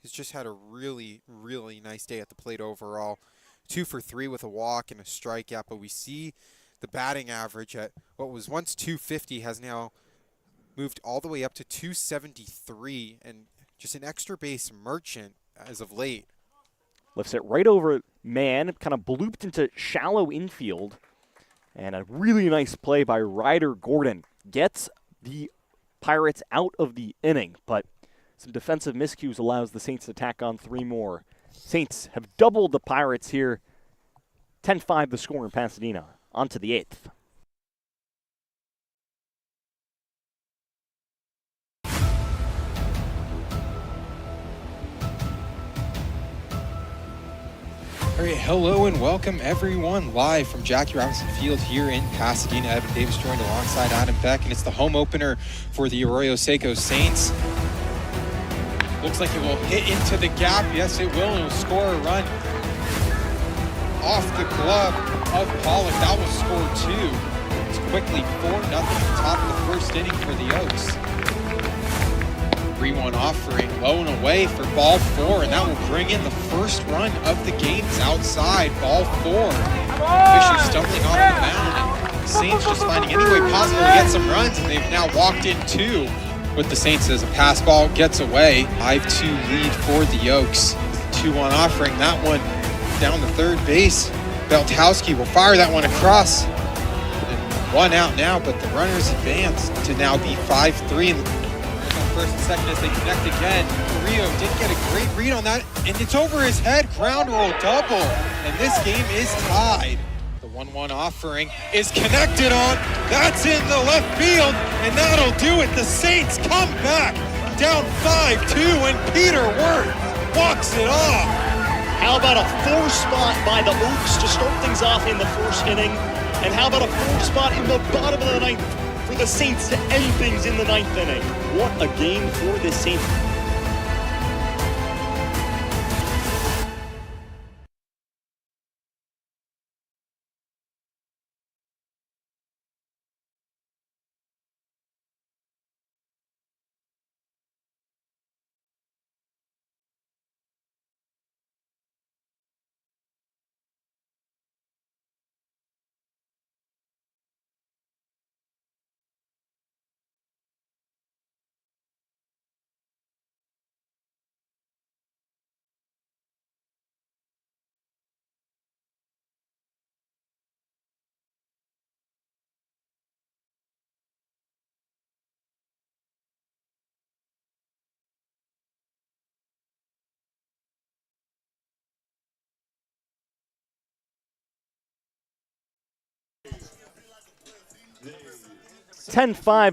has just had a really, really nice day at the plate overall. 2 for 3 with a walk and a strikeout, but we see the batting average at what was once 250 has now moved all the way up to 273, and just an extra base merchant as of late. Lifts it right over man, kind of blooped into shallow infield, and a really nice play by Ryder Gordon. Gets the Pirates out of the inning, but some defensive miscues allows the Saints to tack on 3 more. Saints have doubled the Pirates here. 10-5 the score in Pasadena. On to the 8th. All right, hello and welcome everyone live from Jackie Robinson Field here in Pasadena. Evan Davis joined alongside Adam Beck, and it's the home opener for the Arroyo Seco Saints. Looks like it will hit into the gap. Yes, it will, and it will score a run off the glove of Pollock. That will score 2. It's quickly 4-0 at the top of the first inning for the Oaks. 3-1 offering, low and away for ball 4, and that will bring in the first run of the game. It's outside, ball 4. Fisher stumbling off the mound, and the Saints just finding any way possible to get some runs, and they've now walked in 2 with the Saints as a pass ball gets away. 5-2 lead for the Oaks. 2-1 offering, that one down the third base. Beltowski will fire that one across. And 1 out now, but the runners advance to now be 5-3. First and second as they connect again. Carrillo did get a great read on that, and it's over his head. Ground roll double, and this game is tied. The 1-1 offering is connected on. That's in the left field, and that'll do it. The Saints come back down 5-2, and Peter Wirth walks it off. How about a 4 spot by the Oaks to start things off in the first inning? And how about a 4 spot in the bottom of the 9th for the Saints to end things in the 9th inning? What a game for the Saints.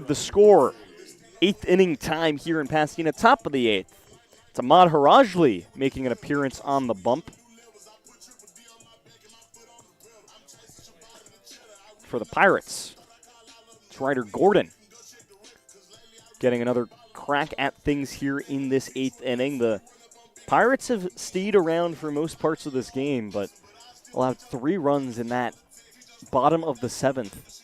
The score. 8th inning time here in Pasadena, top of the 8th. It's Ahmad Harajli making an appearance on the bump for the Pirates. It's Ryder Gordon getting another crack at things here in this 8th inning. The Pirates have stayed around for most parts of this game, but allowed 3 runs in that bottom of the 7th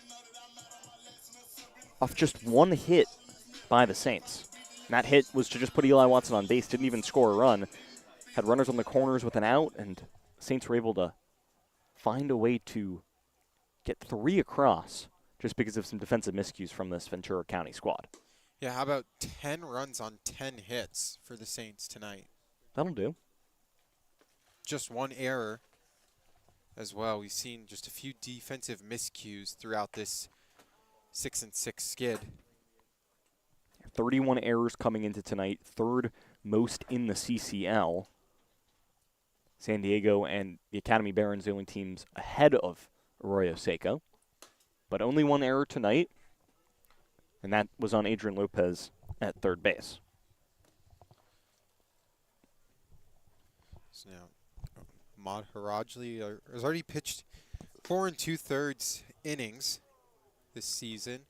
off just 1 hit by the Saints. And that hit was to just put Eli Watson on base, didn't even score a run. Had runners on the corners with an out, and Saints were able to find a way to get 3 across just because of some defensive miscues from this Ventura County squad. Yeah, how about 10 runs on 10 hits for the Saints tonight? That'll do. Just 1 error as well. We've seen just a few defensive miscues throughout this 6-6 skid. 31 errors coming into tonight, 3rd most in the CCL. San Diego and the Academy Barons, the only teams ahead of Arroyo Seco. But only 1 error tonight, and that was on Adrian Lopez at 3rd base. So now, Ahmad Harajli has already pitched 4 2/3 innings this season.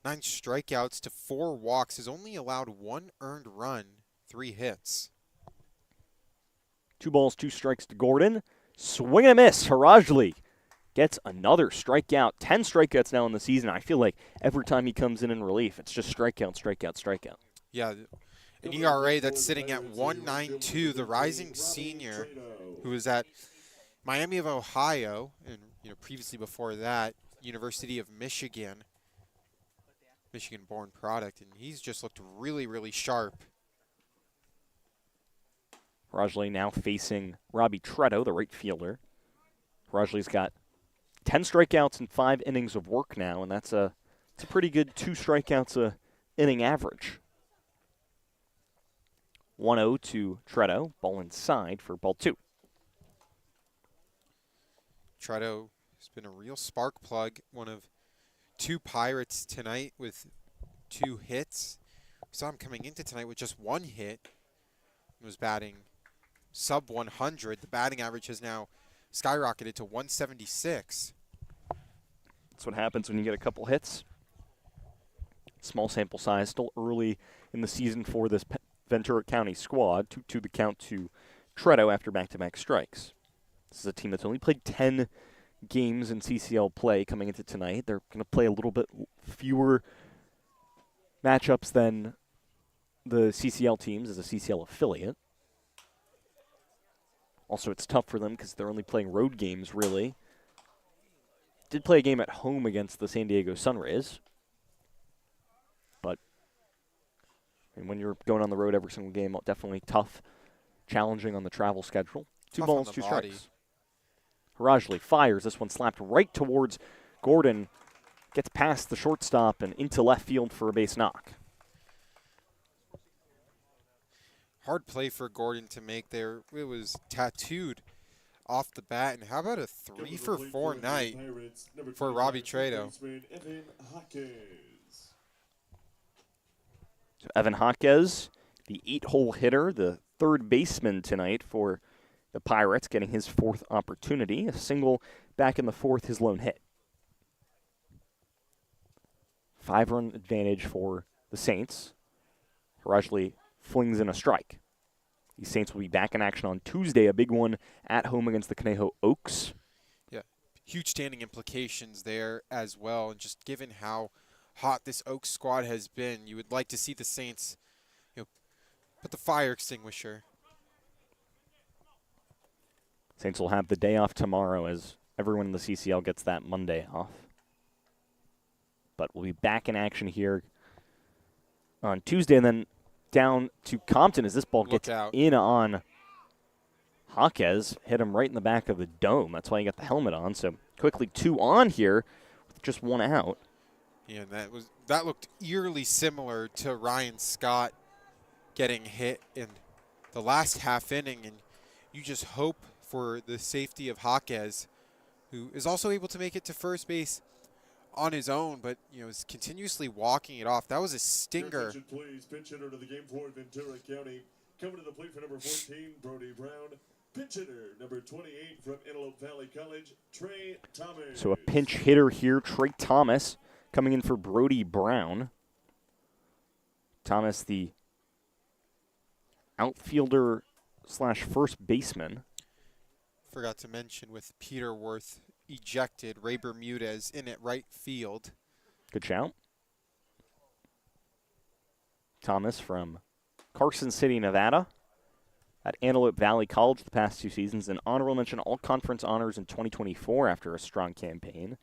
9 strikeouts to 4 walks, has only allowed 1 earned run, 3 hits. 2 balls, 2 strikes to Gordon. Swing and a miss. Harajli gets another strikeout. 10 strikeouts now in the season. I feel like every time he comes in relief, it's just strikeout, strikeout, strikeout. Yeah, an ERA that's sitting at 1.92. The rising senior, who was at Miami of Ohio, and previously before that, University of Michigan, Michigan-born product, and he's just looked really, really sharp. Harajli now facing Robbie Tretto, the right fielder. Harajli's got 10 strikeouts and 5 innings of work now, and it's a pretty good 2 strikeouts a inning average. 1-0 to Tretto, ball inside for ball 2. Tretto has been a real spark plug, one of 2 Pirates tonight with 2 hits. We saw him coming into tonight with just 1 hit. He was batting sub 100. The batting average has now skyrocketed to 176. That's what happens when you get a couple hits. Small sample size, still early in the season for this Ventura County squad. 2-2 the count to Tretto after back-to-back strikes. This is a team that's only played 10 games in CCL play coming into tonight. They're going to play a little bit fewer matchups than the CCL teams as a CCL affiliate. Also, it's tough for them because they're only playing road games, really. Did play a game at home against the San Diego Sunrays. But when you're going on the road every single game, definitely tough, challenging on the travel schedule. 2 Tough balls, on 2 the body. strikes. Harajli fires. This one slapped right towards Gordon. Gets past the shortstop and into left field for a base knock. Hard play for Gordon to make there. It was tattooed off the bat. And how about a 3 for 4 night for Robbie Tretto? So Evan Jaquez, the 8-hole hitter, the 3rd baseman tonight for the Pirates, getting his 4th opportunity. A single back in the 4th, his lone hit. 5-run advantage for the Saints. Harajli flings in a strike. The Saints will be back in action on Tuesday, a big one at home against the Conejo Oaks. Yeah, huge standing implications there as well. And just given how hot this Oaks squad has been, you would like to see the Saints, put the fire extinguisher. Saints will have the day off tomorrow as everyone in the CCL gets that Monday off. But we'll be back in action here on Tuesday, and then down to Compton as this ball gets in on Jaquez. Hit him right in the back of the dome. That's why he got the helmet on. So quickly 2 on here with just 1 out. Yeah, that looked eerily similar to Ryan Scott getting hit in the last half inning, and you just hope for the safety of Jaquez, who is also able to make it to first base on his own, but is continuously walking it off. That was a stinger. Attention, please. Pinch hitter to the game for Ventura County. Coming to the plate for number 14, Brody Brown. Pinch hitter, number 28 from Antelope Valley College, Trey Thomas. So a pinch hitter here, Trey Thomas, coming in for Brody Brown. Thomas, the outfielder / first baseman. Forgot to mention with Peter Worth ejected, Ray Bermudez in at right field. Good shout. Thomas from Carson City, Nevada. at Antelope Valley College the past 2 seasons, and honorable mention all-conference honors in 2024 after a strong campaign,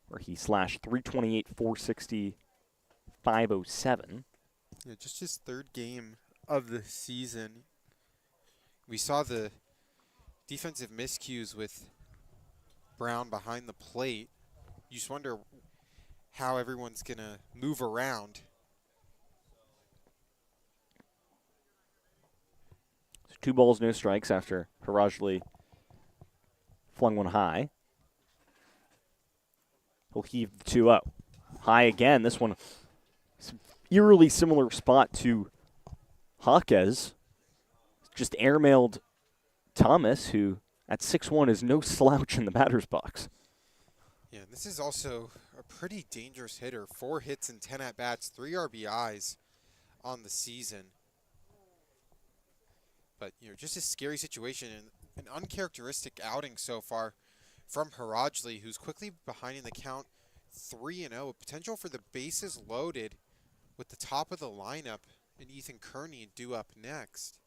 where he slashed 328, 460, 507. Yeah, just his third game of the season. We saw the defensive miscues with Brown behind the plate. You just wonder how everyone's going to move around. So 2 balls, no strikes after Harajli flung one high. He'll heave the 2-0. High again. This one, eerily similar spot to Jaquez. Just airmailed Thomas, who at 6'1" is no slouch in the batter's box. Yeah, this is also a pretty dangerous hitter. 4 hits and 10 at-bats, 3 RBIs on the season. But, just a scary situation and an uncharacteristic outing so far from Harajli, who's quickly behind in the count 3-0. A potential for the bases loaded with the top of the lineup and Ethan Kearney due up next.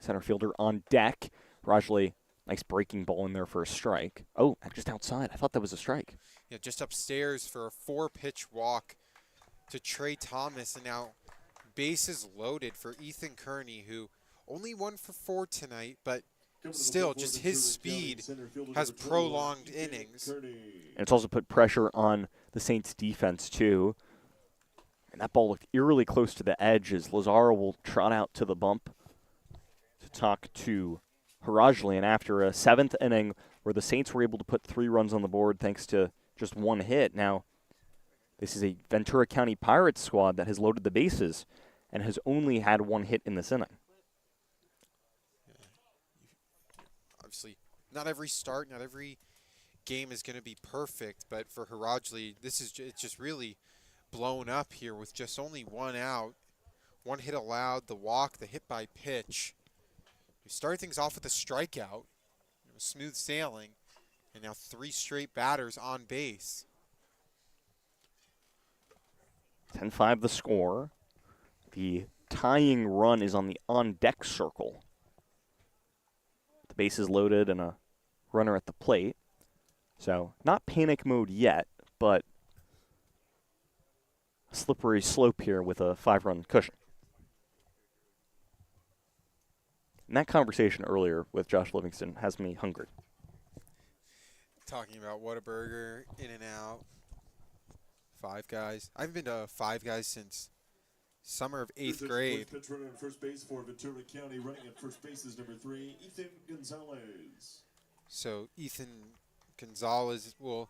Center fielder on deck. Harajli, nice breaking ball in there for a strike. Oh, just outside. I thought that was a strike. Yeah, just upstairs for a 4-pitch walk to Trey Thomas. And now bases loaded for Ethan Kearney, who only 1 for 4 tonight, but still just his speed has prolonged innings. And it's also put pressure on the Saints defense, too. And that ball looked eerily close to the edge as Lazaro will trot out to the bump to talk to Harajli. And after a 7th inning where the Saints were able to put 3 runs on the board thanks to just 1 hit, now this is a Ventura County Pirates squad that has loaded the bases and has only had 1 hit in this inning. Obviously, not every start, not every game is going to be perfect, but for Harajli, it's just really blown up here with just only 1 out. 1 hit allowed, the walk, the hit by pitch. We started things off with a strikeout. It was smooth sailing, and now 3 straight batters on base. 10-5 the score. The tying run is on the on-deck circle. The base is loaded and a runner at the plate. So not panic mode yet, but a slippery slope here with a 5-run cushion. And that conversation earlier with Josh Livingston has me hungry. Talking about Whataburger, In-N-Out, Five Guys. I haven't been to Five Guys since summer of 8th grade. Pitch runner on first base for Ventura County. Running at first base is number 3, Ethan Gonzalez. So Ethan Gonzalez will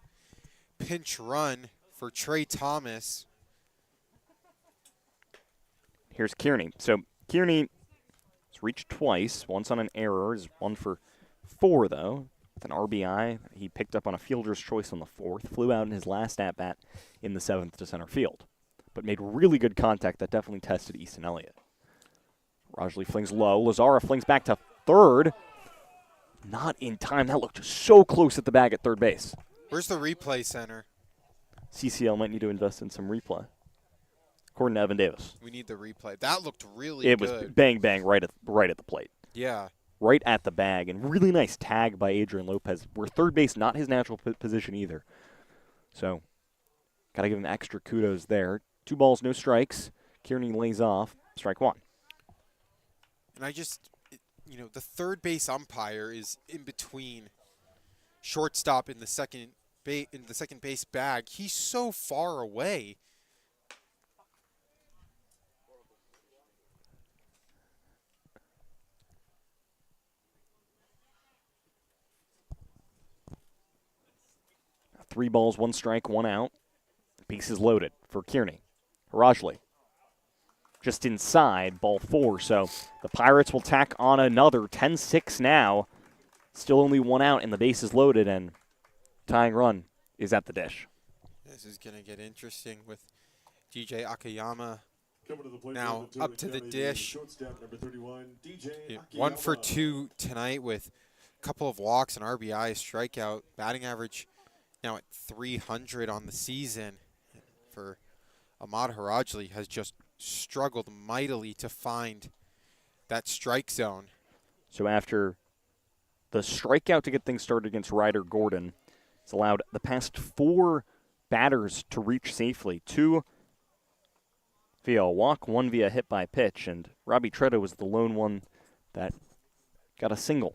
pinch run for Trey Thomas. Here's Kearney. So Kearney has reached twice, once on an error, is 1 for 4 though. With an RBI, he picked up on a fielder's choice on the 4th, flew out in his last at-bat in the 7th to center field, but made really good contact that definitely tested Easton Elliott. Rajli flings low. Lazara flings back to 3rd. Not in time. That looked so close at the bag at 3rd base. Where's the replay center? CCL might need to invest in some replay. According to Evan Davis. We need the replay. That looked really good. It was bang, bang right at the plate. Yeah. Right at the bag. And really nice tag by Adrian Lopez. Where 3rd base, not his natural position either. So, got to give him extra kudos there. 2 balls, no strikes. Kearney lays off. Strike 1. And I just, the 3rd base umpire is in between shortstop in the second base bag. He's so far away. Three balls, 1 strike, 1 out. Bases loaded for Kearney. Rajli just inside, ball 4. So the Pirates will tack on another 10-6 now. Still only 1 out and the bases loaded, and tying run is at the dish. This is going to get interesting with DJ Akiyama now up to the dish. 1 for 2 tonight with a couple of walks and RBI, strikeout, batting average now at 300 on the season. For Ahmad Harajli has just struggled mightily to find that strike zone. So after the strikeout to get things started against Ryder Gordon, it's allowed the past 4 batters to reach safely. 2 via a walk, 1 via hit by pitch, and Robbie Tredo was the lone one that got a single.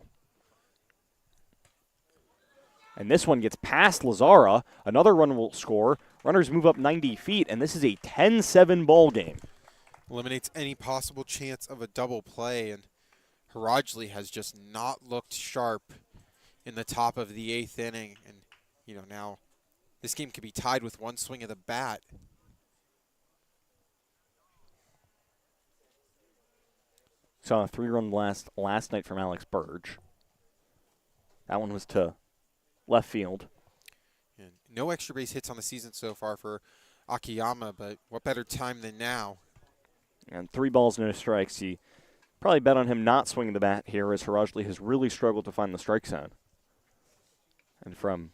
And this one gets past Lazara. Another run will score. Runners move up 90 feet, and this is a 10-7 ball game. Eliminates any possible chance of a double play, and Harajli has just not looked sharp in the top of the 8th inning. And, you know, now this game could be tied with 1 swing of the bat. Saw a 3-run blast last night from Alex Burge. That one was to left field. And no extra base hits on the season so far for Akiyama, but what better time than now? And 3 balls, no strikes. You probably bet on him not swinging the bat here, as Harajli has really struggled to find the strike zone. And from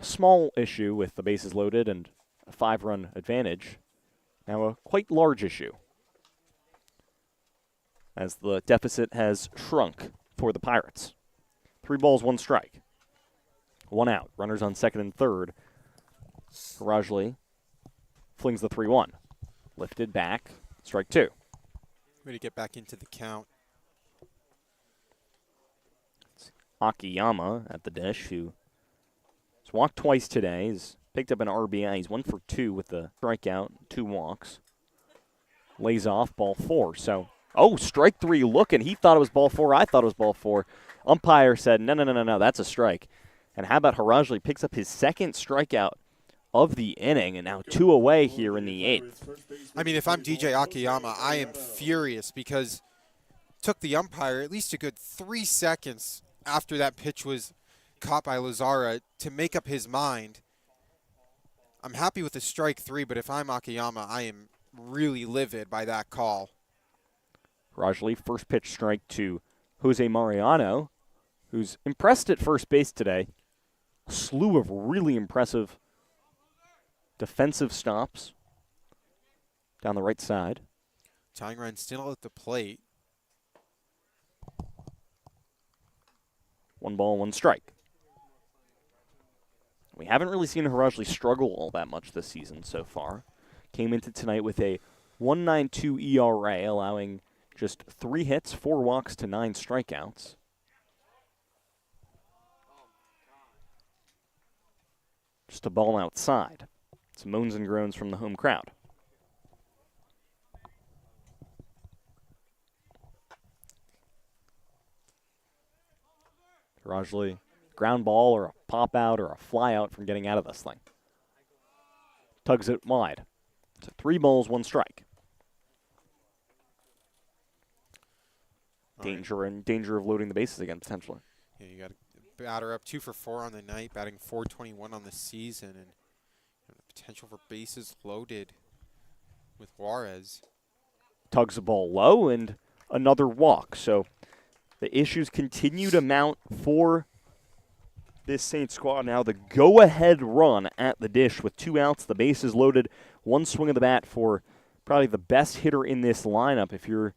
a small issue with the bases loaded and a 5-run advantage, now a quite large issue, as the deficit has shrunk for the Pirates. 3 balls, 1 strike. 1 out. Runners on second and third. Harajli flings the 3-1. Lifted back. Strike 2. Way to get back into the count. It's Akiyama at the dish, who has walked twice today. He's picked up an RBI. He's 1 for 2 with the strikeout, 2 walks. Lays off, ball 4. So, strike 3 looking. He thought it was ball 4. I thought it was ball 4. Umpire said, no, that's a strike. And how about Harajli picks up his 2nd strikeout of the inning, and now 2 away here in the 8th. I mean, if I'm DJ Akiyama, I am furious because it took the umpire at least a good 3 seconds after that pitch was caught by Lazara to make up his mind. I'm happy with the strike 3, but if I'm Akiyama, I am really livid by that call. Harajli, first pitch strike to Jose Mariano, who's impressed at first base today. A slew of really impressive defensive stops down the right side. Tying run still at the plate. 1 ball, 1 strike. We haven't really seen Harajli struggle all that much this season so far. Came into tonight with a 1.92 ERA, allowing just 3 hits, 4 walks to 9 strikeouts. Just a ball outside. Some moans and groans from the home crowd. Harajli, ground ball or a pop out or a fly out from getting out of this thing. Tugs it wide. It's 3 balls, 1 strike. Danger of loading the bases again, potentially. Yeah, you got a batter up 2 for 4 on the night, batting .421 on the season, and potential for bases loaded with Juarez. Tugs the ball low and another walk. So the issues continue to mount for this Saints squad. Now the go-ahead run at the dish with 2 outs, the bases loaded, 1 swing of the bat for probably the best hitter in this lineup. If you're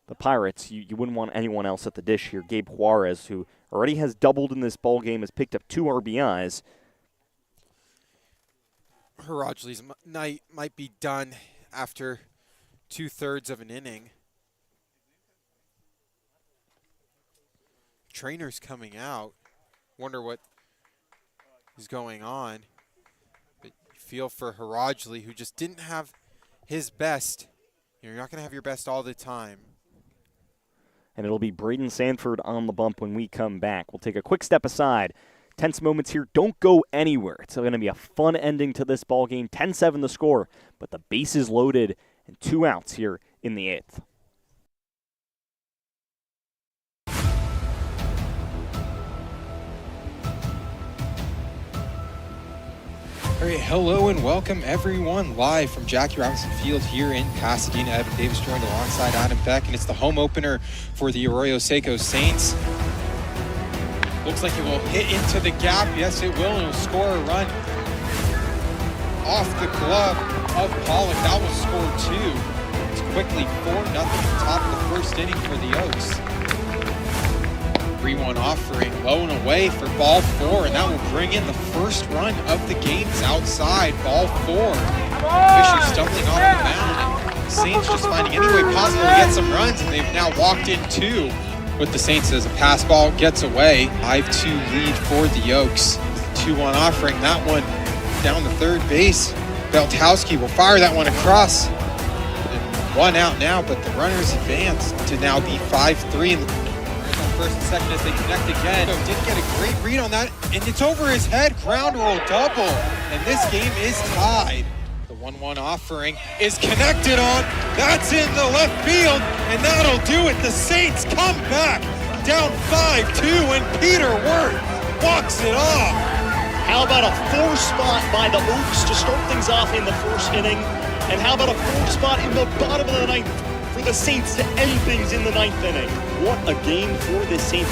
the Pirates, you wouldn't want anyone else at the dish here. Gabe Juarez, who already has doubled in this ball game, has picked up 2 RBIs. Harajli's night might be done after 2/3 of an inning. Trainer's coming out. Wonder what is going on. But you feel for Harajli, who just didn't have his best. You're not going to have your best all the time. And it'll be Braden Sanford on the bump when we come back. We'll take a quick step aside. Tense moments here. Don't go anywhere. It's going to be a fun ending to this ball game. 10-7 the score, but the bases loaded and 2 outs here in the 8th. All right, hello and welcome everyone, live from Jackie Robinson Field here in Pasadena. Evan Davis joined alongside Adam Beck, and it's the home opener for the Arroyo Seco Saints. Looks like it will hit into the gap. Yes, it will, and it will score a run off the glove of Pollock. That will score 2. It's quickly 4-0 top of the first inning for the Oaks. 3-1 offering, low and away for ball 4, and that will bring in the first run of the game. It's outside, ball 4. Fisher stumbling off the mound, and Saints just finding any way possible to get some runs, and they've now walked in 2. With the Saints as a pass ball gets away. 5-2 lead for the Oaks. 2-1 offering, that one down the third base. Beltowski will fire that one across. And 1 out now, but the runners advance to now be 5-3. First and second as they connect again. So did get a great read on that, and it's over his head. Ground roll double, and this game is tied. The 1-1 offering is connected on. That's in the left field, and that'll do it. The Saints come back down 5-2, and Peter Wirt walks it off. How about a 4 spot by the Oaks to start things off in the first inning? And how about a 4 spot in the bottom of the ninth for the Saints to end things in the ninth inning? What a game for the Saints.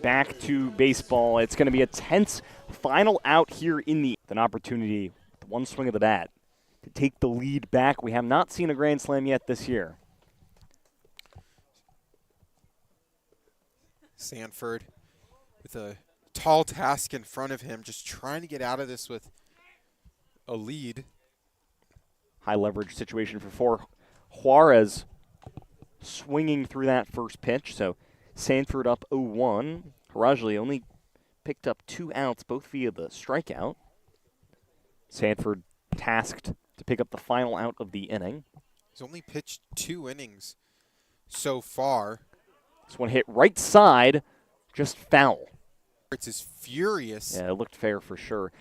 Back to baseball. It's going to be a tense final out here in the an opportunity with one swing of the bat to take the lead back. We have not seen a grand slam yet this year. Sanford with a tall task in front of him, just trying to get out of this with a lead. High leverage situation for 4. Juarez swinging through that first pitch, so Sanford up 0-1. Harajli only picked up 2 outs, both via the strikeout. Sanford tasked to pick up the final out of the inning. He's only pitched 2 innings so far. This one hit right side, just foul. It's is furious. Yeah, it looked fair for sure.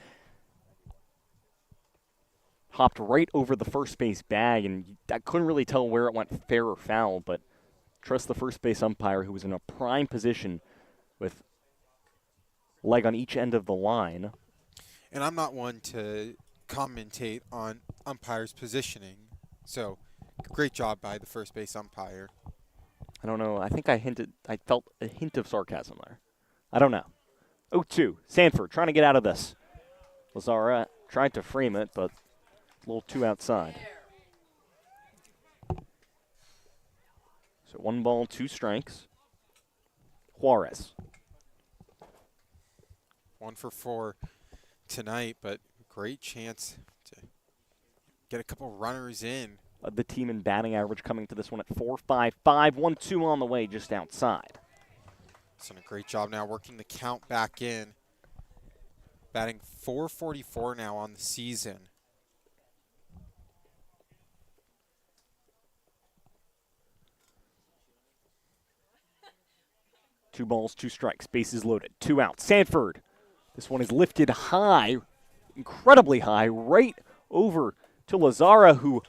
Hopped right over the first base bag, and I couldn't really tell where it went fair or foul, but trust the first base umpire, who was in a prime position with leg on each end of the line. And I'm not one to commentate on umpires' positioning, so great job by the first base umpire. I don't know. I think I felt a hint of sarcasm there. I don't know. 0-2. Sanford trying to get out of this. Lazara tried to frame it, but a little too outside. So 1 ball, 2 strikes. Juarez. 1 for 4 tonight, but great chance to get a couple runners in. The team in batting average coming to this one at 4.55. 1-2 on the way, just outside. He's done a great job now working the count back in. Batting .444 now on the season. Two balls, 2 strikes, bases loaded, 2 outs. Sanford, this one is lifted high, incredibly high, right over to Lazara, who,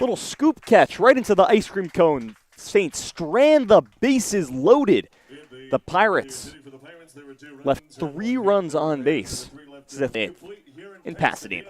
little scoop catch right into the ice cream cone. Saints strand the bases loaded. The Pirates left 3 runs on base in Pasadena.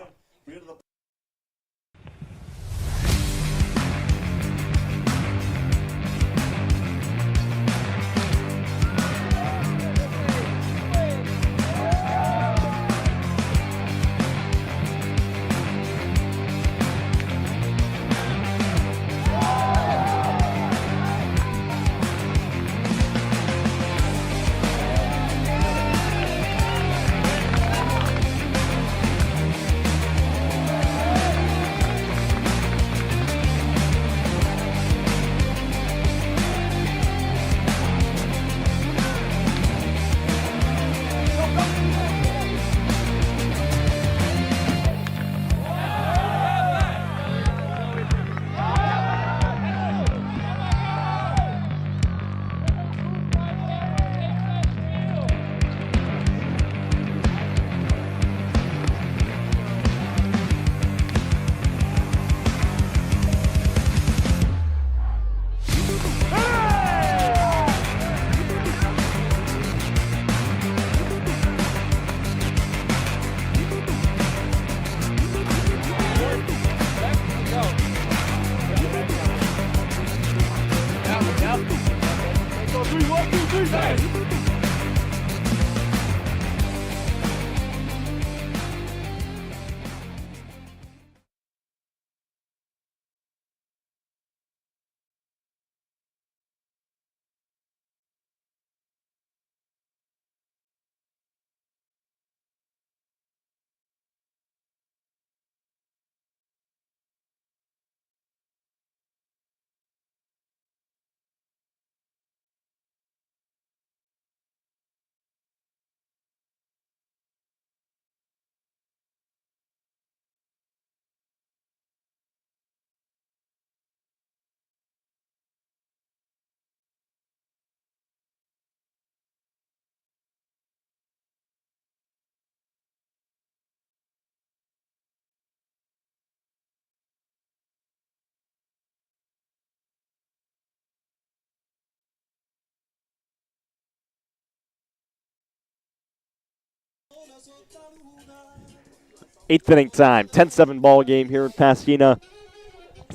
Eighth inning time, 10-7 ball game here in Pasadena.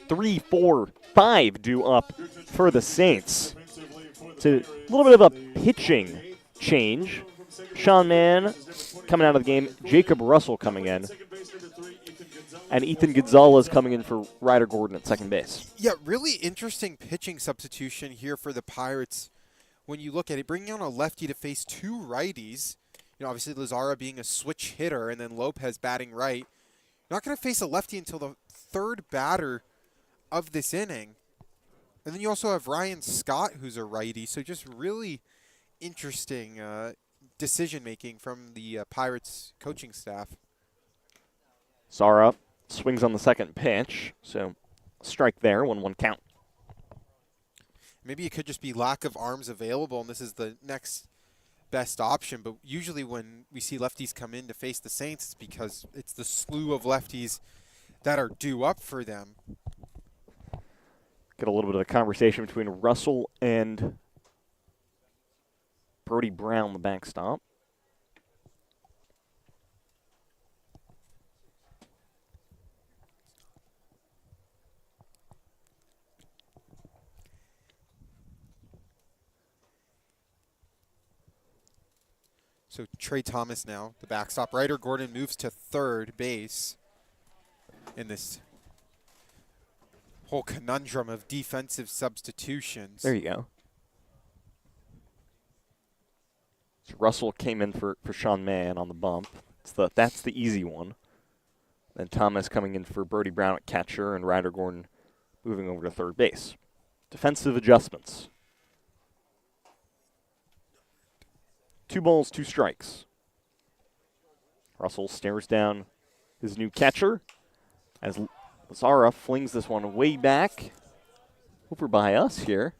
3, 4, 5 due up for the Saints. It's a little bit of a pitching change. Sean Mann coming out of the game, Jacob Russell coming in, and Ethan Gonzalez coming in for Ryder Gordon at second base. Yeah, really interesting pitching substitution here for the Pirates. When you look at it, bringing on a lefty to face two righties, obviously Lazara being a switch hitter and then Lopez batting right. You're not going to face a lefty until the third batter of this inning. And then you also have Ryan Scott, who's a righty. So just really interesting decision-making from the Pirates coaching staff. Zara swings on the second pitch, so strike there, 1-1 count. Maybe it could just be lack of arms available, and this is the next best option. But usually when we see lefties come in to face the Saints, it's because it's the slew of lefties that are due up for them. Get a little bit of a conversation between Russell and Brody Brown, the backstop. So Trey Thomas now, the backstop. Ryder Gordon moves to third base in this whole conundrum of defensive substitutions. There you go. So Russell came in for Sean Mann on the bump. That's the easy one. Then Thomas coming in for Brody Brown at catcher and Ryder Gordon moving over to third base. Defensive adjustments. 2 balls, 2 strikes. Russell stares down his new catcher as Lazara flings this one way back over by us here.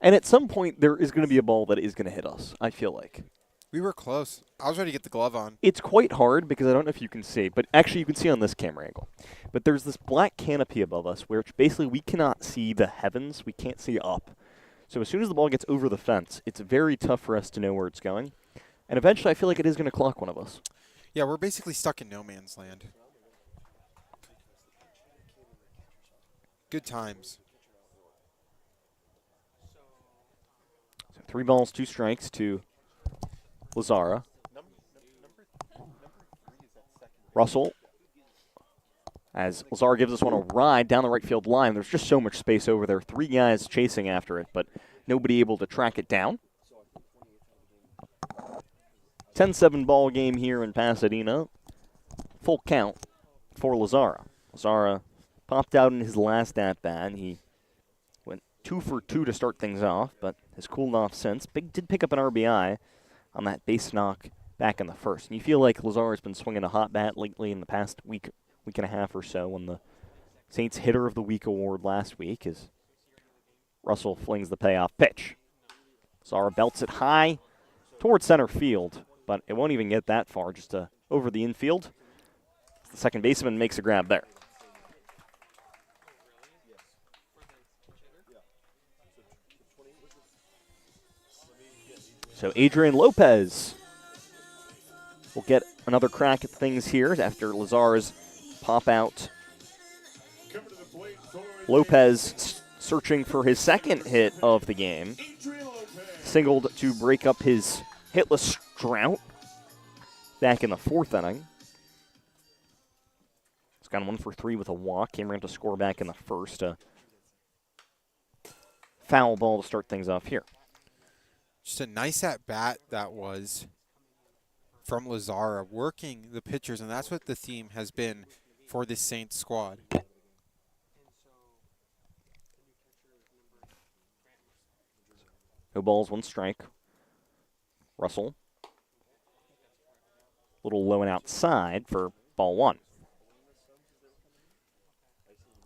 And at some point, there is going to be a ball that is going to hit us, I feel like. We were close. I was ready to get the glove on. It's quite hard because I don't know if you can see, but actually you can see on this camera angle. But there's this black canopy above us where basically we cannot see the heavens. We can't see up. So as soon as the ball gets over the fence, it's very tough for us to know where it's going. And eventually I feel like it is going to clock one of us. Yeah, we're basically stuck in no man's land. Good times. So 3 balls, 2 strikes to Lazara. Russell, as Lazara gives this one a ride down the right field line. There's just so much space over there. 3 guys chasing after it, but nobody able to track it down. 10-7 ball game here in Pasadena. Full count for Lazara. Lazara popped out in his last at-bat. He went 2 for 2 to start things off, but has cooled off since. Did pick up an RBI on that base knock back in the first. And you feel like Lazara's been swinging a hot bat lately in the past week and a half or so, when the Saints Hitter of the Week award last week, as Russell flings the payoff pitch. Lazara belts it high towards center field, but it won't even get that far, just over the infield. The second baseman makes a grab there. So Adrian Lopez will get another crack at things here after Lazara's pop out. Lopez searching for his second hit of the game. Singled to break up his hitless drought back in the 4th inning. He's gone 1 for 3 with a walk. Came around to score back in the first. Foul ball to start things off here. Just a nice at-bat that was from Lazara, working the pitchers, and that's what the theme has been for this Saints squad. No balls, 1 strike. Russell. A little low and outside for ball 1.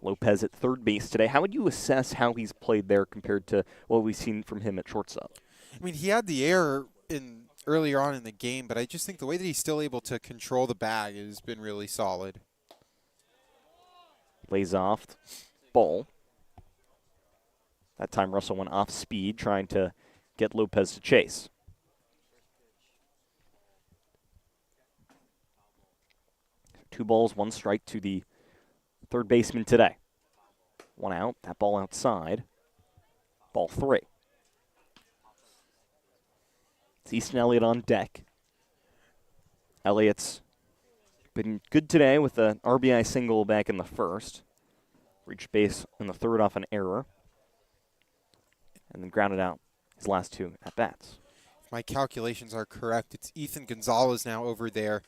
Lopez at third base today. How would you assess how he's played there compared to what we've seen from him at shortstop? I mean, he had the error earlier on in the game, but I just think the way that he's still able to control the bag has been really solid. Lays off. Ball. That time Russell went off speed, trying to get Lopez to chase. 2 balls, 1 strike to the third baseman today. 1 out, that ball outside. Ball 3. It's Easton Elliott on deck. Elliott's been good today with an RBI single back in the first. Reached base in the third off an error. And then grounded out his last 2 at-bats. If my calculations are correct, it's Ethan Gonzalez now over there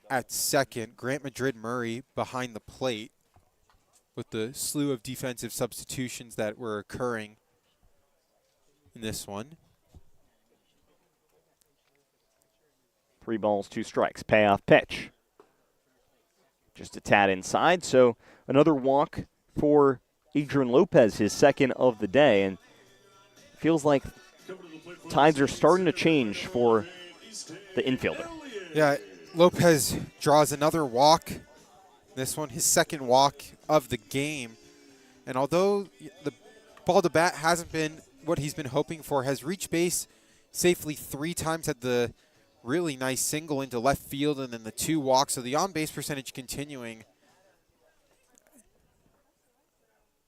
at second. Grant Madrid-Murray behind the plate with the slew of defensive substitutions that were occurring in this one. 3 balls, 2 strikes. Payoff pitch. Just a tad inside, so another walk for Adrian Lopez, his second of the day, and feels like tides are starting to change for the infielder. Yeah, Lopez draws another walk. This one, his second walk of the game. And although the ball to bat hasn't been what he's been hoping for, has reached base safely 3 times, had the really nice single into left field and then the 2 walks. So the on-base percentage continuing.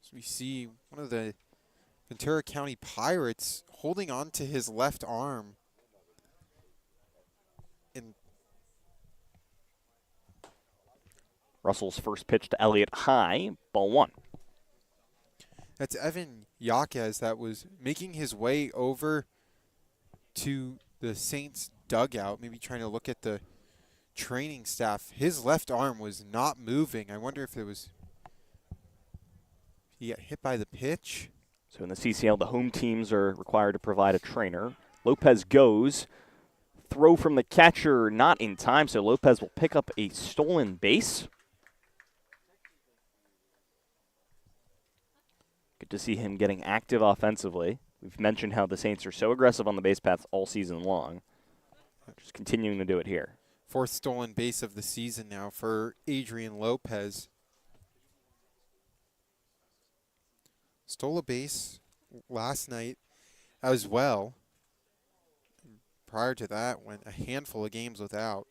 So we see one of the Ventura County Pirates holding on to his left arm. And Russell's first pitch to Elliott high, ball 1. that's Evan Yaquez that was making his way over to the Saints dugout, maybe trying to look at the training staff. His left arm was not moving. I wonder if it was, he got hit by the pitch. So in the CCL, the home teams are required to provide a trainer. Lopez goes. Throw from the catcher not in time, so Lopez will pick up a stolen base. Good to see him getting active offensively. We've mentioned how the Saints are so aggressive on the base paths all season long. Just continuing to do it here. 4th stolen base of the season now for Adrian Lopez. Stole a base last night as well. Prior to that, went a handful of games without.